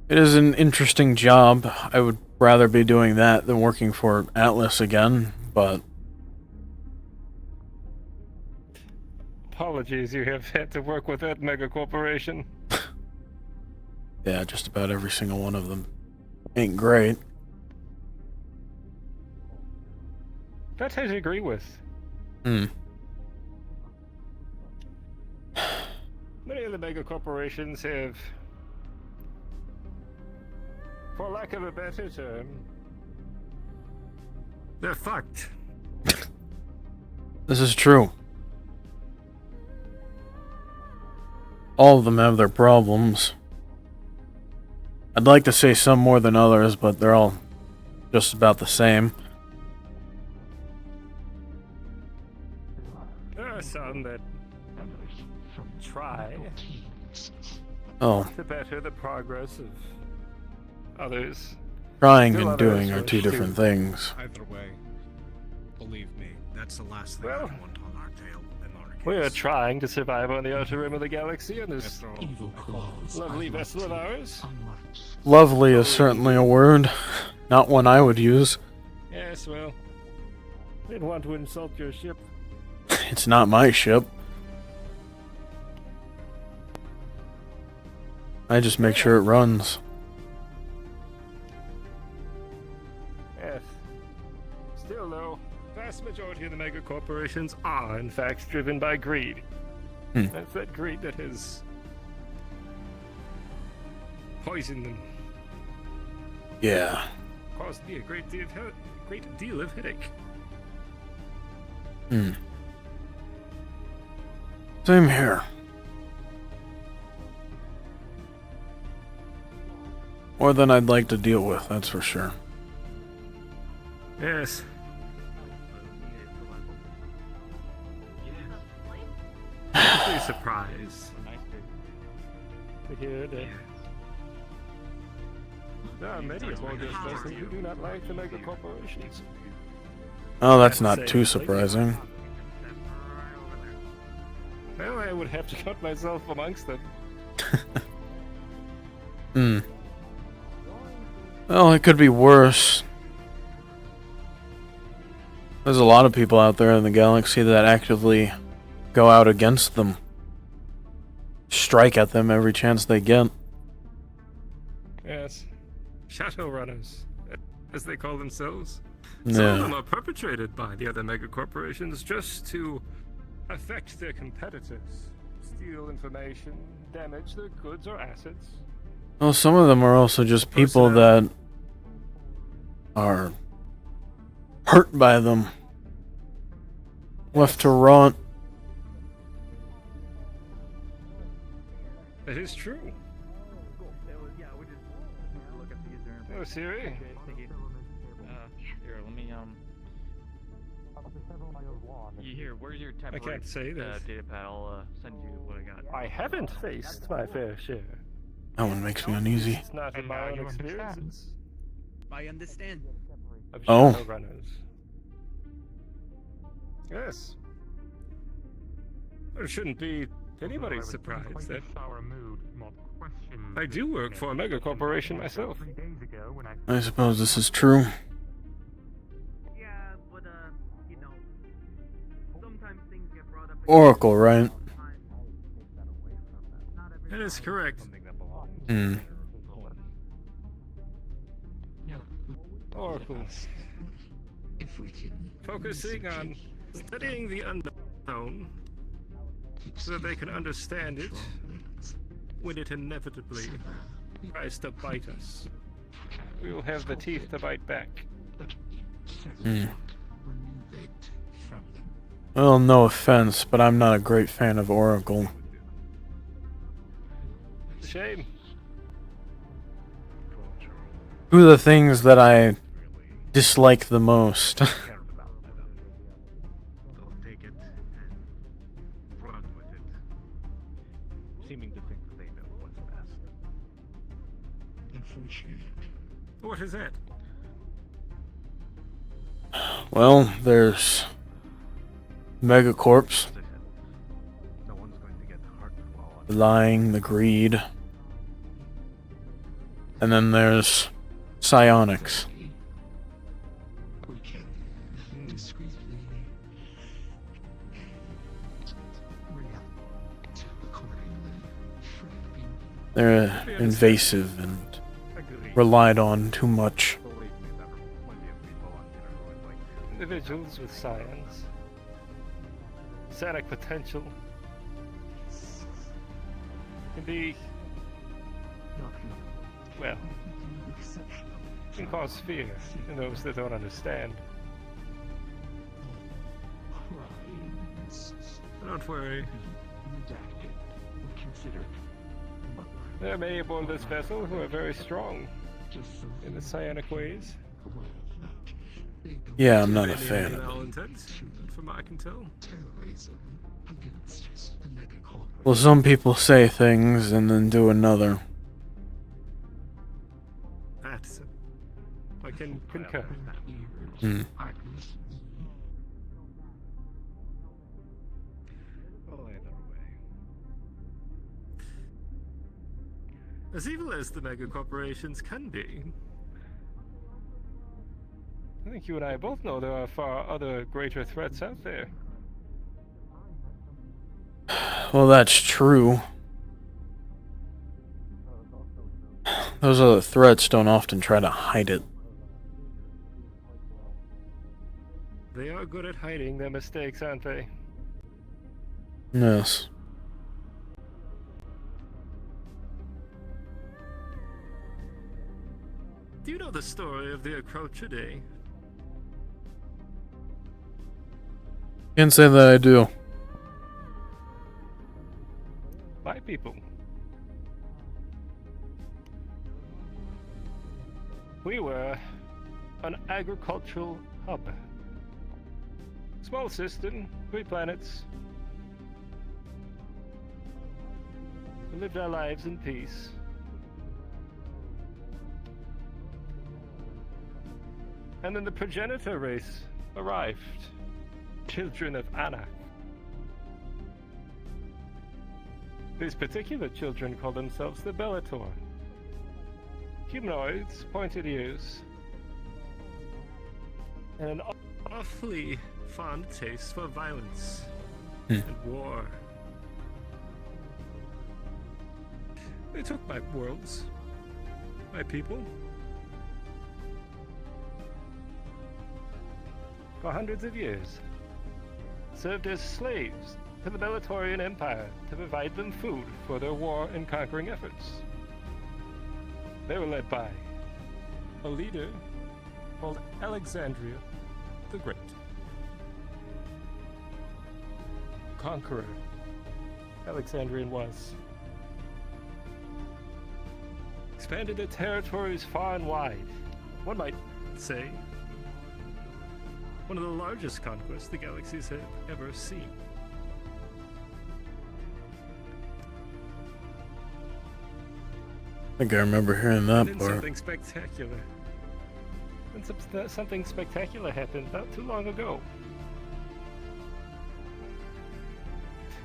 It is an interesting job. I would rather be doing that than working for Atlas again, but... Apologies, you have had to work with that mega corporation. Yeah, just about every single one of them. Ain't great. That I agree with. Many of the mega corporations have, for lack of a better term, they're fucked. This is true. All of them have their problems. I'd like to say some more than others, but they're all just about the same. There are some that try to better the progress of others. Trying Still and others doing are wish two to- different things. Either way, believe me, that's the last thing I want on our tail in our We are trying to survive on the outer rim of the galaxy on this lovely vessel of ours. Lovely is certainly a word, not one I would use. Yes, well, didn't want to insult your ship. It's not my ship. I just make sure it runs. Yes. Still, though, vast majority of the mega corporations are, in fact, driven by greed. That's that greed that has poisoned them. Yeah. Caused me a great deal of headache. Same here. More than I'd like to deal with, that's for sure. Yes. Be surprised to hear that there are many aboard this vessel who do not like the mega corporations. Oh, that's not too surprising. Well, I would have to count myself amongst them. Well, it could be worse. There's a lot of people out there in the galaxy that actively go out against them. Strike at them every chance they get. Yes. Shadow runners, as they call themselves. Yeah. Some of them are perpetrated by the other mega corporations just to affect their competitors, steal information, damage their goods or assets. Well, some of them are also just people that are hurt by them. Left to rot. That is true. Oh, Siri? Here, let me, here, where's your temporary I can't say that. data pad? I'll, send you what I got. I haven't faced my fair share. That one makes me uneasy. It's not in my own experience. I understand. Of Oh. shadow runners. Yes. It shouldn't be anybody's surprise that I do work for a mega corporation myself. I suppose this is true. Yeah, but you know, sometimes things get brought up. Oracle, right? That is correct. Oracle. Focusing on studying the unknown so that they can understand it when it inevitably tries to bite us. We will have the teeth to bite back. Well, no offense, but I'm not a great fan of Oracle. Shame. Who are the things that I dislike the most? They'll take it and run with it, seeming to think that they know what's best. What is that? Well, there's Megacorps. No one's going to get hurt while The lying, the greed. And then there's psionics. They're invasive and relied on too much. Individuals with science, psionic potential, can be, well, can cause fear in those that don't understand. Don't worry. There are many aboard this vessel who are very strong in the psionic ways. Yeah, I'm not a fan of All it. intents, from what I can tell. Well, some people say things and then do another. That's I can concur. As evil as the mega corporations can be. I think you and I both know there are far other greater threats out there. Well, that's true. Those other threats don't often try to hide it. They are good at hiding their mistakes, aren't they? Yes. Do you know the story of the Accroacher Day? Can't say that I do. My people. We were an agricultural hub. Small system, 3 planets. We lived our lives in peace. And then the progenitor race arrived. Children of Anak. These particular children call themselves the Bellator. Humanoids, pointed ears, and an awfully fond taste for violence and war. They took my worlds, my people. For hundreds of years, served as slaves to the Bellatorian Empire to provide them food for their war and conquering efforts. They were led by a leader called Alexandria the Great. Conqueror Alexandrian was. Expanded their territories far and wide. One might say one of the largest conquests the galaxies had ever seen. I think I remember hearing that And then part. something spectacular. And something spectacular happened not too long ago.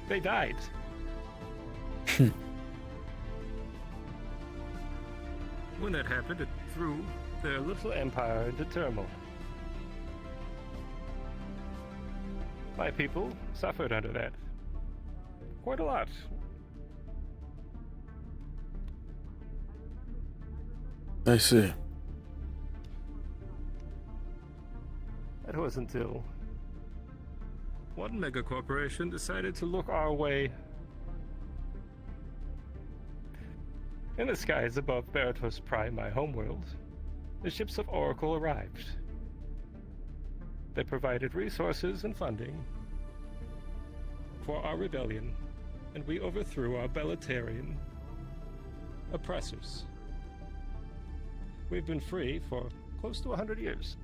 They died. When that happened, it threw their little empire into turmoil. My people suffered under that. Quite a lot. I see. That was until one megacorporation decided to look our way. In the skies above Baratos Prime, my homeworld, the ships of Oracle arrived. They provided resources and funding for our rebellion, and we overthrew our Bellatorian oppressors. We've been free for close to 100 years.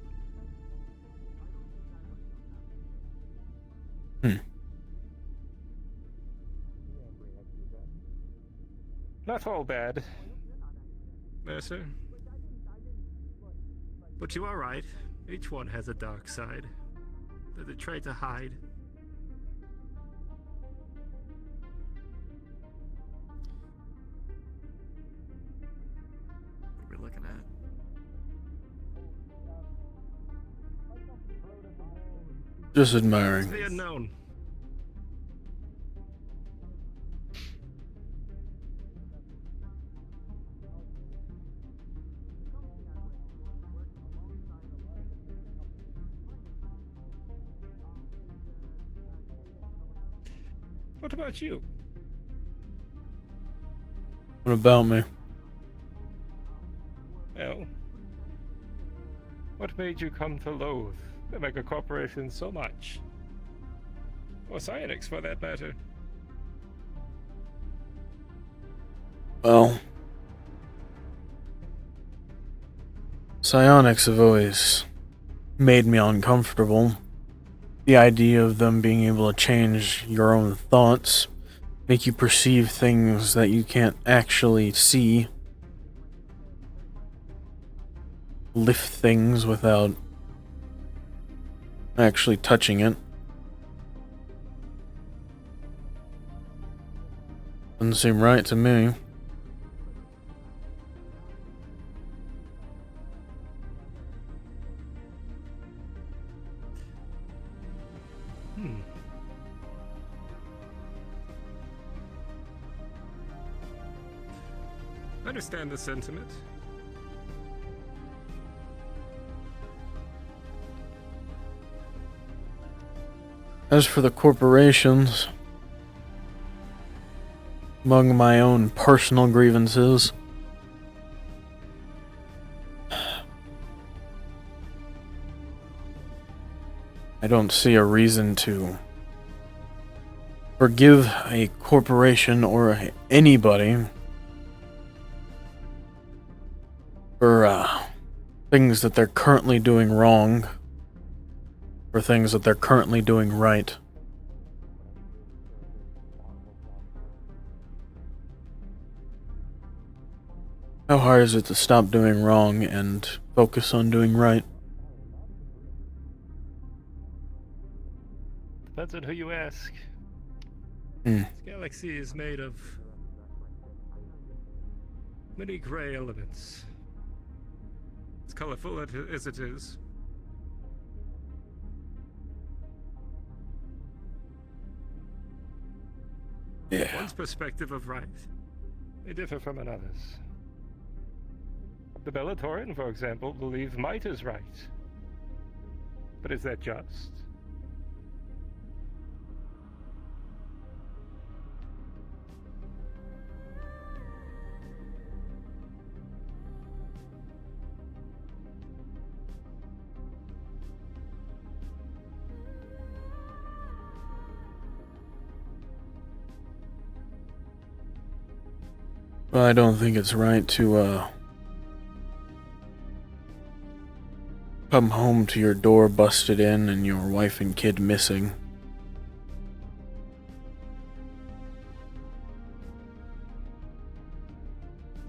Not all bad, Mercer. But you are right. Each one has a dark side that they try to hide. What are we looking at? Just admiring. The unknown. What about you? What about me? Well, what made you come to loathe the megacorporations so much? Or Psionics, for that matter? Well, psionics have always made me uncomfortable. The idea of them being able to change your own thoughts, make you perceive things that you can't actually see, lift things without actually touching it. Doesn't seem right to me. I understand the sentiment. As for the corporations, among my own personal grievances, I don't see a reason to forgive a corporation or anybody for things that they're currently doing wrong, for things that they're currently doing right. How hard is it to stop doing wrong and focus on doing right? Depends on who you ask. Hmm. This galaxy is made of many gray elements. As colorful as it is. Yeah. One's perspective of right may differ from another's. The Bellatorian, for example, believes might is right. But is that just? Well, I don't think it's right to, come home to your door busted in and your wife and kid missing.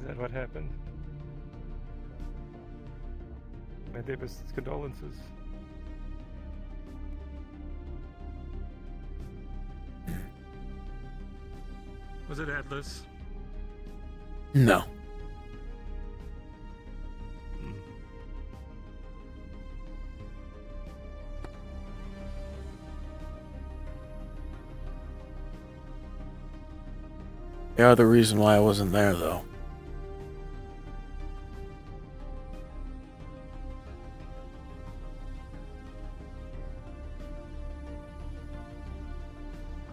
Is that what happened? My deepest condolences. Was it Atlas? No. They are the reason why I wasn't there, though.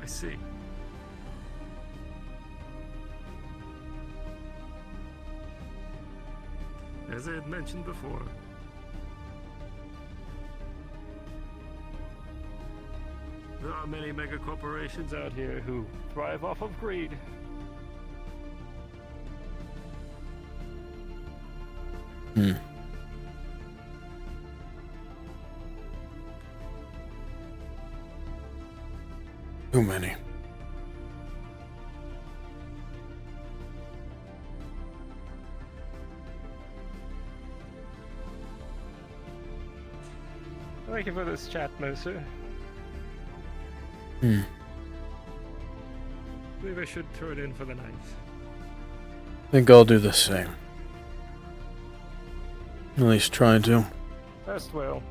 I see. As I had mentioned before, there are many megacorporations out here who thrive off of greed. Hmm. Too many. Thank you for this chat, Mercer. Hmm. I believe I should turn in for the night. I think I'll do the same. At least try to. Rest well.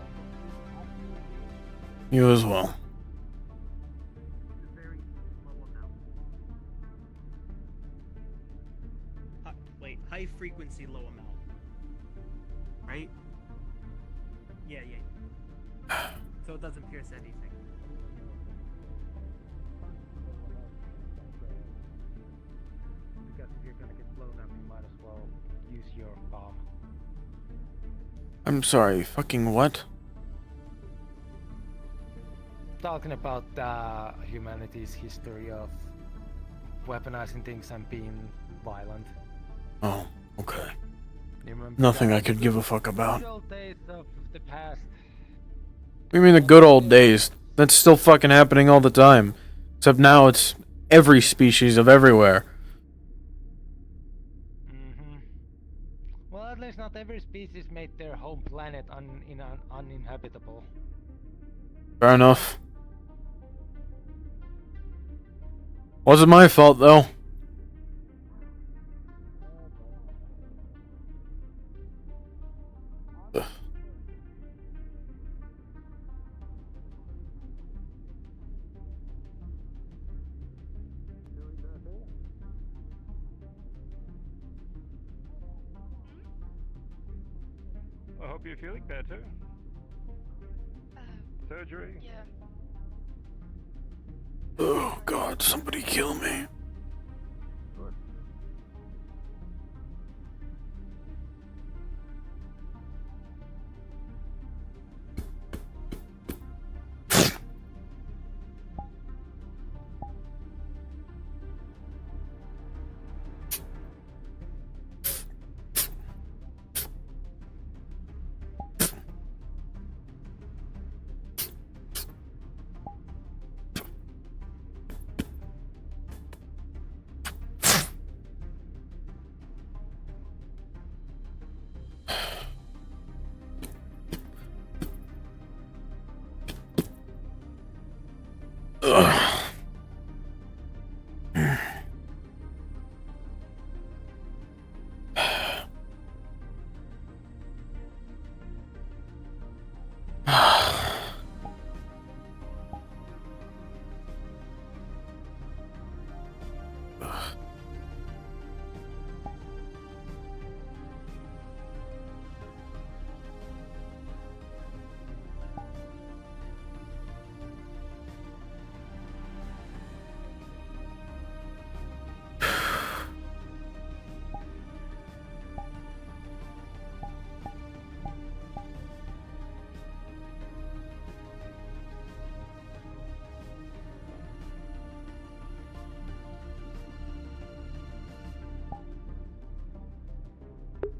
You as well. Wait, high frequency, low amount. Right? Yeah. So it doesn't pierce anything. Because if you're gonna get blown up, you might as well use your bomb. I'm sorry, fucking what? Talking about humanity's history of weaponizing things and being violent. Oh, okay. You remember Nothing that? I could give a fuck about. Good old days of the past. You mean the good old days? That's still fucking happening all the time. Except now it's every species of everywhere. Well, at least not every species made their home planet uninhabitable. Fair enough. Wasn't my fault, though. Ugh. I hope you're feeling better. Surgery? Yeah. Oh God, somebody kill me.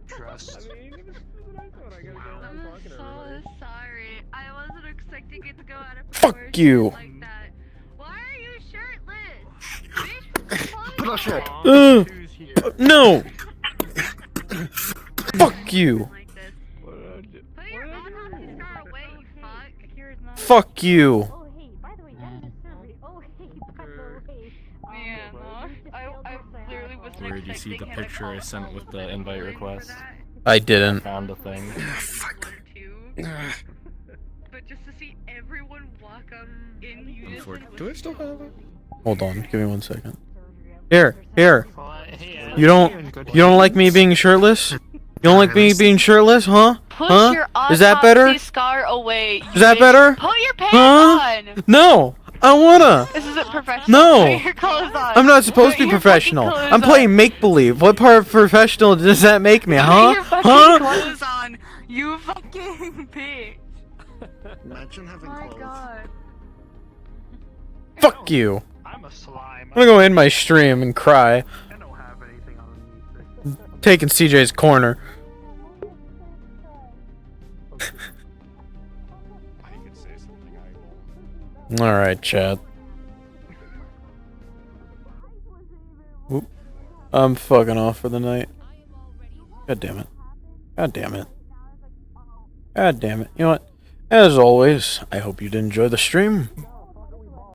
Trust. I'm so sorry. I wasn't expecting it to go out of Fuck you. like that. Why are you shirtless? Put on shirt. No. Fuck you. Put your autopsy scar away, you fuck. Fuck you. Yeah, no. I literally wasn't Where did you see the picture I sent with the invite request? I didn't. Found a thing. But just to see everyone walk up in unison. Do I still have it? Hold on, give me 1 second. Here. You don't like me being shirtless? You don't like me being shirtless, huh? Put Huh? your Is that better? autopsy scar away. Is that better? Put your pants Huh? on. No, I wanna. This isn't professional. No, Put your clothes on. I'm not supposed to be professional. I'm playing make believe. What part of professional does that make me, huh? Put your fucking Huh? clothes on. You fucking bitch. Imagine having Oh my clothes. god. Fuck you. I'm a slime. I'm gonna go end my stream and cry. Taking CJ's corner. Alright, chat. Whoop. I'm fucking off for the night. God damn it. God damn it. God damn it. You know what? As always, I hope you did enjoy the stream.